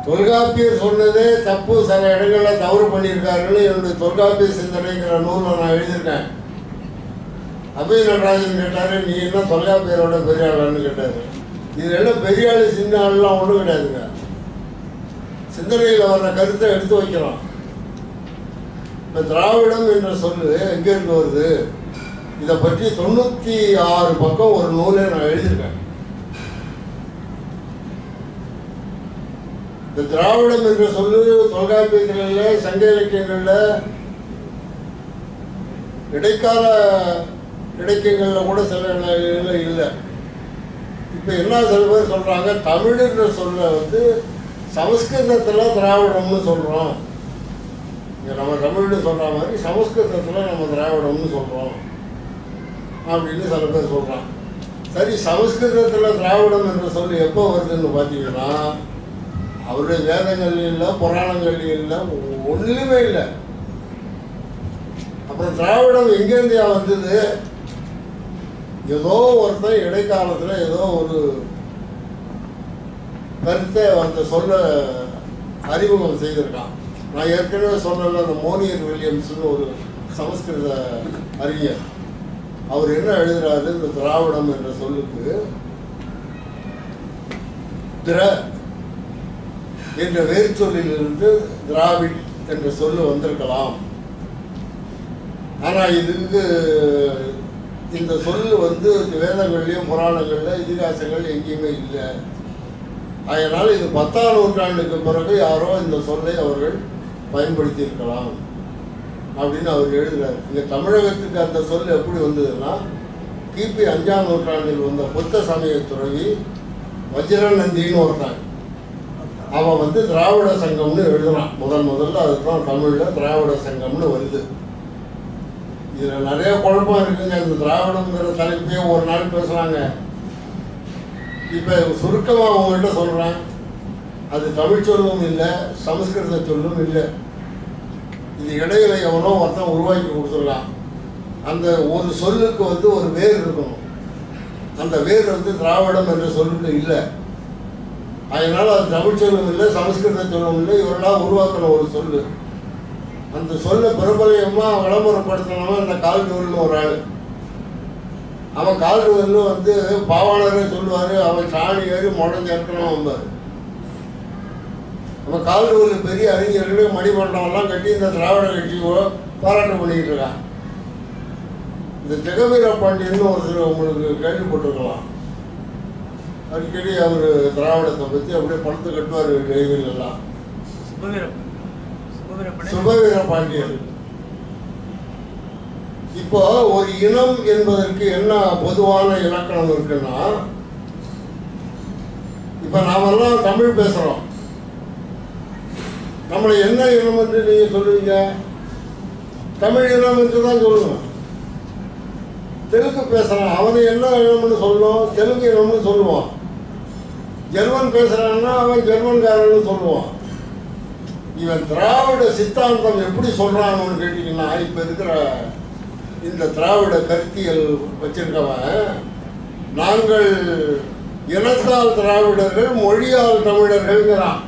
A: தொல்காப்பியர் சொன்னதே தப்பு, சில இடங்கள்ல தவறு பண்ணியிருக்காருன்னு என்னுடைய தொல்காப்பிய சிந்தனைங்கிற நூலில் நான் எழுதியிருக்கேன். அபய நடராஜன் கேட்டாரு, நீ என்ன தொல்காப்பியரோட பெரிய ஆளான்னு கேட்டாரு. இது எல்லாம் பெரிய ஆளு சின்ன ஆளுலாம் ஒன்றும் கிடையாதுங்க. சிந்தனையில் வர்ற கருத்தை எடுத்து வைக்கிறோம். இப்போ திராவிடம் என்ற சொல்லு எங்கேருந்து வருது, இதை பற்றி 96 பக்கம் ஒரு நூலை நான் எழுதியிருக்கேன். இந்த திராவிடம் என்ற சொல்லு தொல்காப்பியங்களில் சங்க இலக்கியங்களில் இடைக்கால இலக்கியங்களில் கூட சில இல்லை. இப்போ என்ன சில பேர் சொல்கிறாங்க, தமிழ் என்ற சொல்ல சமஸ்கிருதத்தில் திராவிடம்னு சொல்கிறோம். இங்கே நம்ம தமிழ்னு சொல்கிற மாதிரி சமஸ்கிருதத்தில் நம்ம திராவிடம்னு சொல்கிறோம் அப்படின்னு சில பேர் சொல்கிறான். சரி, சமஸ்கிருதத்தில் திராவிடம் என்ற சொல் எப்போ வருதுன்னு பார்த்தீங்கன்னா அவருடைய வேதங்கள்லையும் இல்லை, புராணங்கள்லையும் இல்லை, ஒன்றுலையுமே இல்லை. அப்புறம் திராவிடம் எங்கேருந்து வந்தது? ஏதோ ஒருத்தன் இடைக்காலத்தில் ஏதோ ஒரு கருத்தை அந்த சொல்ல அறிமுகம் செய்திருக்கான். நான் ஏற்கனவே சொன்ன அந்த மோனியர் வில்லியம்ஸ்னு ஒரு சமஸ்கிருத அறிஞர், அவர் என்ன எழுதுறாரு, இந்த திராவிடம் என்ற சொல்லுக்கு திர என்ற வேறு சொல்லிலிருந்து திராவிட் என்ற சொல்லு வந்திருக்கலாம். ஆனால் இதுக்கு இந்த சொல்லு வேதங்கள்லையும் புராணங்கள்ல இதிகாசங்கள் எங்கேயுமே இல்லை. அதனால் இது 10ஆம் நூற்றாண்டுக்கு பிறகு யாரோ இந்த சொல்லை அவர்கள் பயன்படுத்தி இருக்கலாம் அப்படின்னு அவர் எழுதுறாரு. இங்கே தமிழகத்துக்கு அந்த சொல் எப்படி வந்ததுன்னா, கிபி 5ஆம் நூற்றாண்டில் வந்த புத்த சமய துறவி வஜ்ரநந்தின்னு ஒருத்தன், அவன் திராவிட சங்கம்னு எழுதுறான். முதல்ல அதுதான் தமிழில் திராவிட சங்கம்னு வருது. இதில் நிறைய குழப்பம் இருக்குங்க. இந்த திராவிடங்கிற தலைப்பையே ஒரு நாள் பேசுகிறாங்க. இப்போ சுருக்கமாக அவங்கள்ட்ட சொல்கிறேன், அது தமிழ் சொல்லும் இல்லை, சமஸ்கிருத சொல்லும் இல்லை. இது இடையில எவனோ ஒருத்தன் உருவாக்கி கொடுத்துடலாம். அந்த ஒரு சொல்லுக்கு ஒரு வேர் இருக்கணும். அந்த வேர் திராவிடம் என்ற சொல்லுக்கு இல்லை. அதனால அது தமிழ் சொல்லும் இல்லை, சமஸ்கிருத சொல்லும் இல்லை. இவரெல்லாம் உருவாக்கின ஒரு சொல்லு. அந்த சொல்லை பிரபலயமாக விளம்பரப்படுத்தினவன் இந்த கால்டுவல்னு ஒரு ஆள். அவன் கால்டுவல்னு பாவாளரே சொல்லுவார், அவன் சாணி ஏறி முடஞ்சு இருக்கணும் வந்தார். அவன் கால்டுவல் பெரிய அறிஞர்களே மணிமண்டபம்லாம் கட்டி இந்த திராவிட கட்சியோ பாராட்டு பண்ணிக்கிட்டு இருக்கான். இந்த ஜெகவீர பாண்டியன்னு ஒருத்தர் உங்களுக்கு கேள்விப்பட்டிருக்கலாம். அடிக்கடி அவர் திராவிடத்தை பற்றி அப்படியே படுத்து கட்டுவார் கைகளெல்லாம். சுபவீர பாண்டியன். இப்போ ஒரு இனம் என்பதற்கு என்ன பொதுவான இலக்கணம் இருக்குன்னா, இப்ப நாமெல்லாம் தமிழ் பேசுறோம். நம்மளை என்ன இனம் என்று நீங்க சொல்லுவீங்க? தமிழ் இனம் என்று தான் சொல்லுவோம். தெலுங்கு பேசுறான், அவனை என்ன இனம்னு சொல்லணும்? தெலுங்கு இனம்னு சொல்லுவான். ஜெர்மன் பேசுறான்னா அவன் ஜெர்மன்காரன்னு சொல்லுவான். இவன் திராவிட சித்தாந்தம் எப்படி சொல்றான்னு கேட்டீங்கன்னா, இப்ப இருக்கிற இந்த திராவிட கருத்தியல் வச்சிருக்கவன், நாங்கள் இனத்தால் திராவிடர்கள், மொழியால் தமிழர்கள்ங்கிறான்.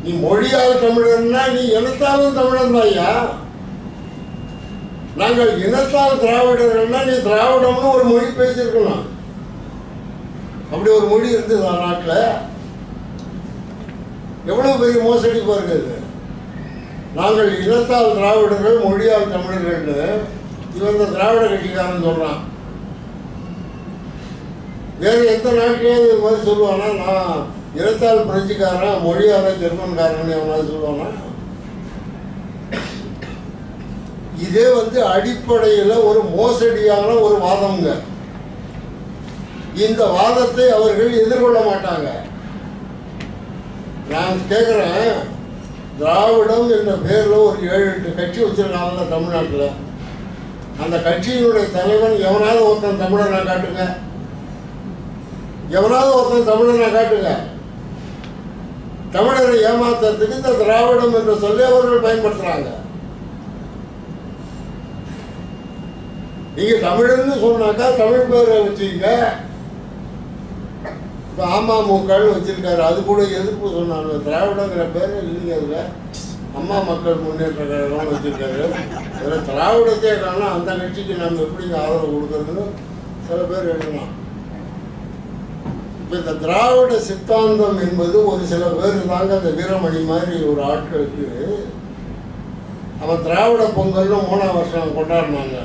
A: நீ மொழியால் தமிழர்னா நீ இனத்தாலும் தமிழன் தான் ஐயா. நாங்கள் இனத்தால் திராவிடர்கள்னா நீ திராவிடம்னு ஒரு மொழி பேசியிருக்கணும். அப்படி ஒரு மொழி இருந்தது நாட்டில். எவ்வளவு பெரிய மோசடி பாருங்க. நாங்கள் இனத்தால் திராவிடர்கள், மொழியால் தமிழர்கள்னு இவன் இந்த திராவிட கட்சிக்காரன் சொல்றான். வேற எந்த நாட்டிலேயாவது இது மாதிரி சொல்லுவானா? நான் இனத்தால் பிரெஞ்சுக்காரன், மொழியால ஜெர்மன்காரன் எவனாவது சொல்லுவானா? இதே அடிப்படையில் ஒரு மோசடியான ஒரு வாதம்ங்க. இந்த வாதத்தை அவர்கள் எதிர்கொள்ள மாட்டாங்க. நான் கேட்குறேன், திராவிடம் என்ற பேரில் ஒரு 7-8 கட்சி வச்சிருக்காங்கல்ல தமிழ்நாட்டில். அந்த கட்சியினுடைய தலைவன் எவனாவது ஒருத்தன் தமிழனை காட்டுங்க. எவனாவது ஒருத்தன் தமிழனை காட்டுங்க. தமிழரை ஏமாத்துறதுக்கு இந்த திராவிடம் என்ற சொல்லி அவர்கள் பயன்படுத்துறாங்க. நீங்க தமிழன்னு சொன்னாக்கா தமிழ் பேரை வச்சுங்க. இப்போ அமமுகன்னு வச்சிருக்காரு, அது கூட எதிர்ப்பு சொன்னாங்க. திராவிடங்கிற பேர் இல்லைங்க. அதுல அம்மா மக்கள் முன்னேற்ற கழகம் வச்சிருக்காரு. அதில் திராவிடத்தே காரணம் அந்த கட்சிக்கு நம்ம எப்படிங்க ஆதரவு கொடுக்கறதுன்னு சில பேர் எழுதலாம். இப்போ இந்த திராவிட சித்தாந்தம் என்பது ஒரு சில பேர் தாங்க, அந்த வீரமணி மாதிரி ஒரு ஆட்களுக்கு அவன் திராவிட பொங்கல்னு 3ஆம் வருஷம் கொண்டாடினாங்க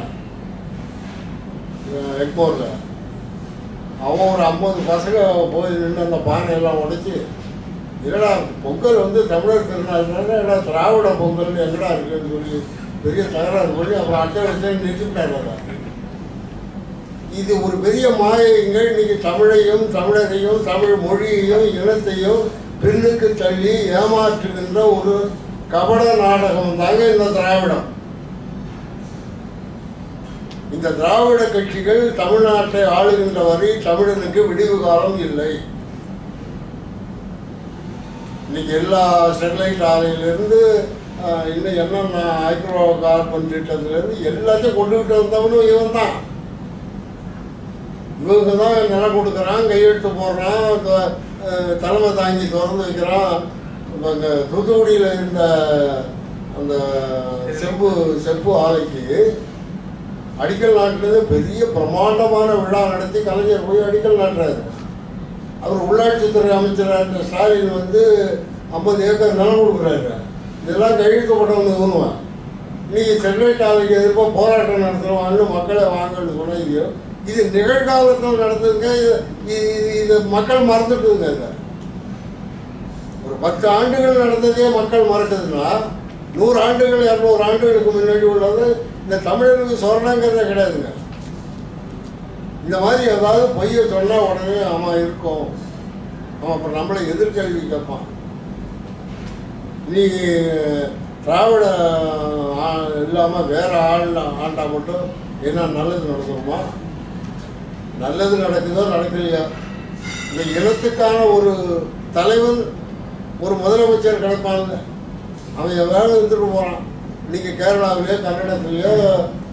A: எக்மோரில். அவன் ஒரு 50 பசங்க போய் நின்று அந்த பானையெல்லாம் உடைச்சி, இல்லைடா பொங்கல் தமிழர் திருநாள்னால ஏடா திராவிட பொங்கல்னு எங்கடா இருக்குன்னு சொல்லி பெரிய தகராறு பண்ணி அப்புறம் அடுத்த வருஷம் நிறுத்திட்டாங்க. இது ஒரு பெரிய மாயைங்க. இன்னைக்கு தமிழையும் தமிழரையும் தமிழ் மொழியையும் இனத்தையும் பின்னுக்கு தள்ளி ஏமாற்றுகின்ற ஒரு கபட நாடகம் தாங்க இந்த திராவிடம். இந்த திராவிட கட்சிகள் தமிழ்நாட்டை ஆளுகின்ற வரை தமிழனுக்கு விடிவு காலம் இல்லை. இன்னைக்கு எல்லா ஸ்டெர்லைட் ஆலையிலிருந்து இன்னும் என்னென்ன ஹைட்ரோ கார்பன் திட்டத்திலிருந்து எல்லாத்தையும் கொண்டுகிட்டு வந்தவனும் இவன் தான். இவங்க தான் நிலம் கொடுக்குறான், கையெழுத்து போடுறான், தலைமை தாங்கி திறந்து வைக்கிறான். அங்கே தூத்துக்குடியில் இருந்த அந்த செப்பு ஆலைக்கு அடிக்கல் நாட்டுறது பெரிய பிரமாண்டமான விழா நடத்தி கலைஞர் போய் அடிக்கல் நாட்டுறாரு. அவர் உள்ளாட்சித்துறை அமைச்சராக இருந்த ஸ்டாலின் 50 ஏக்கர் நிலம் கொடுக்குறாரு. இதெல்லாம் கையெழுத்து போட்டவங்க ஊனுவான். இன்னைக்கு ஸ்டெர்லைட் ஆலைக்கு எதிர்ப்பாக போராட்டம் நடத்துகிறவான்னு மக்களை வாங்கன்னு சொன்னீங்க. இது நிகழ்காலத்தில் நடந்ததுங்க. இது மக்கள் மறந்துட்டுதுங்க. இதை ஒரு 10 ஆண்டுகள் நடந்ததே மக்கள் மறக்குதுன்னா 100 ஆண்டுகள் 200 ஆண்டுகளுக்கு முன்னாடி உள்ளது இந்த தமிழருக்கு சொரணங்கிறத கிடையாதுங்க. இந்த மாதிரி ஏதாவது பொய்யை சொன்னால் உடனே அவன் இருக்கும், அவன் அப்புறம் நம்மளை எதிர்கல்வி கேட்பான். நீ திராவிட இல்லாமல் வேற ஆண்டா மட்டும் என்ன நல்லது நடக்கணுமா? நல்லது நடக்குதோ நடக்கலையா? இந்த இனத்துக்கான ஒரு தலைவன் ஒரு முதலமைச்சர் கிடைப்பாங்க. அவன் எவ்வளோ இருந்துட்டு போகிறான். இன்றைக்கி கேரளாவிலேயோ கன்னடத்துலேயோ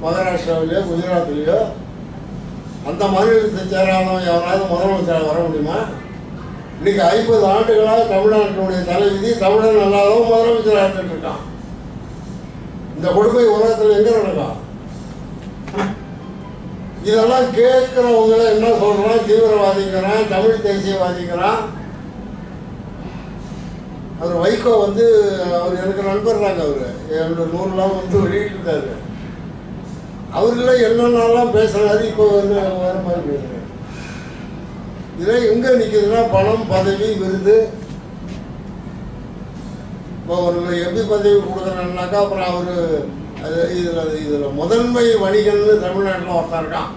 A: மகாராஷ்டிராவிலேயோ குஜராத்லேயோ அந்த மாநிலத்தை சேராதவன் எவனாவது முதலமைச்சராக வர முடியுமா? இன்றைக்கி 50 ஆண்டுகளாக தமிழ்நாட்டினுடைய தலைவிதி தமிழன் அல்லாதவன் முதலமைச்சராக இருந்துட்டு இருக்கான். இந்த கொடுமை உலகத்தில் எங்கே நடக்கும்? இதெல்லாம் கேட்குறவங்கள என்ன சொல்கிறான்? தீவிரவாதிங்கிறான், தமிழ் தேசியவாதிங்கிறான். அவர் வைகோ அவர் எனக்கு நண்பர் தாங்க. அவர் என்னோட நூறுலாம் வெளியிட்டிருக்காரு. அவர்களெல்லாம் என்னென்னலாம் பேசுகிறாரு. இப்போ வேறு மாதிரி பேசுகிறாரு. இதெல்லாம் எங்கே நிற்கிதுன்னா பணம், பதவி, விருது. இப்போ அவர்களுக்கு எம்பி பதவி கொடுக்குறேன்னாக்கா அப்புறம் அவர் இதில் முதன்மை வணிகன்னு தமிழ்நாட்டில் ஒருத்தன் இருக்கான்.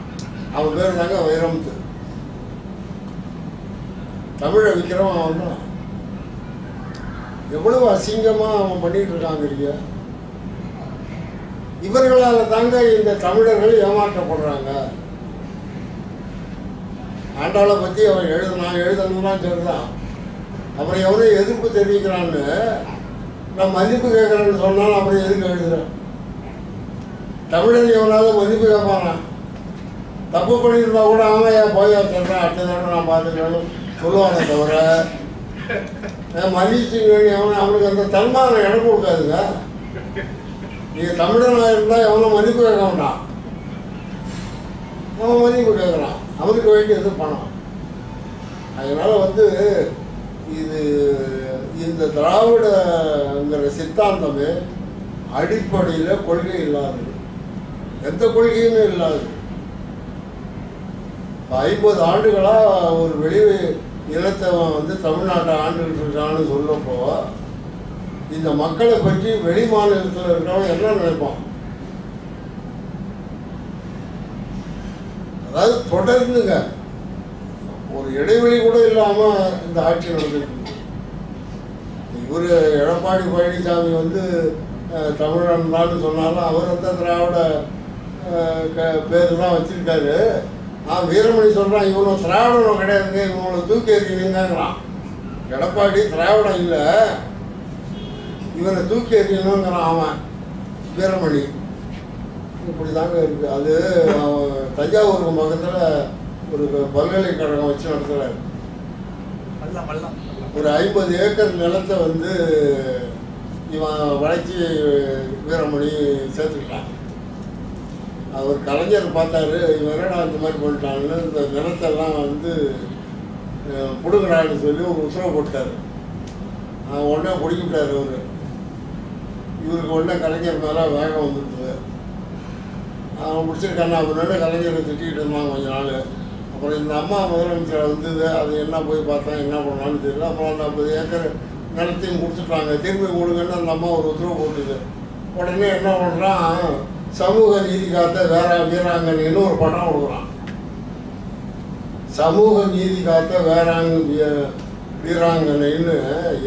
A: அவன் பேர் தாங்க வைரமுத்து. தமிழை விற்கிறவன் அவன் தான். எவ்வளவு அசிங்கமாக அவன் பண்ணிட்டு இருக்காங்க இல்லையா? இவர்களால் தாங்க இந்த தமிழர்கள் ஏமாற்றப்படுறாங்க. ஆண்டாளை பற்றி அவன் எழுதணும்னா சரிதான். அப்புறம் எவனோ எதிர்ப்பு தெரிவிக்கிறான்னு நான் மன்னிப்பு கேட்குறேன்னு சொன்னாலும் அப்புறம் எதுக்கு எழுதுறேன்? தமிழன் எவனாவது மன்னிப்பு கேட்பானா? தப்பு பண்ணியிருந்தா கூட ஆமையா போயா சொல்கிறேன், அடுத்த தடவை நான் பார்த்துக்கணும் சொல்லுவானே தவிர மன்னிச்சுங்க அவனுக்கு அந்த தன்மானம் இடம் கொடுக்காதுங்க. நீங்கள் தமிழனாக இருந்தால் எவனும் மன்னிப்பு கேட்க வேண்டாம். அவன் மன்னிப்பு கேட்குறான், அவனுக்கு வேண்டியது பணம். அதனால் இது இந்த திராவிடங்கிற சித்தாந்தமே அடிப்படையில் கொள்கை இல்லாதது. எந்த கொள்கையுமே இல்லாது 50 ஆண்டுகளா ஒரு வெளி இனத்தை வந்து தமிழ்நாட்டை ஆண்டுகிட்டு இருக்கான்னு சொல்லப்போ இந்த மக்களை பற்றி வெளி மாநிலத்தில் இருக்கிறவங்க என்ன நினைப்பான்? அதாவது தொடர்ந்துங்க ஒரு இடைவெளி கூட இல்லாம இந்த ஆட்சி நடந்துருக்கு. இவர் எடப்பாடி பழனிசாமி வந்து தமிழன் தான் சொன்னாலும் அவர் வந்து திராவிட பேர் தான் வச்சிருக்காரு. வீரமணி சொல்றான் இவனும் திராவிடம் கிடையாதுங்க, இவங்களை தூக்கி எறியணுங்கிறான். எடப்பாடி திராவிடம் இல்லை, இவனை தூக்கி எறியணுங்கிறான் அவன் வீரமணி. இப்படி தாங்க இருக்கு. அது தஞ்சாவூருக்கு பக்கத்தில் ஒரு பல்கலைக்கழகம் வச்சு நடத்துகிறார். ஒரு 50 ஏக்கர் நிலத்தை வந்து இவன் வளைச்சி வீரமணி சேர்த்துக்கிட்டான். அவர் கலைஞர் பார்த்தாரு, இவன் என்னடா இந்த மாதிரி பண்ணிட்டான்னு இந்த நிலத்தெல்லாம் வந்து பிடுங்கடான்னு சொல்லி ஒரு உத்தரவு போட்டார். உடனே பிடிக்கிட்டார் அவர். இவருக்கு உடனே கலைஞர் மேலே வேகம் வந்துடுது. அவன் பிடிச்சிருக்காங்க அப்படின்னா கலைஞரை திட்டிகிட்டு இருந்தாங்க கொஞ்ச நாள். அப்புறம் இந்த அம்மா முதலமைச்சர் வந்தது, அது என்ன போய் பார்த்தா என்ன பண்ணாலும் தெரியல. அப்புறம் அந்த 50 ஏக்கர் நிலத்தையும் கொடுத்துட்டாங்க. திரும்பி கொடுங்கன்னு அந்த அம்மா ஒரு உத்தரவு போட்டுது. உடனே என்ன பண்ணுறான், சமூக நீதி காத்த வீராங்கனைன்னு ஒரு படம் கொடுக்குறான். சமூக நீதி காத்த வீராங்கனைன்னு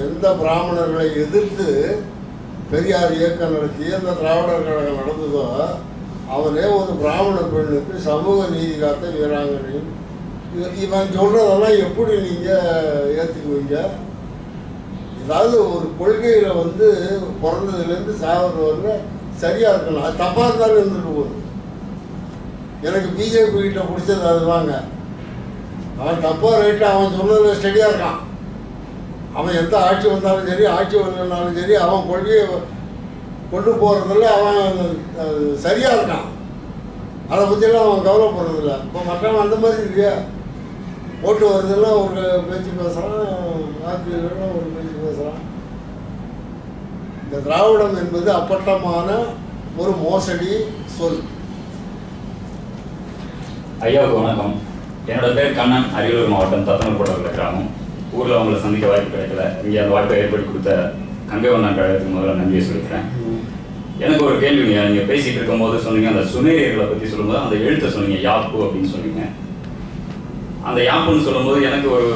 A: எந்த பிராமணர்களை எதிர்த்து பெரியார் இயக்கம் நடத்தி அந்த திராவிடர் கழகம் நடந்ததோ அவனே ஒரு பிராமண பெண்ணுக்கு சமூக நீதி காத்த வீராங்கனை. இவன் சொல்றதெல்லாம் எப்படி நீங்க ஏற்றுக்குவீங்க? ஏதாவது ஒரு கொள்கையில வந்து பிறந்ததுலேருந்து சாகிறவங்க சரியா இருக்கணும். அது தப்பா இருந்தாலும் இருந்துட்டு போகுது. எனக்கு பிஜேபி கிட்ட பிடிச்சது அதுதாங்க. அவன் தப்பா ரைட்டு அவன் சொன்னதில் ஸ்டெடியா இருக்கான். அவன் எந்த ஆட்சி வந்தாலும் சரி ஆட்சி வரலனாலும் சரி அவன் கொள்கையை கொண்டு போகிறதில்ல அவன் சரியா இருக்கான். அதை பற்றியெல்லாம் அவன் கவலைப்படுறதில்ல. இப்போ மற்றவன் அந்த மாதிரி இல்லையா? ஓட்டு வருதுன்னா ஒரு பேச்சு பேசுகிறான், வாக்குகள்னா ஒரு பேச்சு பேசுகிறான். இந்த திராவிடம் என்பது அப்பட்டமான ஒரு மோசடி சொல்.
H: ஐயாவுக்கு வணக்கம். என்னோட பேர் கண்ணன், அரியலூர் மாவட்டம் தத்தனூர் கிராமம். ஊரில் அவங்களை சந்திக்க வாய்ப்பு கிடைக்கல. இங்கே அந்த வாய்ப்பை ஏற்படுத்தி கொடுத்த கங்கைவண்ணன் கழகத்துக்கு முதல்ல நன்றியை சொல்லிக்கிறேன். எனக்கு ஒரு கேள்விங்க, நீங்கள் பேசிகிட்டு இருக்கும்போது சொன்னீங்க அந்த சுமேரியர்களை பற்றி சொல்லும்போது அந்த எழுத்தை சொன்னீங்க யாப்பு அப்படின்னு சொன்னீங்க. அந்த யாப்புன்னு சொல்லும்போது எனக்கு ஒரு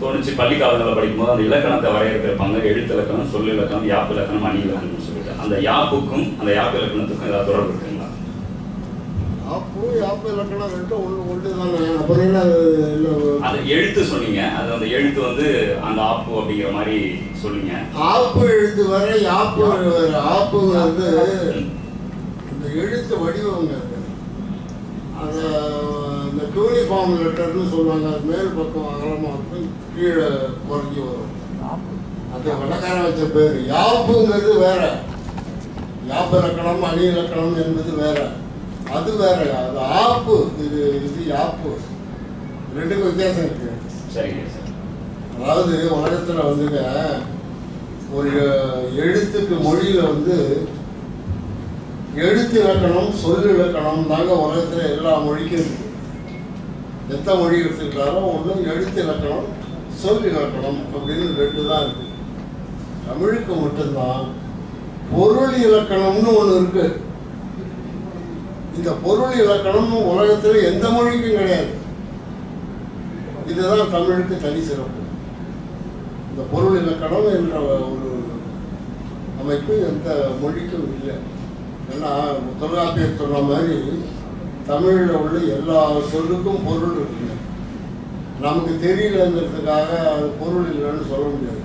H: தோணுச்சு, பள்ளி காலங்களில் படிக்கும்போது அந்த இலக்கணத்தை வரையறுக்கிறப்பாங்க, எழுத்து இலக்கணம், சொல் இலக்கணம், யாப்பு இலக்கணம், அணி இலக்கணம்னு சொல்லிட்டு அந்த யாப்புக்கும் அந்த யாப்பு இலக்கணத்துக்கும் ஏதாவது தொடர்பு இருக்குங்களா?
A: யாப்பு இலக்கணம் ரெண்டும் ஒன்று தானே. அப்புறம் என்ன
H: அந்த எழுத்து சொன்னீங்க, அது அந்த எழுத்து வந்து அந்த ஆப்பு அப்படிங்கிற மாதிரி சொன்னீங்க.
A: ஆப்பு எழுத்து வர யாப்பு வர. ஆப்பு வந்து இந்த எழுத்து வடிவங்க. அது இந்த யூனிஃபார்ம் லெட்டர்னு சொல்லுவாங்க. அது மேல் பக்கம் அகலமாக இருக்கும், கீழே குறைஞ்சி வரும். அது வடக்காரன் வச்ச பேர். யாப்புங்கிறது வேற. யாப்பு இலக்கணம் அணி இலக்கணம் என்பது வேற, அது வேற. அது ஆப்பு, இது யாப்பு. ரெண்டுக்கும் வித்தியாசம் இருக்கு.
H: சரிங்க சார்.
A: அதாவது உலகத்துல வந்துங்க ஒரு எழுத்துக்கு மொழியில வந்து எழுத்து இலக்கணம் சொல் இலக்கணம் தாங்க உலகத்துல எல்லா மொழிக்கும் இருக்கு. எந்த மொழி எடுத்துக்கிட்டாலும் ஒன்று எழுத்து இலக்கணம் சொல் இலக்கணம் அப்படின்னு 2 தான் இருக்கு. தமிழுக்கு மட்டும்தான் பொருள் இலக்கணம்னு ஒன்று இருக்கு. இந்த பொருள் இலக்கணம் உலகத்தில் எந்த மொழிக்கும் கிடையாது. இதுதான் தமிழுக்கு தனி சிறப்பு. இந்த பொருள் இலக்கணம் என்ற ஒரு அமைப்பு எந்த மொழிக்கும் இல்லை. ஏன்னா தொல்காப்பியர் சொன்ன மாதிரி தமிழில் உள்ள எல்லா சொல்லுக்கும் பொருள் இருக்குங்க. நமக்கு தெரியலங்கிறதுக்காக அது பொருள் இல்லைன்னு சொல்ல முடியாது.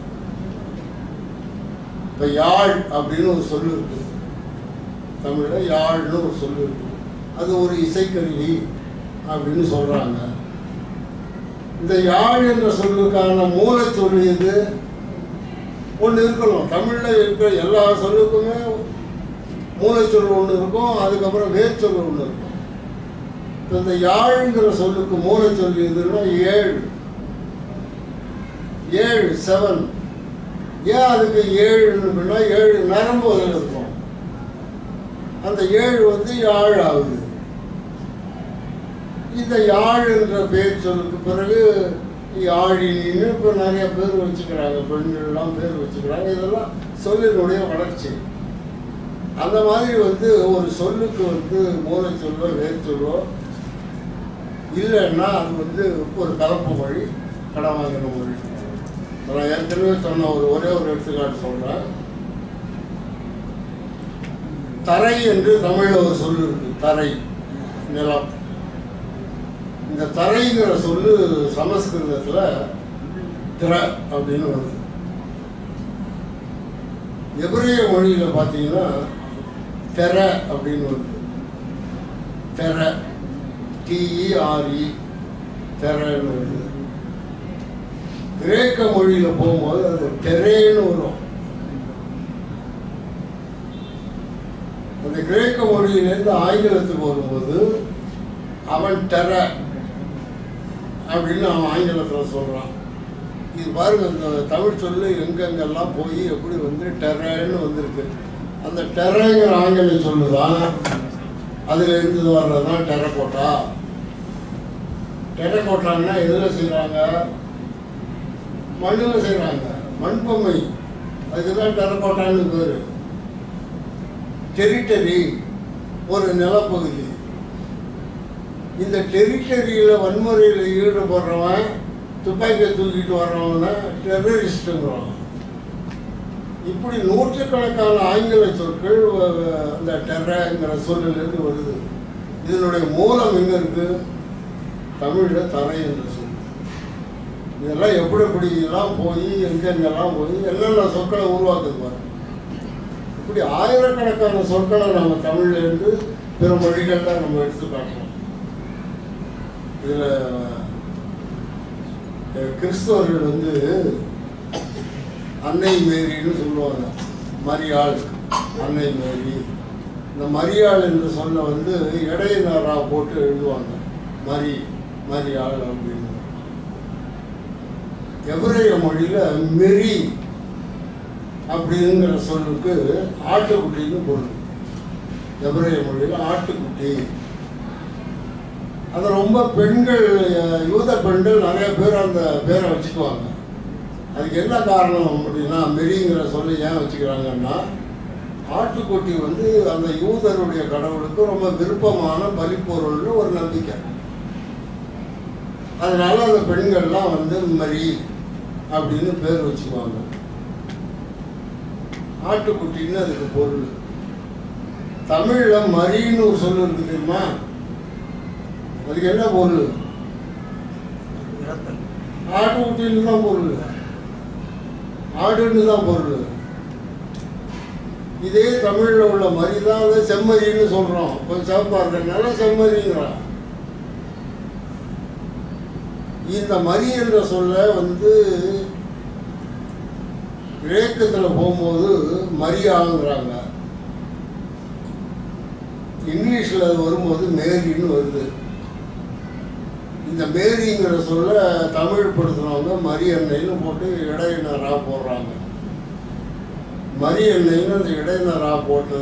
A: இப்போ யாழ் அப்படின்னு ஒரு சொல் இருக்கு. தமிழில் யாழ்னு ஒரு சொல் இருக்கு. அது ஒரு இசைக்கருவி அப்படின்னு சொல்றாங்க. இந்த யாழ் என்ற சொல்லுக்கான மூலச்சொல் இது ஒன்று இருக்கணும். தமிழில் இருக்கிற எல்லா சொல்லுக்குமே மூலச்சொல் ஒன்று இருக்கும், அதுக்கப்புறம் வேர்ச்சொல் ஒன்று இருக்கும். இப்போ இந்த யாழ்ங்கிற சொல்லுக்கு மூலச்சொல் எதுன்னா 7 7 ஏன் அதுக்கு 7ன்னா 7 நரம்பு அதில் இருக்கும். அந்த 7 வந்து யாழ் ஆகுது. இந்த யாழ் என்ற பெயர் சொல்லுக்கு பிறகு யாழினின்னு இப்போ நிறைய பேர் வச்சுக்கிறாங்க, பெண்கள்லாம் பேர் வச்சுக்கிறாங்க. இதெல்லாம் சொல்லினுடைய வளர்ச்சி. அந்த மாதிரி வந்து ஒரு சொல்லுக்கு வந்து மூல சொல்லோ வேர் சொல்லோ இல்லைன்னா அது வந்து ஒரு கலப்பு மொழி, கடன் வாங்கின மொழி. நான் ஏற்கனவே சொன்ன ஒரே ஒரு எடுத்துக்காட்டு சொல்கிறேன். தரை என்று தமிழில் ஒரு சொல் இருக்கு, தரை, நிலம். இந்த தரைங்கிற சொல்லு சமஸ்கிருதத்தில் திர அப்படின்னு வருது. எபிரேய மொழியில் பார்த்தீங்கன்னா தெர அப்படின்னு வருது. தெர, TERE, தெரன்னு வருது. கிரேக்க மொழியில் போகும்போது அது டெரேன்னு வரும். அந்த கிரேக்க மொழியிலேருந்து ஆங்கிலத்துக்கு வரும்போது அவன் டெர அப்படின்னு அவன் ஆங்கிலத்தில் சொல்கிறான். இது பாருங்க, இந்த தமிழ் சொல்லு எங்கெங்கெல்லாம் போய் எப்படி வந்து டெரன்னு வந்திருக்கு. அந்த டெரங்கிற ஆங்கிலம் சொல்லுதான் அதில் இருந்து வர்றது தான் டெரகோட்டா. டெரகோட்டான்னா எதில் செய்கிறாங்க? மண்ணில் செய்கிறாங்க, மண்பொம்மை. அதுக்கு தான் டெரகோட்டான்னு பேர். டெரிட்டரி, ஒரு நிலப்பகுதி. இந்த டெரிட்டரியில் வன்முறையில் ஈடுபடுறவன், துப்பாக்கியை தூக்கிட்டு வர்றவன டெரரிஸ்ட்டுங்கிறோம். இப்படி நூற்றுக்கணக்கான ஆங்கில சொற்கள் அந்த டெரங்கிற சொல்லிலிருந்து வருது. இதனுடைய மூலம் எங்கே இருக்கு? தமிழில் தரை என்ற சொல். இதெல்லாம் எப்படிலாம் போய் எங்கெங்கெல்லாம் போய் என்னென்ன சொற்களை உருவாக்குது. இப்படி ஆயிரக்கணக்கான சொற்களை நம்ம தமிழ்லேருந்து பிற மொழிகளில் நம்ம எடுத்து காட்டணும். இதில் கிறிஸ்தவர்கள் வந்து அன்னை மேரின்னு சொல்லுவாங்க. மரியாள், அன்னை மேரி. இந்த மரியாள் என்று சொல்ல வந்து இடையினரா போட்டு எழுதுவாங்க, மரியாள் அப்படின்னு. எபிரேய மொழியில் மெரி அப்படிங்கிற சொல்லுக்கு ஆட்டுக்குட்டின்னு பொருள். எபிரேய மொழியில் ஆட்டுக்குட்டி. அது ரொம்ப பெண்கள், யூத பெண்கள் நிறைய பேர் அந்த பேரை வச்சுக்குவாங்க. அதுக்கு என்ன காரணம் அப்படின்னா, மெரிங்கிற சொல்லி ஏன் வச்சுக்கிறாங்கன்னா, ஆட்டுக்குட்டி வந்து அந்த யூதருடைய கடவுளுக்கு ரொம்ப விருப்பமான பலிப்பொருள்னு ஒரு நம்பிக்கை. அதனால அந்த பெண்கள்லாம் வந்து மரி அப்படின்னு பேர் வச்சுக்குவாங்க. ஆட்டுக்குட்டின்னு அதுக்கு பொருள். தமிழில் மரின்னு ஒரு சொல்லு இருக்கு தெரியுமா? அதுக்கு என்ன பொருள்? ஆட்டுக்குட்டின்னு தான் பொருள், ஆடுன்னு தான் பொருள். இதே தமிழில் உள்ள மரி தான் அதை செம்மறின்னு சொல்கிறோம். கொஞ்சம் சிவப்பா இருக்கிறதுனால செம்மறிங்கிறான். இந்த மரி என்ற சொல்ல வந்து கிரேக்கத்தில் போகும்போது மரியாங்கிறாங்க. இங்கிலீஷில் அது வரும்போது மேரின்னு வருது. இந்த மேரிங்கிற சொல்ல தமிழ் படுத்துனவங்க மரி அன்னைன்னு போட்டு இடையினரா போடுறாங்க. மரி அன்னைன்னு அந்த இடையினரா போட்ட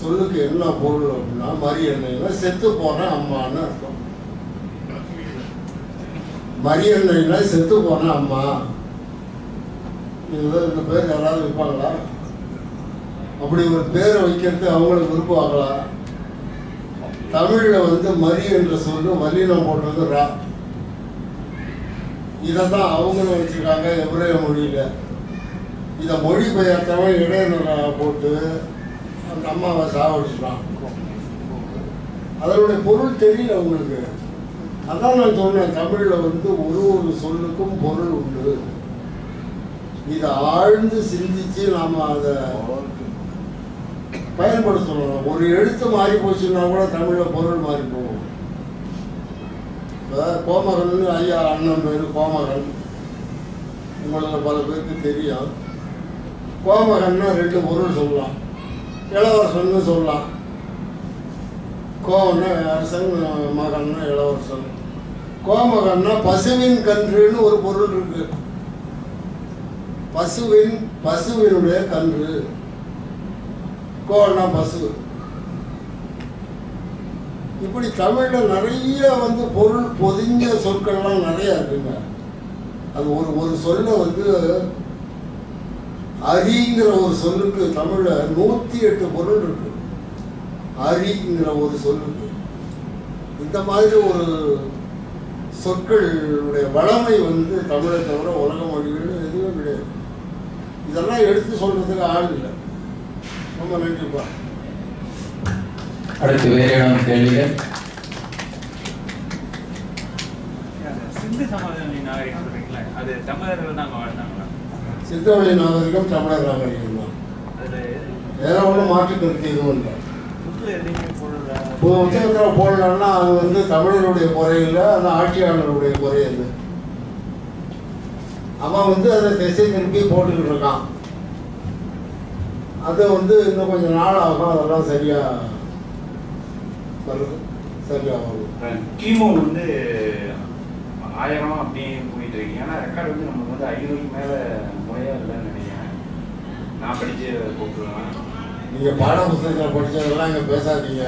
A: சொல்லுக்கு என்ன பொருள் அப்படின்னா, மரி அன்னைன்னா செத்து போன அம்மான்னு அர்த்தம். மரி அன்னைன்னா செத்து போன அம்மா. இதுதான் இந்த பேர் யாராவது வைப்பாங்களா? அப்படி ஒரு பேரை வைக்கிறது அவங்களுக்கு விருப்பமாங்களா? தமிழில் வந்து மரி என்ற சொல்லு வல்லினம் போட்டது ரா. இதை தான் அவங்களும் வச்சுருக்காங்க எபிரேய மொழியில். இதை மொழிபெயர்த்தவன் இடையினரா போட்டு அந்த அம்மாவை சாவடிச்சுட்டான். அதனுடைய பொருள் தெரியல அவங்களுக்கு. அதான் நான் சொன்னேன், தமிழில் வந்து ஒரு சொல்லுக்கும் பொருள் உண்டு. இதை ஆழ்ந்து சிந்திச்சு நாம் அதை பயன்படுத்தணும். ஒரு எழுத்து மாறி போச்சுன்னா கூட தமிழில் பொருள் மாறி போகும். இப்போ கோமகன் ஐயா அண்ணன் பேர் கோமகன், உங்களுக்கு பல பேருக்கு தெரியும். கோமகன்னா 2 பொருள் சொல்லலாம். இளவரசன்னு சொல்லலாம். கோன்னா அரசன், மகன்னா இளவரசன். கோமகன்னா பசுவின் கன்றுன்னு ஒரு பொருள் இருக்கு. பசுவினுடைய கன்று. கோன்னா பசு, இப்படி தமிழில் நிறைய வந்து பொருள் பொதிஞ்ச சொற்கள்லாம் நிறையா இருக்குங்க. அது ஒரு சொல்ல வந்து அரிங்கிற ஒரு சொல்லுக்கு தமிழில் 108 பொருள் இருக்கு. அரிங்கிற ஒரு சொல்லுக்கு இந்த மாதிரி ஒரு சொற்களுடைய வளமை வந்து தமிழை தவிர உலக மொழிகள் எதுவுமே கிடையாது. இதெல்லாம் எடுத்து சொல்றதுக்கு ஆள் இல்லை. ரொம்ப நன்றிப்பா.
F: அடுத்து வேற இடம் கேள்விகள்.
I: சிந்து சமவெளி நாகரிகம் சொல்றீங்களா, அது தமிழர்கள் தான் வாழ்ந்தாங்களா?
A: சிந்தவெளி நாகரிகம் தமிழர் நாகரிகம் தான். வேற ஒன்றும் மாற்று கருத்து எதுவும் இல்லை. புத்தகத்தில் போடலன்னா அது வந்து தமிழருடைய குறை இல்லை, அது ஆட்சியாளருடைய குறை. அது அவன் வந்து அதை திசை திருப்பி போட்டுக்கிட்டு இருக்கான். அது வந்து இன்னும் கொஞ்சம் நாள் ஆகும், அதெல்லாம் சரியா வரும்.
I: கிமு வந்து 1000 அப்படியே போயிட்டு இருக்கீங்க. ஆனால் ரெக்கார்டு வந்து நமக்கு வந்து 500க்கு மேலே முறையாக இல்லைன்னு நினைக்கிறேன். நான் படித்து போட்டுருவேன்.
A: நீங்கள் பாட புத்தகத்தில் படித்ததெல்லாம் இங்கே பேசாதீங்க.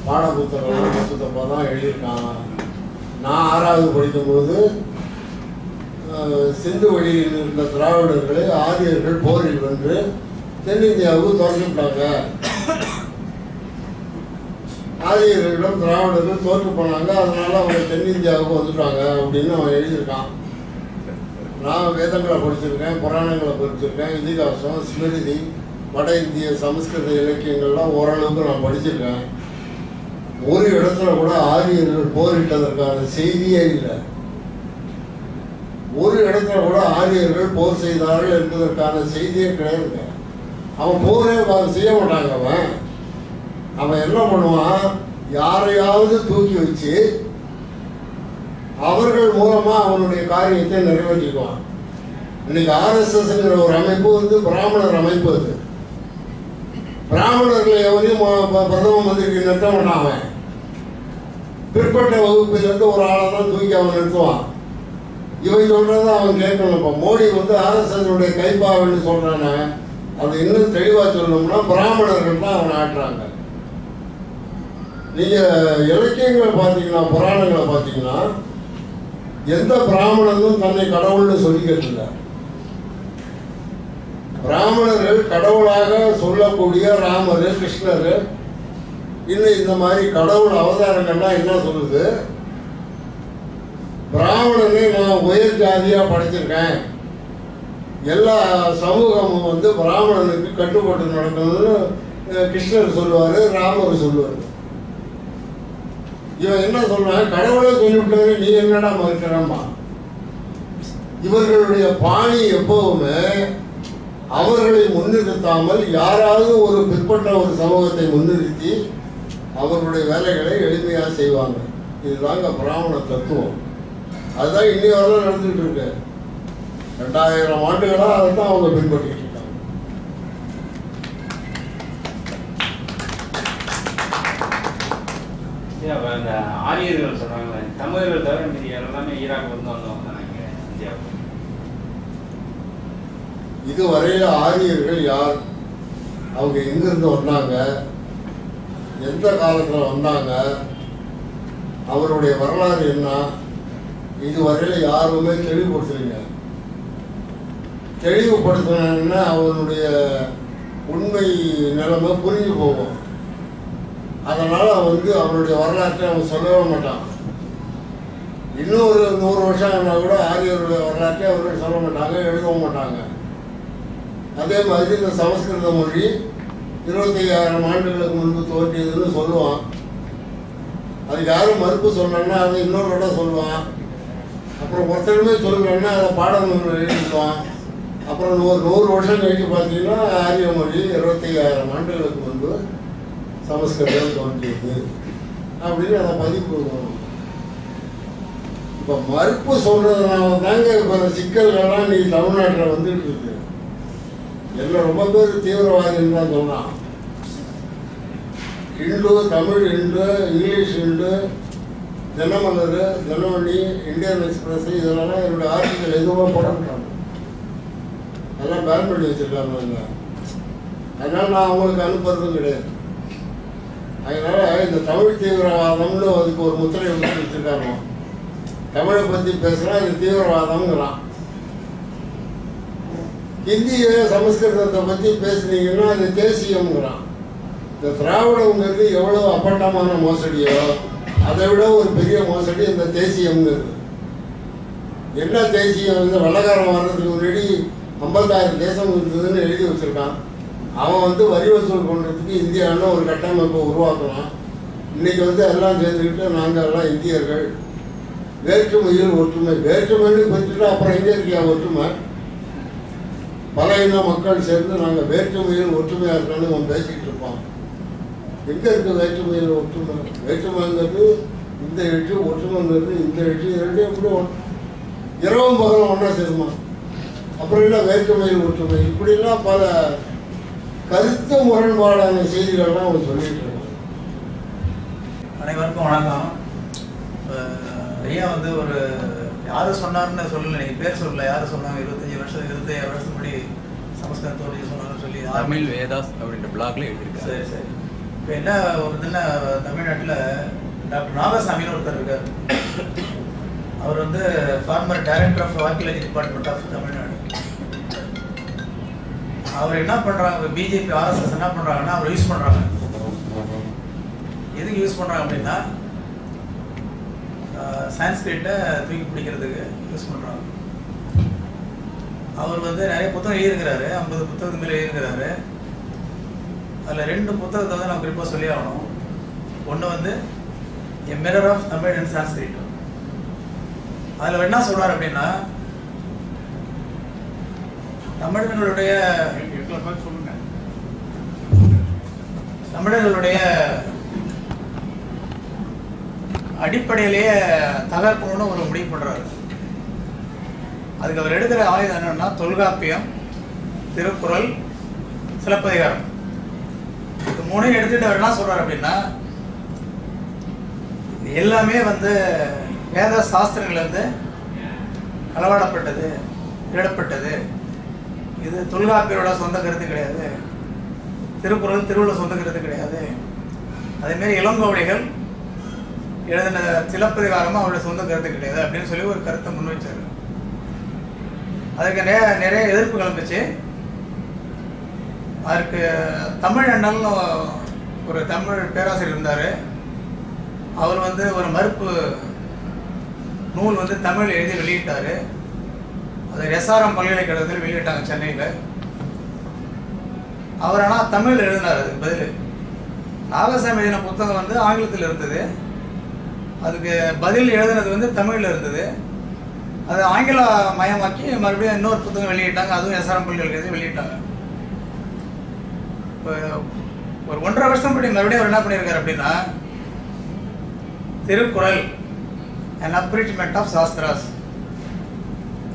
A: பாட புத்தகப்போ தான் எழுதியிருக்கான். நான் 6வது படிக்கும்போது சிந்து வழியில் இருந்த திராவிடர்களை ஆரியர்கள் போரில் வென்று தென்னிந்தியாவுக்கு திறந்துவிட்டாங்க. ஆரியர்களிடம் திராவிடர்கள் தோற்று போனாங்க, அதனால அவங்க தென்னிந்தியாவுக்கு வந்துட்டாங்க அப்படின்னு அவன் எழுதியிருக்கான். நான் வேதங்களை படிச்சிருக்கேன், புராணங்களை படிச்சிருக்கேன், இதிகாசம், ஸ்மிருதி, வட இந்திய சமஸ்கிருத இலக்கியங்கள்லாம் ஓரளவுக்கு நான் படிச்சிருக்கேன். ஒரு இடத்துல கூட ஆரியர்கள் போரிட்டதற்கான செய்தியே இல்லை. ஒரு இடத்துல கூட ஆரியர்கள் போர் செய்தார்கள் என்பதற்கான செய்தியே கிடையாது. அவன் போரே செய்ய மாட்டாங்க. அவன் என்ன பண்ணுவான், யாரையாவது தூக்கி வச்சு அவர்கள் மூலமா அவனுடைய காரியத்தை நிறைவேற்றிக்குவான். இன்னைக்கு RSSங்கிற ஒரு அமைப்பு வந்து பிராமணர் அமைப்பு. அது பிராமணர்களை எவரையும் பிரதம மந்திரிக்கு நிறுத்த மாட்டான். அவன் பிற்பட்ட வகுப்பிலிருந்து ஒரு ஆளை தான் தூக்கி அவன் நிறுத்துவான். இவன் சொல்றத அவன் கேட்கணும். இப்போ மோடி வந்து RSSனுடைய கைப்பாவன்னு சொல்றானே, அது இன்னும் தெளிவாக சொல்லணும்னா பிராமணர்கள் தான் அவனை ஆட்டுறாங்க. நீங்க இலக்கியங்களை பார்த்தீங்கன்னா, புராணங்களை பார்த்தீங்கன்னா, எந்த பிராமணனும் தன்னை கடவுள்னு சொல்லிக்கிறது இல்லை. பிராமணர்கள் கடவுளாக சொல்லக்கூடிய ராமர், கிருஷ்ணர், இன்னும் இந்த மாதிரி கடவுள் அவதாரங்கள்லாம் என்ன சொல்லுது, பிராமணனை நான் உயர் ஜாதியாக படைச்சிருக்கேன், எல்லா சமூகமும் வந்து பிராமணனுக்கு கட்டுப்பட்டு நடக்கணும்னு கிருஷ்ணர் சொல்லுவார், ராமர் சொல்லுவார். இவன் என்ன சொல்றான், கடவுளே சொல்லிவிட்டாரு, நீ என்னடா மறுக்கிறம்மா. இவர்களுடைய பாணி எப்பவுமே அவர்களை முன்னிறுத்தாமல் யாராவது ஒரு பிற்பட்ட ஒரு சமூகத்தை முன்னிறுத்தி அவர்களுடைய வேலைகளை எளிமையாக செய்வாங்க. இதுதாங்க பிராமண தத்துவம். அதுதான் இன்னி வரலாம் நடந்துகிட்டு இருக்கு. 2000 ஆண்டுகளாக அதை தான் அவங்க பின்பற்றிட்டு இருக்காங்க.
I: அந்த ஆரியர்கள் சொல்றாங்க, தமிழர்கள் தவிர மீதி எல்லாமே ஈராக் வந்து வந்தவங்க இந்தியாவுக்கு.
A: இதுவரையில ஆரியர்கள் யார், அவங்க எங்கிருந்து வந்தாங்க, எந்த காலத்தில் வந்தாங்க, அவருடைய வரலாறு என்ன, இதுவரையில யாருமே தெளிவுபடுத்தலைங்க. தெளிவுபடுத்தினா அவனுடைய உண்மை நிலைமை புரிஞ்சு போகும். அதனால் வந்து அவனுடைய வரலாற்றை அவன் சொல்லவே மாட்டான். இன்னும் ஒரு 100 வருஷம் ஆனால் கூட ஆரியருடைய வரலாற்றை அவர்கள் சொல்ல மாட்டாங்க, எழுதவும் மாட்டாங்க. அதே மாதிரி இந்த சமஸ்கிருத மொழி 25,000 ஆண்டுகளுக்கு முன்பு தோன்றியதுன்னு சொல்லுவான். அதுக்கு யாரும் மறுப்பு சொன்னான்னா அதை இன்னொரு இடம் சொல்லுவான். அப்புறம் ஒருத்தருமே சொல்லலைன்னா அதை பாடநூல் எழுதிடுவான். அப்புறம் 100 வருஷம் கழிச்சு பார்த்தீங்கன்னா ஆரிய மொழி 25,000 ஆண்டுகளுக்கு முன்பு சமஸ்கிருதம் தோன்றியது அப்படின்னு அதை பதிப்பு வரும். இப்போ மறுப்பு சொல்றதுனால தாங்க இப்போ சிக்கல்கள்லாம் இன்னைக்கு தமிழ்நாட்டில் வந்துட்டு இருக்கு. எல்லாம் ரொம்ப பேர் தீவிரவாதின்னு தான் சொன்னான். Hindu, Tamil Hindu, English Hindu, Dinamalar, Dinamani, Indian express, இதெல்லாம் என்னுடைய ஆர்டிக்கல் எதுவும் போடப்பட்டாங்க. அதெல்லாம் பேன் பண்ணி வச்சிருக்காங்க. அதனால் நான் அவங்களுக்கு அனுப்புறதும் கிடையாது. அதனால இந்த தமிழ் தீவிரவாதம்னு அதுக்கு ஒரு முத்திரை வச்சுருக்காங்க. தமிழை பற்றி பேசுனா இது தீவிரவாதம்ங்கிறான். ஹிந்தியை சமஸ்கிருதத்தை பற்றி பேசுனீங்கன்னா அது தேசியம்ங்கிறான். இந்த திராவிடங்கிறது எவ்வளோ அப்பட்டமான மோசடியோ அதை விட ஒரு பெரிய மோசடி இந்த தேசியம்ங்கிறது. என்ன தேசியம்? இந்த வெள்ளக்காரன் வர்றதுக்கு முன்னாடி 50,000 தேசம் இருந்ததுன்னு எழுதி வச்சுருக்கான். அவன் வரி வசூல் பண்ணுறதுக்கு இந்தியான்னு ஒரு கட்டமைப்பை உருவாக்கலாம். இன்றைக்கி எல்லாம் சேர்ந்துக்கிட்டு நாங்கள் எல்லாம் இந்தியர்கள், வேற்றுமையில் ஒற்றுமை. வேற்றுமைன்னு பிரிச்சுட்டு அப்புறம் எங்கே இருக்கியா ஒற்றுமை? பல இன மக்கள் சேர்ந்து நாங்கள் வேற்றுமையில் ஒற்றுமையாக இருக்கணும்னு அவன் பேசிக்கிட்டு இருப்பான். எங்கே இருக்குது வேற்றுமையில் ஒற்றுமை? வேற்றுமைங்கிறது இந்த எழுச்சி, ஒற்றுமைங்கிறது இந்த எழுச்சி. இரண்டையும் எப்படி இரவும் பகலும் ஒன்றா சேருமா? அப்புறம் என்ன வேற்றுமையில் ஒற்றுமை? இப்படிலாம் பல கருத்து முரண்பாடான செய்திகள்லாம் அவன் சொல்லிட்டு இருக்கான்.
J: அனைவருக்கும் வணக்கம். ஐயா ஒரு யாரு சொன்னார்னு சொல்லல, நீங்கள் பேர் சொல்லல, யார் சொன்னாங்க? 25 வருஷம் முன்னாடி சமஸ்கிருதத்தோடு சொன்னாங்கன்னு சொல்லி
K: தமிழ் வேதாஸ் அப்படின்ற பிளாக்ல எழுதியிருக்காரு.
J: சரி சரி. இப்போ என்ன ஒரு இதுன்னா, தமிழ்நாட்டில் டாக்டர் நாகசாமின்னு ஒருத்தர் இருக்கார். அவர் former director of archaeology department of Tamil Nadu. அவர் என்ன பண்ணுறாங்க, பிஜேபி ஆர்எஸ்எஸ் என்ன பண்ணுறாங்கன்னா அவர் யூஸ் பண்ணுறாங்க. எதுக்கு யூஸ் பண்ணுறாங்க அப்படின்னா, சான்ஸ்கிரிட்டை தூக்கி பிடிக்கிறதுக்கு யூஸ் பண்ணுறாங்க. அவர் நிறைய புத்தகம் எழுதியிருக்கிறாரு, 50 புத்தகத்துக்கு மேலே எழுதியிருக்கிறாரு. அதில் 2 புத்தகத்தை நான் குறிப்பாக சொல்லி ஆகணும். ஒன்று a mirror of Tamil and Sanskrit. அதில் என்ன சொல்கிறார் அப்படின்னா, தமிழர்களுடைய அடிப்படையிலேயே தகர்க்கணும்னு ஒரு முடிவு பண்ணுறாரு. அதுக்கு அவர் எடுக்கிற ஆயுதம் என்னன்னா, தொல்காப்பியம், திருக்குறள், சிலப்பதிகாரம். இது 3 எடுத்துட்டு அவர் என்ன சொல்றாரு அப்படின்னா, எல்லாமே வேத சாஸ்திரங்கள் களவாடப்பட்டது, திருடப்பட்டது. இது தொல்காப்பியரோட சொந்த கருத்து கிடையாது, திருக்குறள் திருவள்ளுவர் சொந்த கருத்து கிடையாது. அதேமாரி இளங்கோவடிகள் எழுதின சிலப்பதிகாரமும் அவருடைய சொந்த கருத்து கிடையாது அப்படின்னு சொல்லி ஒரு கருத்தை முன் வச்சாரு. அதுக்கு நிறைய எதிர்ப்பு கிளம்பிச்சு. அதற்கு தமிழ் அண்ணல்னு ஒரு தமிழ் பேராசிரியர் இருந்தார். அவர் ஒரு மறுப்பு நூல் தமிழ் எழுதி வெளியிட்டார். அது எஸ்ஆர்எம் பல்கலைக்கழகத்தில் வெளியிட்டாங்க சென்னையில். அவர் ஆனால் தமிழ் எழுதினார். அதுக்கு பதில் நாகசாமி எழுதின புத்தகம் ஆங்கிலத்தில் இருந்தது. அதுக்கு பதில் எழுதுனது தமிழில் இருந்தது. அதை ஆங்கில மயமாக்கி மறுபடியும் இன்னொரு புத்தகம் வெளியிட்டாங்க. அதுவும் எஸ்ஆர்எம் பல்கலைக்கழகத்தில் வெளியிட்டாங்க. இப்போ ஒரு 1.5 வருஷம் படி மறுபடியும் அவர் என்ன பண்ணியிருக்காரு அப்படின்னா, திருக்குறள் அண்ட் அப்ரிச்மெண்ட் ஆஃப் சாஸ்திராஸ்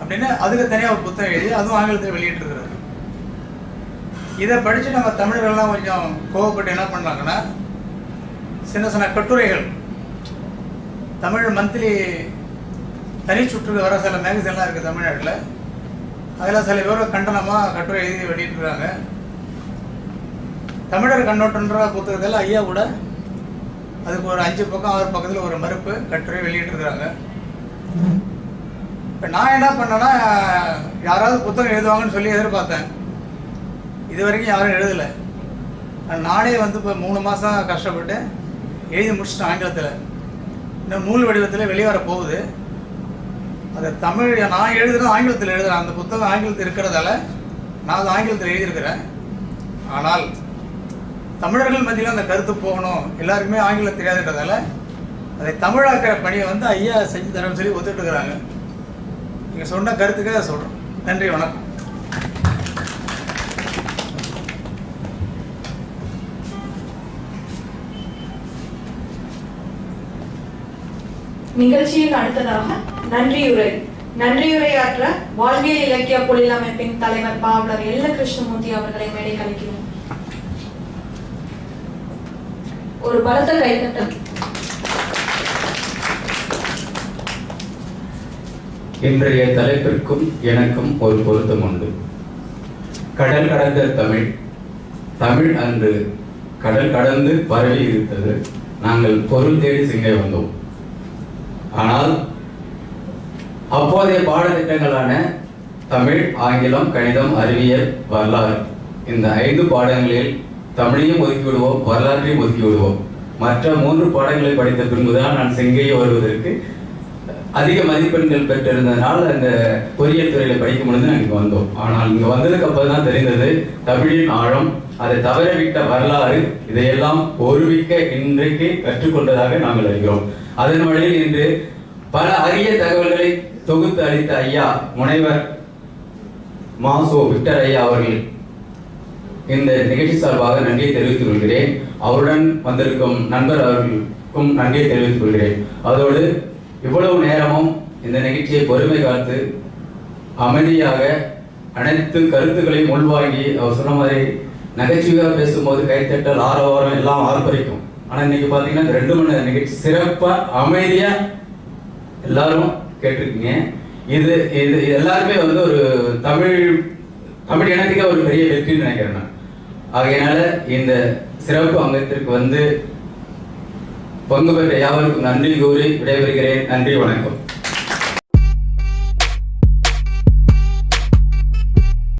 J: அப்படின்னு அதுக்கு தனியாக ஒரு புத்தகம் எழுதி அதுவும் ஆங்கிலத்தில் வெளியிட்டிருக்கிறாரு. இதை படித்து நம்ம தமிழர்கள்லாம் கொஞ்சம் கோவப்பட்டு என்ன பண்ணாங்கன்னா, சின்ன சின்ன கட்டுரைகள் தமிழ் மந்த்லி தனி சுற்றுக்கு வர சில மேகசின்லாம் இருக்குது தமிழ்நாட்டில். அதில் சில பேர் கண்டனமாக கட்டுரை எழுதி வெளியிட்டுருக்காங்க. தமிழர் கண்ணோட்டன்ற புத்தகத்தில் ஐயா கூட அதுக்கு ஒரு 5 பக்கம் 6 பக்கத்தில் ஒரு மறுப்பு கட்டுரை வெளியிட்டிருக்கிறாங்க. இப்போ நான் என்ன பண்ணேன்னா, யாராவது புத்தகம் எழுதுவாங்கன்னு சொல்லி எதிர்பார்த்தேன். இது வரைக்கும் யாரும் எழுதலை. நானே இப்போ 3 மாதம் கஷ்டப்பட்டு எழுதி முடிச்சிட்டேன் ஆங்கிலத்தில். இன்னும் நூல் வடிவத்தில் வெளிவர போகுது. அது தமிழ் நான் எழுதுறது ஆங்கிலத்தில் எழுதுகிறேன். அந்த புத்தகம் ஆங்கிலத்தில் இருக்கிறதால நான் அது ஆங்கிலத்தில் எழுதியிருக்கிறேன். ஆனால் தமிழர்கள் மத்தியில் அந்த கருத்து போகணும், எல்லாருக்குமே ஆங்கிலம் தெரியாதுன்றதால அதை தமிழாக்கிற பணியை ஐயா செஞ்சு தரேன்னு சொல்லி ஒத்துட்டு இருக்கிறாங்க. நீங்கள் சொன்ன கருத்துக்காக அதை சொல்கிறோம். நன்றி, வணக்கம்.
B: நிகழ்ச்சியில் அடுத்ததாக நன்றியுரையாற்ற வாழ்வியல் இலக்கிய பொழில் அமைப்பின் தலைவர் பாவலர் எல்ல கிருஷ்ணமூர்த்தி அவர்களை மேடை கலைக்கிறோம். ஒரு பலத்த கைத்தட்டல்.
F: இன்றைய தலைப்பிற்கும் எனக்கும் ஒரு பொருத்தம் உண்டு. கடல் கடந்த தமிழ், தமிழ் அன்று கடல் கடந்து பரவி இருந்தது. நாங்கள் பொருள் தேடி சிங்கை வந்தோம். ஆனால் அப்போதைய பாடத்திட்டங்களான தமிழ், ஆங்கிலம், கணிதம், அறிவியல், வரலாறு இந்த 5 பாடங்களில் தமிழையும் ஒதுக்கி விடுவோம், வரலாற்றையும் ஒதுக்கி விடுவோம். மற்ற 3 பாடங்களை படித்த பின்புதான் நான் செங்கையை வருவதற்கு அதிக மதிப்பெண்கள் பெற்றிருந்ததுனால அந்த பொறியியல் துறையில படிக்கும் பொழுது நாங்கள் இங்கே வந்தோம். ஆனால் இங்கே வந்ததுக்கு அப்புறம் தான் தெரிந்தது தமிழின் ஆழம், அதை தவறவிட்ட வரலாறு, இதையெல்லாம் ஒருமிக்க இன்றைக்கு கற்றுக்கொண்டதாக நாங்கள் அறிகிறோம். அதன் வழியில் இன்று பல அரிய தகவல்களை தொகுத்து அளித்த ஐயா முனைவர் மாசோ விக்டர் ஐயா அவர்கள் இந்த நிகழ்ச்சி சார்பாக நன்றியை தெரிவித்துக் கொள்கிறேன். அவருடன் வந்திருக்கும் நண்பர் அவர்களுக்கும் நன்றியை தெரிவித்துக் கொள்கிறேன். அதோடு இவ்வளவு நேரமும் இந்த நிகழ்ச்சியை பொறுமை காத்து அமைதியாக அனைத்து கருத்துக்களையும் உள்வாங்கி அவர் சொன்ன மாதிரி நகைச்சுவையாக பேசும்போது கைத்தட்டல், ஆரவாரம் எல்லாம் ஆர்ப்பரிக்கும். ஆனால் இன்னைக்கு பார்த்தீங்கன்னா இந்த 2 மணி நேர நிகழ்ச்சி சிறப்பாக அமைதியாக எல்லாரும் கேட்டிருக்கீங்க. இது இது எல்லாருமே வந்து ஒரு தமிழ் இனத்துக்கே ஒரு பெரிய வெற்றின்னு நினைக்கிறேன் நான். ஆகையினால இந்த சிறப்பு அங்கத்திற்கு வந்து பங்கு பெற்ற யாவருக்கும் நன்றி கூறி விடைபெறுகிறேன். நன்றி, வணக்கம்.